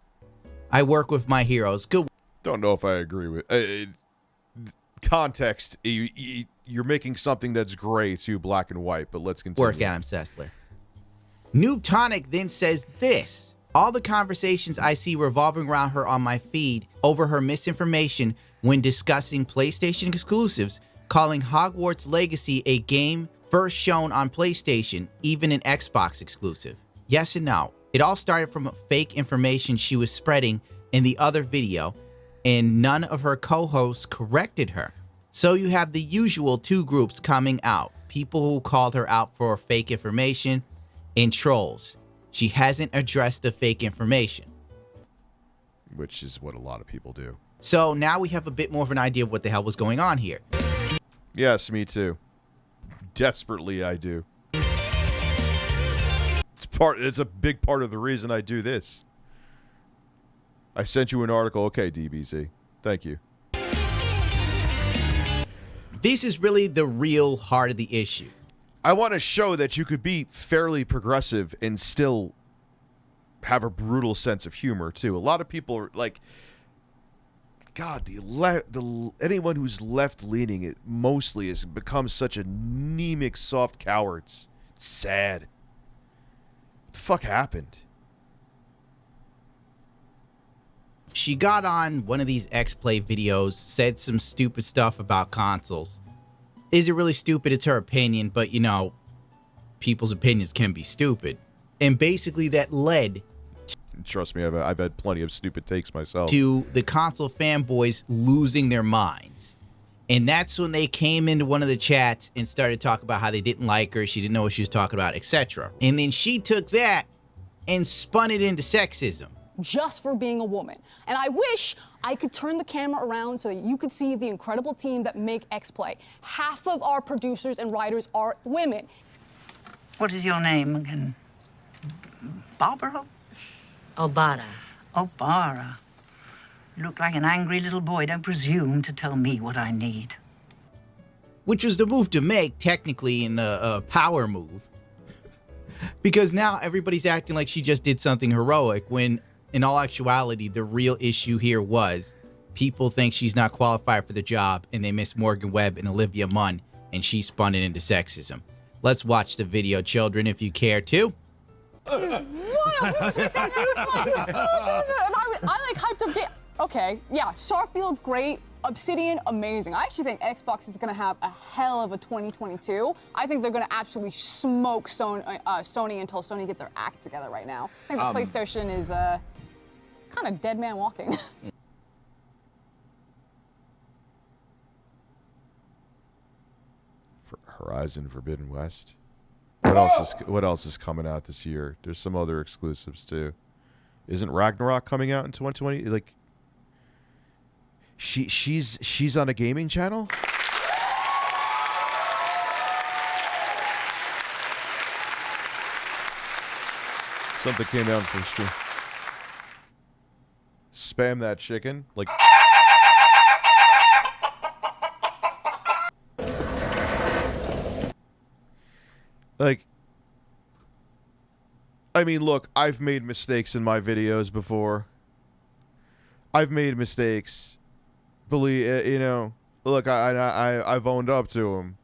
I work with my heroes. Good. Don't know if I agree with context. You're making something that's gray too black and white, but let's continue. Work, Adam Sessler. Noob Tonic then says this. All the conversations I see revolving around her on my feed over her misinformation when discussing PlayStation exclusives, calling Hogwarts Legacy a game first shown on PlayStation, even an Xbox exclusive. Yes and no. It all started from fake information she was spreading in the other video, and none of her co-hosts corrected her. So you have the usual two groups coming out. People who called her out for fake information and trolls. She hasn't addressed the fake information. Which is what a lot of people do. So now we have a bit more of an idea of what the hell was going on here. Yes, me too. Desperately, I do. It's a big part of the reason I do this. I sent you an article. Okay, DBZ. Thank you. This is really the real heart of the issue. I want to show that you could be fairly progressive and still have a brutal sense of humor, too. A lot of people are like, God, anyone who's left-leaning, it mostly has become such anemic, soft cowards. It's sad. What the fuck happened? She got on one of these X-Play videos, said some stupid stuff about consoles. Is it really stupid? It's her opinion, but, you know, people's opinions can be stupid. And basically that led... Trust me, I've had plenty of stupid takes myself. ...to the console fanboys losing their minds. And that's when they came into one of the chats and started talking about how they didn't like her, she didn't know what she was talking about, etc. And then she took that and spun it into sexism. Just for being a woman. And I wish I could turn the camera around so that you could see the incredible team that make X-Play. Half of our producers and writers are women. What is your name again? Barbara? Obara. Obara. You look like an angry little boy. Don't presume to tell me what I need. Which was the move to make, technically, in a power move. Because now everybody's acting like she just did something heroic, when in all actuality, the real issue here was people think she's not qualified for the job, and they miss Morgan Webb and Olivia Munn, and she spun it into sexism. Let's watch the video, children, if you care to. I like hyped up game. Okay, yeah, Starfield's great. Obsidian, amazing. I actually think Xbox is going to have a hell of a 2022. I think they're going to absolutely smoke Sony until Sony get their act together right now. I think the PlayStation is kind of dead man walking. For Horizon Forbidden West. What else is coming out this year? There's some other exclusives too. Isn't Ragnarok coming out in 2020? Like, she's on a gaming channel? Something came out from stream. Spam that chicken. Like, I mean, look, I've made mistakes in my videos before. I've made mistakes. Believe, you know, look, I've owned up to them.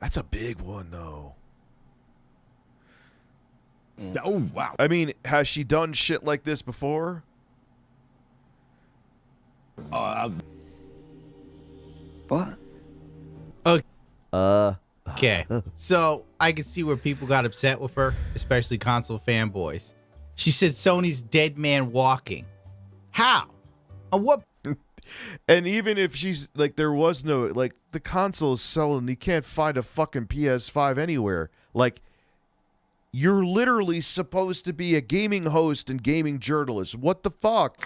That's a big one, though. Oh, wow. I mean, has she done shit like this before? What? Okay. So I can see where people got upset with her, especially console fanboys. She said Sony's dead man walking. How? On what? And even if she's like, there was no, like, the console is selling, you can't find a fucking PS5 anywhere. Like, you're literally supposed to be a gaming host and gaming journalist. What the fuck?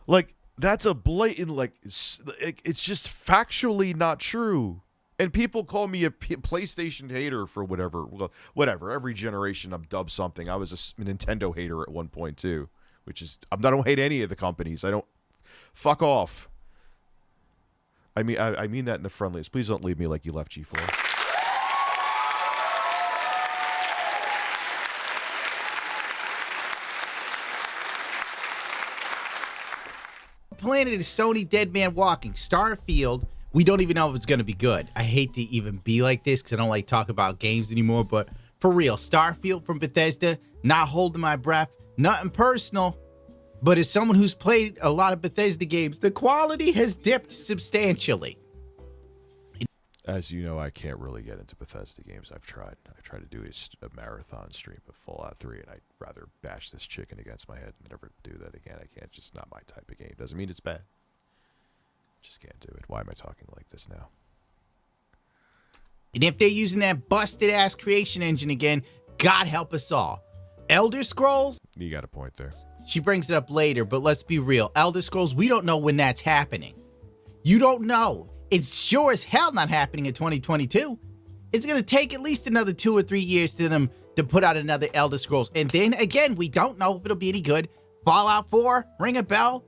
Like, that's a blatant, like, it's just factually not true. And people call me a PlayStation hater for whatever. Well, whatever. Every generation I'm dubbed something. I was a Nintendo hater at one point, too. Which is, I don't hate any of the companies. I don't. Fuck off. I mean that in the friendliest. Please don't leave me like you left G4. Planet is Sony dead man walking. Starfield, we don't even know if it's going to be good. I hate to even be like this because I don't like talk about games anymore, but for real, Starfield from Bethesda, not holding my breath, nothing personal, but as someone who's played a lot of Bethesda games, the quality has dipped substantially. As you know, I can't really get into Bethesda games. I've tried. I tried to do a marathon stream of Fallout 3, and I'd rather bash this chicken against my head and never do that again. I can't. Just not my type of game. Doesn't mean it's bad. Just can't do it. Why am I talking like this now? And if they're using that busted-ass creation engine again, God help us all. Elder Scrolls? You got a point there. She brings it up later, but let's be real. Elder Scrolls, we don't know when that's happening. You don't know. It's sure as hell not happening in 2022. It's going to take at least another 2 or 3 years to them to put out another Elder Scrolls. And then, again, we don't know if it'll be any good. Fallout 4, ring a bell.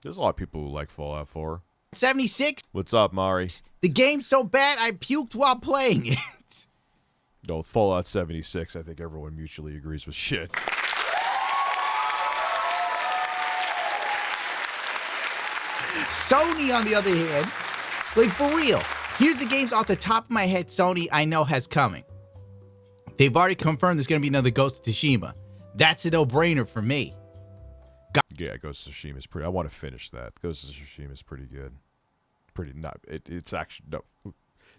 There's a lot of people who like Fallout 4. 76. What's up, Mari? The game's so bad, I puked while playing it. No, Fallout 76, I think everyone mutually agrees with shit. Sony, on the other hand, like for real, here's the games off the top of my head Sony I know has coming. They've already confirmed there's going to be another Ghost of Tsushima. That's a no-brainer for me. Yeah, Ghost of Tsushima is pretty. I want to finish that. Ghost of Tsushima is pretty good. It's actually no.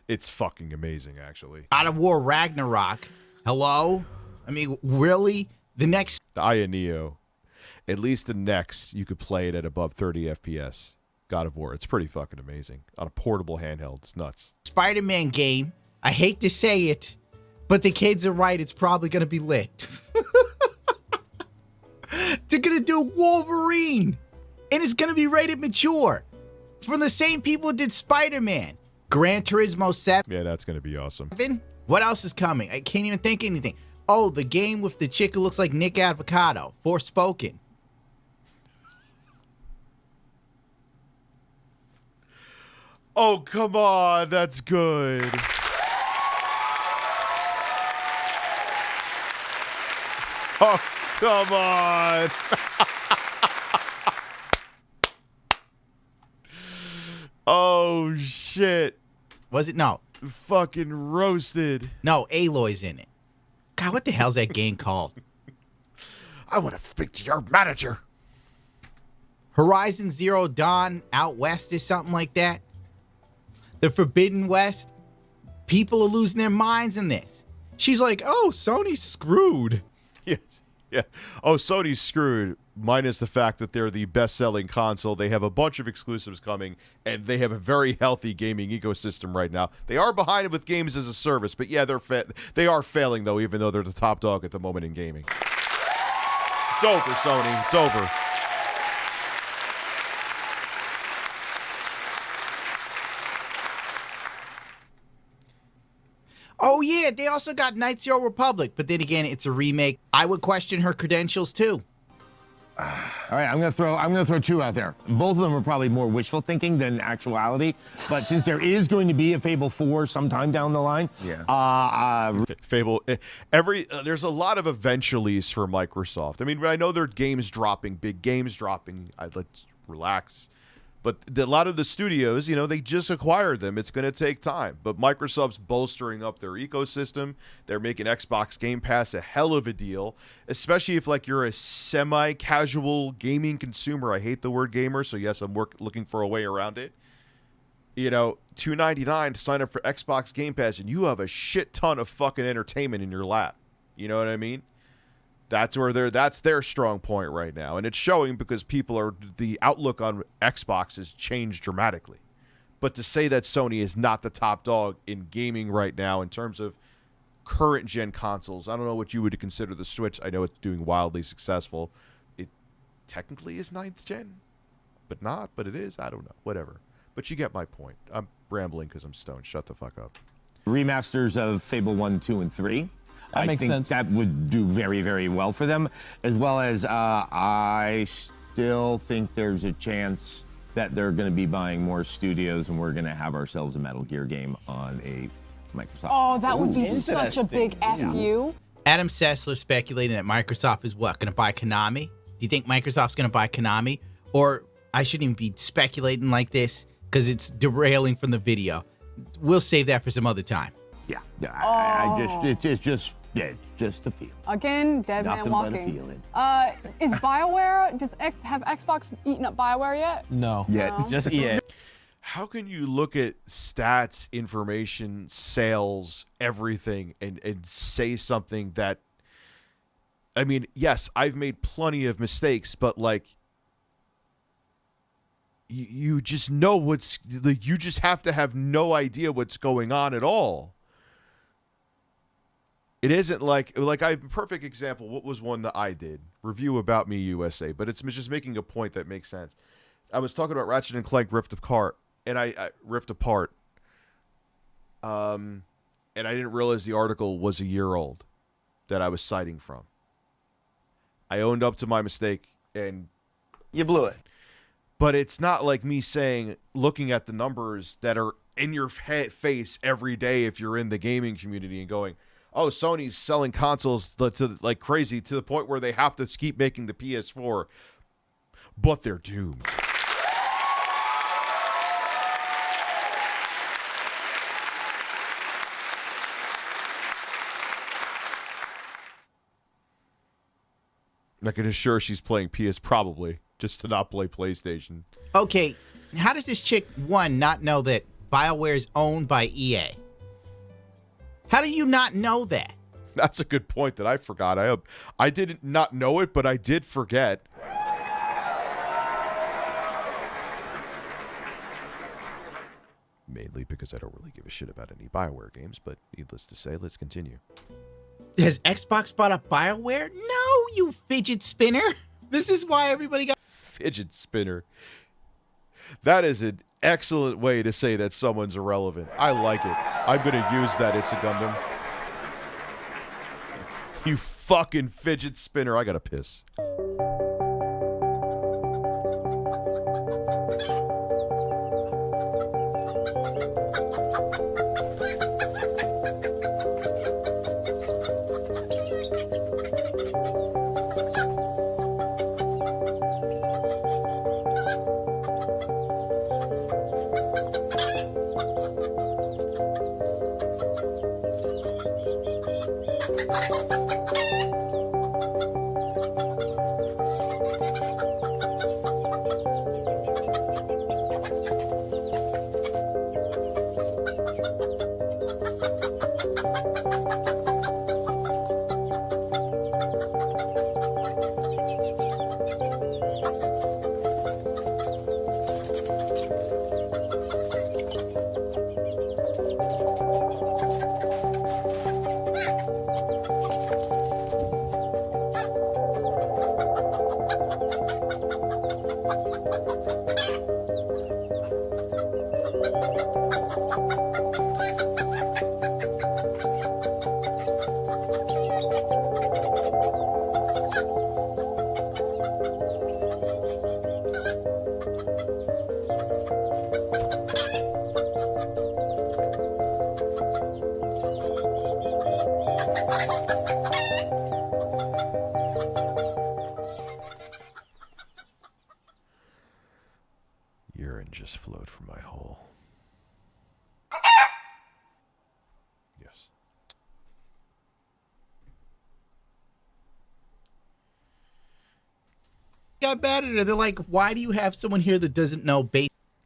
It's fucking amazing, actually. God of War Ragnarok. Hello? I mean, really? The next... The Aya Neo. At least the next, you could play it at above 30 FPS. God of War. It's pretty fucking amazing. On a portable handheld. It's nuts. Spider-Man game. I hate to say it, but the kids are right. It's probably going to be lit. They're going to do Wolverine. And it's going to be rated mature. It's from the same people who did Spider-Man. Gran Turismo 7. Yeah, that's going to be awesome. What else is coming? I can't even think of anything. Oh, the game with the chick who looks like Nick Avocado. Forspoken. Oh, come on. That's good. Oh, come on. Oh, shit. Was it? No. Fucking roasted. No, Aloy's in it. God, what the hell's that game called? I want to speak to your manager. Horizon Zero Dawn Out West or something like that. The Forbidden West. People are losing their minds in this. She's like, oh, Sony's screwed. Yeah. Oh, Sony's screwed, minus the fact that they're the best-selling console. They have a bunch of exclusives coming, and they have a very healthy gaming ecosystem right now. They are behind with games as a service, but yeah, they are failing, though, even though they're the top dog at the moment in gaming. It's over, Sony. It's over. Oh, yeah, they also got Knights of the Old Republic, but then again, it's a remake. I would question her credentials, too. All right, I'm gonna throw two out there. Both of them are probably more wishful thinking than actuality. But since there is going to be a Fable 4 sometime down the line, Fable. There's a lot of eventuallys for Microsoft. I mean, I know there are games dropping, big games dropping. Let's relax. But a lot of the studios, they just acquired them. It's going to take time. But Microsoft's bolstering up their ecosystem. They're making Xbox Game Pass a hell of a deal, especially if you're a semi-casual gaming consumer. I hate the word gamer, so yes, I'm looking for a way around it. $2.99 to sign up for Xbox Game Pass, and you have a shit ton of fucking entertainment in your lap. You know what I mean? That's their strong point right now, and it's showing because the outlook on Xbox has changed dramatically. But to say that Sony is not the top dog in gaming right now in terms of current gen consoles, I don't know what you would consider the Switch. I know it's doing wildly successful. It technically is 9th gen, but it is. I don't know. Whatever. But you get my point. I'm rambling because I'm stoned. Shut the fuck up. remasters of Fable 1, 2, and 3. That makes sense. That would do very, very well for them, as well as I still think there's a chance that they're going to be buying more studios, and we're going to have ourselves a Metal Gear game on a Microsoft. Oh, that would be such a big FU. Adam Sessler speculating that Microsoft is going to buy Konami? Do you think Microsoft's going to buy Konami? Or I shouldn't even be speculating like this because it's derailing from the video. We'll save that for some other time. Yeah, it's just a feel. Again, dead Nothing man walking. but a feeling. Is BioWare, have Xbox eaten up BioWare yet? No. No. Just EA. How can you look at stats, information, sales, everything, and say something that, I mean, yes, I've made plenty of mistakes, but you just know you just have to have no idea what's going on at all. It isn't perfect example. What was one that I did? Review About Me USA, but it's just making a point that makes sense. I was talking about Ratchet and Clank Rift Apart, and I didn't realize the article was a year old that I was citing from. I owned up to my mistake, and you blew it. But it's not like me looking at the numbers that are in your face every day if you're in the gaming community and going, oh, Sony's selling consoles like crazy to the point where they have to keep making the PS4, but they're doomed. I can assure she's playing PS probably, just to not play PlayStation. Okay, how does this chick, one, not know that BioWare is owned by EA? How do you not know that? That's a good point that I forgot. I didn't not know it, but I did forget. Mainly because I don't really give a shit about any BioWare games, but needless to say, let's continue. Has Xbox bought up BioWare? No, you fidget spinner. This is why everybody got... Fidget spinner. That is an excellent way to say that someone's irrelevant. I like it. I'm going to use that, It's a Gundam. You fucking fidget spinner. I got to piss. got mad at her. They're like, why do you have someone here that doesn't know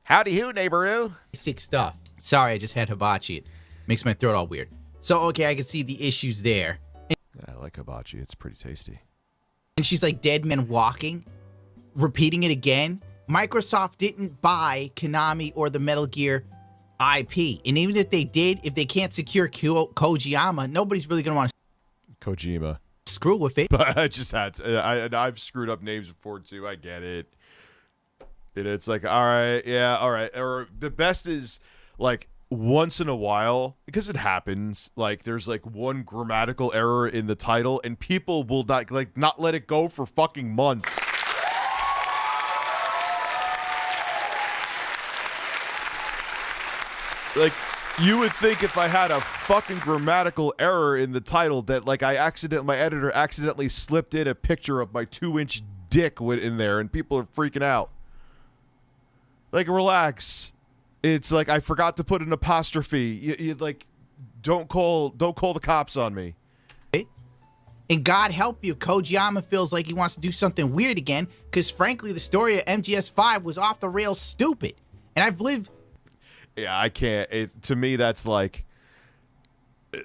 Howdy who, neighbor-oo? basic stuff? Sorry, I just had hibachi. It makes my throat all weird. So, okay, I can see the issues there. I like hibachi. It's pretty tasty. And she's like, dead man walking, repeating it again. Microsoft didn't buy Konami or the Metal Gear IP. And even if they did, if they can't secure Kojima, nobody's really going to want to Kojima. screw with it. But I just had to. I've screwed up names before, too. I get it. And it's like, all right, yeah, all right. Or the best is, like, once in a while, because it happens, like, there's, like, one grammatical error in the title, and people will not let it go for fucking months. Like, you would think if I had a fucking grammatical error in the title that, like, my editor accidentally slipped in a picture of my 2-inch dick in there, and people are freaking out. Like, relax. It's like I forgot to put an apostrophe. You like, don't call the cops on me. And God help you, Kojima feels like he wants to do something weird again, because frankly, the story of MGS5 was off the rails stupid. And I've lived... Yeah, I can't. To me, that's like...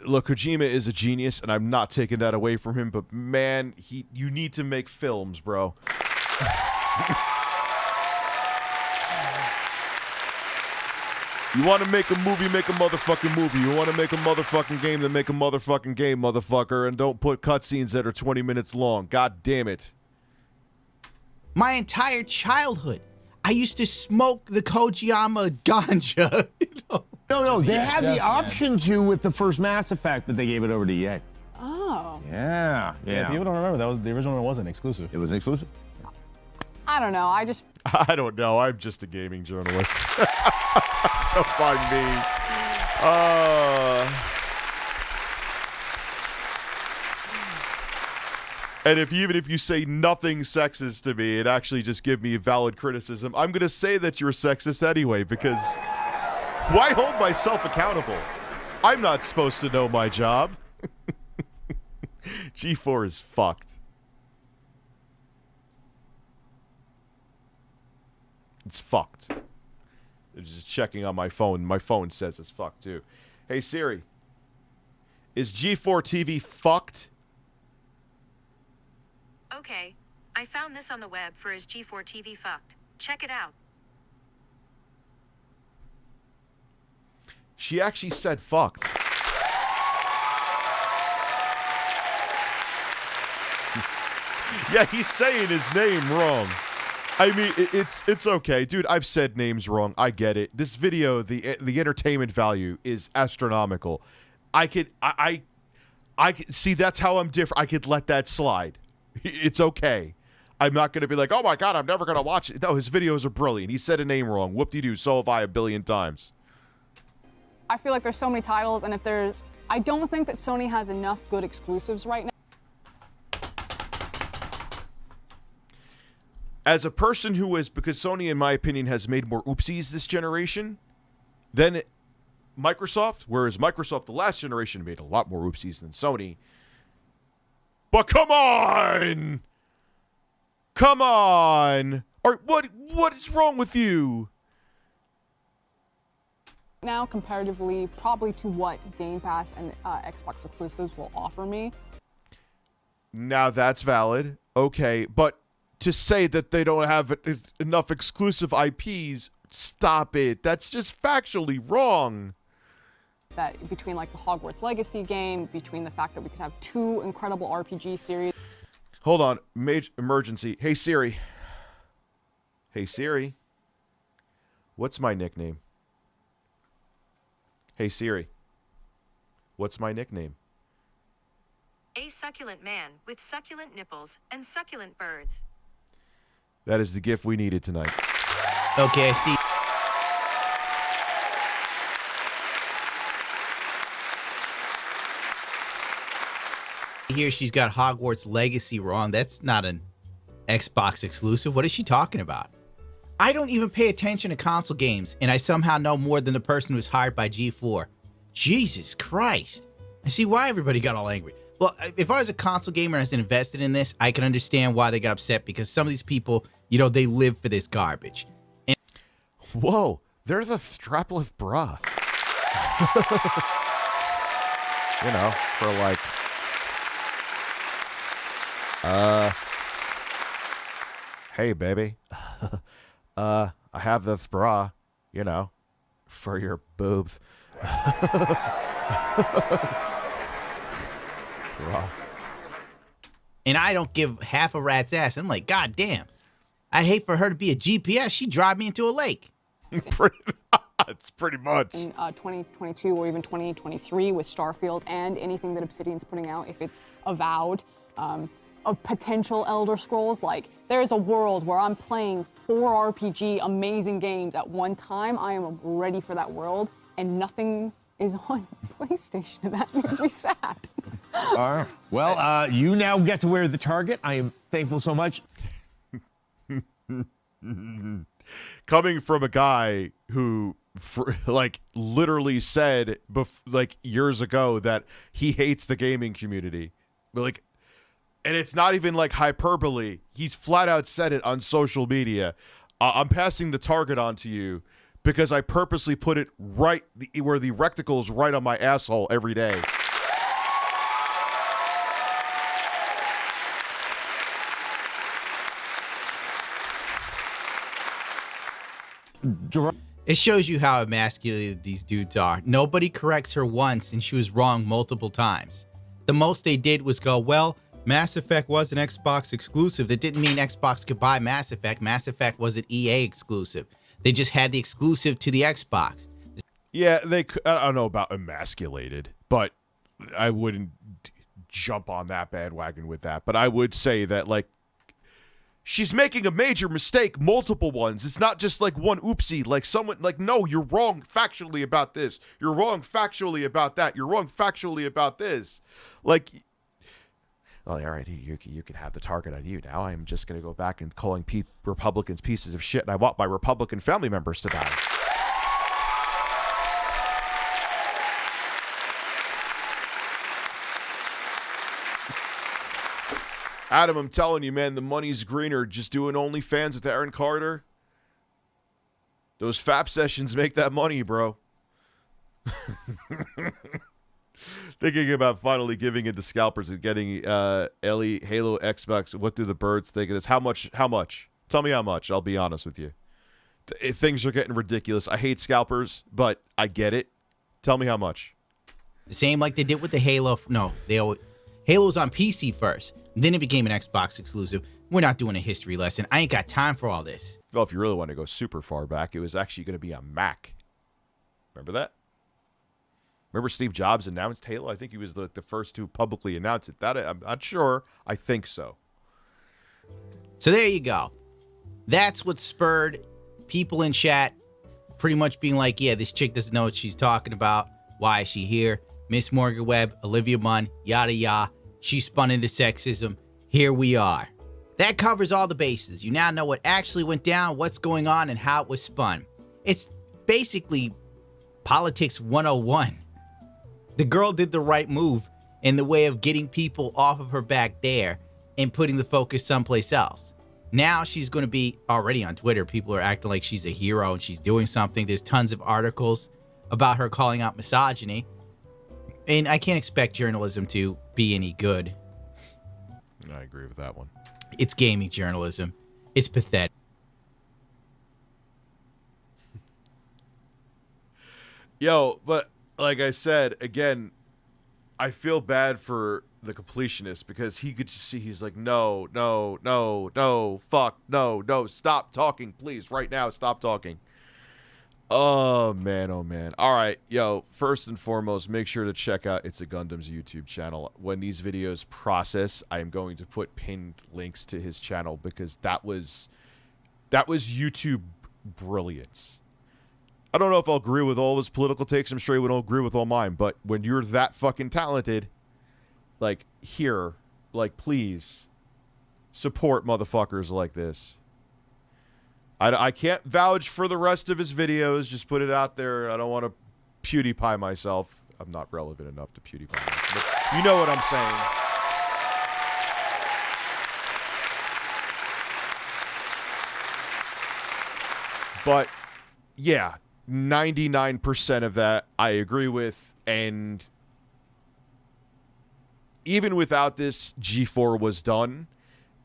Look, Kojima is a genius, and I'm not taking that away from him, but man, you need to make films, bro. You want to make a movie, make a motherfucking movie. You want to make a motherfucking game, then make a motherfucking game, motherfucker, and don't put cutscenes that are 20 minutes long. God damn it. My entire childhood, I used to smoke the Kojima ganja. No, they had the option to with the first Mass Effect, but they gave it over to EA. Oh. Yeah. People don't remember that was the original one wasn't exclusive. It was exclusive. I don't know. I don't know. I'm just a gaming journalist. Don't mind me. And even if you say nothing sexist to me and actually just give me valid criticism, I'm going to say that you're sexist anyway, because why hold myself accountable? I'm not supposed to know my job. G4 is fucked. It's fucked. Just checking on my phone. My phone says it's fucked too. Hey Siri, is G4 TV fucked? Okay, I found this on the web for is G4 TV fucked. Check it out. She actually said fucked. Yeah, he's saying his name wrong. I mean, it's okay, dude. I've said names wrong. I get it. This video, the entertainment value is astronomical. I could see. That's how I'm different. I could let that slide. It's okay. I'm not gonna be like, oh my god, I'm never gonna watch it. No, his videos are brilliant. He said a name wrong. Whoop-de-doo. So have I 1 billion times. I feel like there's so many titles, and I don't think that Sony has enough good exclusives right now. As a person who is, because Sony, in my opinion, has made more oopsies this generation than Microsoft, whereas Microsoft, the last generation, made a lot more oopsies than Sony. But come on! Come on! What is wrong with you? Now, comparatively, probably to what Game Pass and Xbox exclusives will offer me. Now that's valid. Okay, but to say that they don't have enough exclusive IPs, stop it. That's just factually wrong. That between like the Hogwarts Legacy game, between the fact that we could have 2 incredible RPG series. Hold on, major emergency. Hey Siri. Hey Siri. What's my nickname? Hey Siri. What's my nickname? A succulent man with succulent nipples and succulent birds. That is the gift we needed tonight. Okay, I see. Here she's got Hogwarts Legacy wrong. That's not an Xbox exclusive. What is she talking about? I don't even pay attention to console games, and I somehow know more than the person who's hired by G4. Jesus Christ. I see why everybody got all angry. Well, if I was a console gamer and I was invested in this, I can understand why they got upset, because some of these people, you know, they live for this garbage. And whoa, there's a strapless bra. You know, for like, hey baby, I have this bra, you know, for your boobs. Bra. And I don't give half a rat's ass. I'm like, God damn, I'd hate for her to be a GPS. She'd drive me into a lake. It's pretty much. In 2022 or even 2023 with Starfield and anything that Obsidian's putting out, if it's avowed of potential Elder Scrolls, like there's a world where I'm playing 4 RPG amazing games at one time. I am ready for that world, and nothing is on PlayStation, and that makes me sad. All right. Well, you now get to wear the target. I am thankful so much. Coming from a guy who, like, literally said, like, years ago that he hates the gaming community. But, like, and it's not even, like, hyperbole. He's flat out said it on social media. I'm passing the target on to you because I purposely put it right where the recticle is right on my asshole every day. It shows you how emasculated these dudes are. Nobody corrects her once, and she was wrong multiple times. The most they did was go, well, Mass Effect was an Xbox exclusive. That didn't mean Xbox could buy Mass Effect. Mass Effect was an EA exclusive. They just had the exclusive to the Xbox. Yeah, I don't know about emasculated, but I wouldn't jump on that bandwagon with that. But I would say that, like, she's making a major mistake, multiple ones. It's not just like one oopsie, like someone, like, no, you're wrong factually about this. You're wrong factually about that. You're wrong factually about this. Like, well, all right, you can have the target on you now. I'm just going to go back and calling Republicans pieces of shit, and I want my Republican family members to die. Adam, I'm telling you, man, the money's greener just doing OnlyFans with Aaron Carter. Those FAP sessions make that money, bro. Thinking about finally giving it to scalpers and getting Ellie, Halo, Xbox. What do the birds think of this? How much? How much? Tell me how much. I'll be honest with you. Things are getting ridiculous. I hate scalpers, but I get it. Tell me how much. The same like they did with the Halo. No, Halo was on PC first. Then it became an Xbox exclusive. We're not doing a history lesson. I ain't got time for all this. Well, if you really want to go super far back, it was actually going to be a Mac. Remember that? Remember Steve Jobs announced Halo? I think he was the first to publicly announce it. That I'm not sure. I think so. So there you go. That's what spurred people in chat pretty much being like, yeah, this chick doesn't know what she's talking about. Why is she here? Miss Morgan Webb, Olivia Munn, yada yada. She spun into sexism. Here we are. That covers all the bases. You now know what actually went down, what's going on, and how it was spun. It's basically politics 101. The girl did the right move in the way of getting people off of her back there and putting the focus someplace else. Now she's going to be already on Twitter. People are acting like she's a hero and she's doing something. There's tons of articles about her calling out misogyny. And I can't expect journalism to be any good. I agree with that one. It's gaming journalism. It's pathetic. Yo, but like I said, again, I feel bad for the completionist because he could just see, he's like, no, fuck, no, stop talking, please, right now, stop talking. Oh, man. All right, yo, first and foremost, make sure to check out It's a Gundam's YouTube channel. When these videos process, I am going to put pinned links to his channel because that was YouTube brilliance. I don't know if I'll agree with all of his political takes. I'm sure he wouldn't agree with all mine. But when you're that fucking talented, like, here, like, please support motherfuckers like this. I can't vouch for the rest of his videos. Just put it out there. I don't want to PewDiePie myself. I'm not relevant enough to PewDiePie. But you know what I'm saying. But yeah, 99% of that I agree with, and even without this, G4 was done.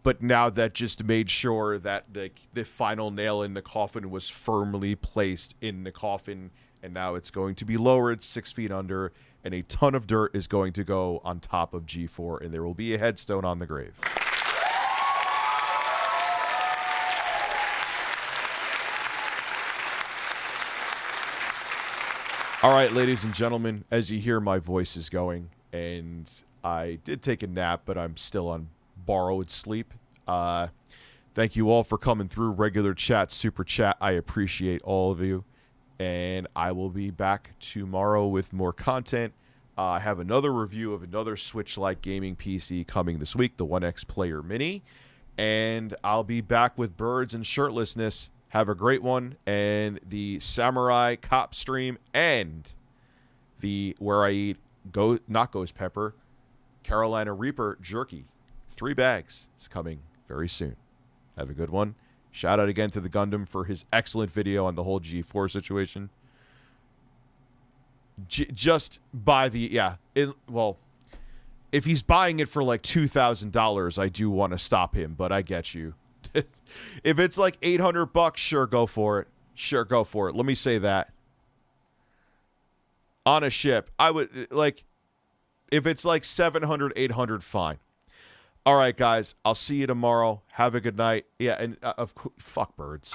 But now that just made sure that the final nail in the coffin was firmly placed in the coffin, and now it's going to be lowered 6 feet under, and a ton of dirt is going to go on top of G4, and there will be a headstone on the grave. All right, ladies and gentlemen, as you hear, my voice is going, and I did take a nap, but I'm still on borrowed sleep. Thank you all for coming through. Regular chat, super chat. I appreciate all of you. And I will be back tomorrow with more content. I have another review of another Switch-like gaming PC coming this week, the 1X Player Mini. And I'll be back with Birds and Shirtlessness. Have a great one. And the Samurai Cop stream and the Where I Eat not Ghost Pepper, Carolina Reaper Jerky. 3 bags is coming very soon. Have a good one. Shout out again to the Gundam for his excellent video on the whole G4 situation. Just buy the, well, if he's buying it for like $2,000, I do want to stop him, but I get you. If it's like $800, sure, go for it. Sure, go for it. Let me say that. On a ship, I would, like, if it's like $700, $800, fine. All right, guys. I'll see you tomorrow. Have a good night. Yeah, and fuck birds.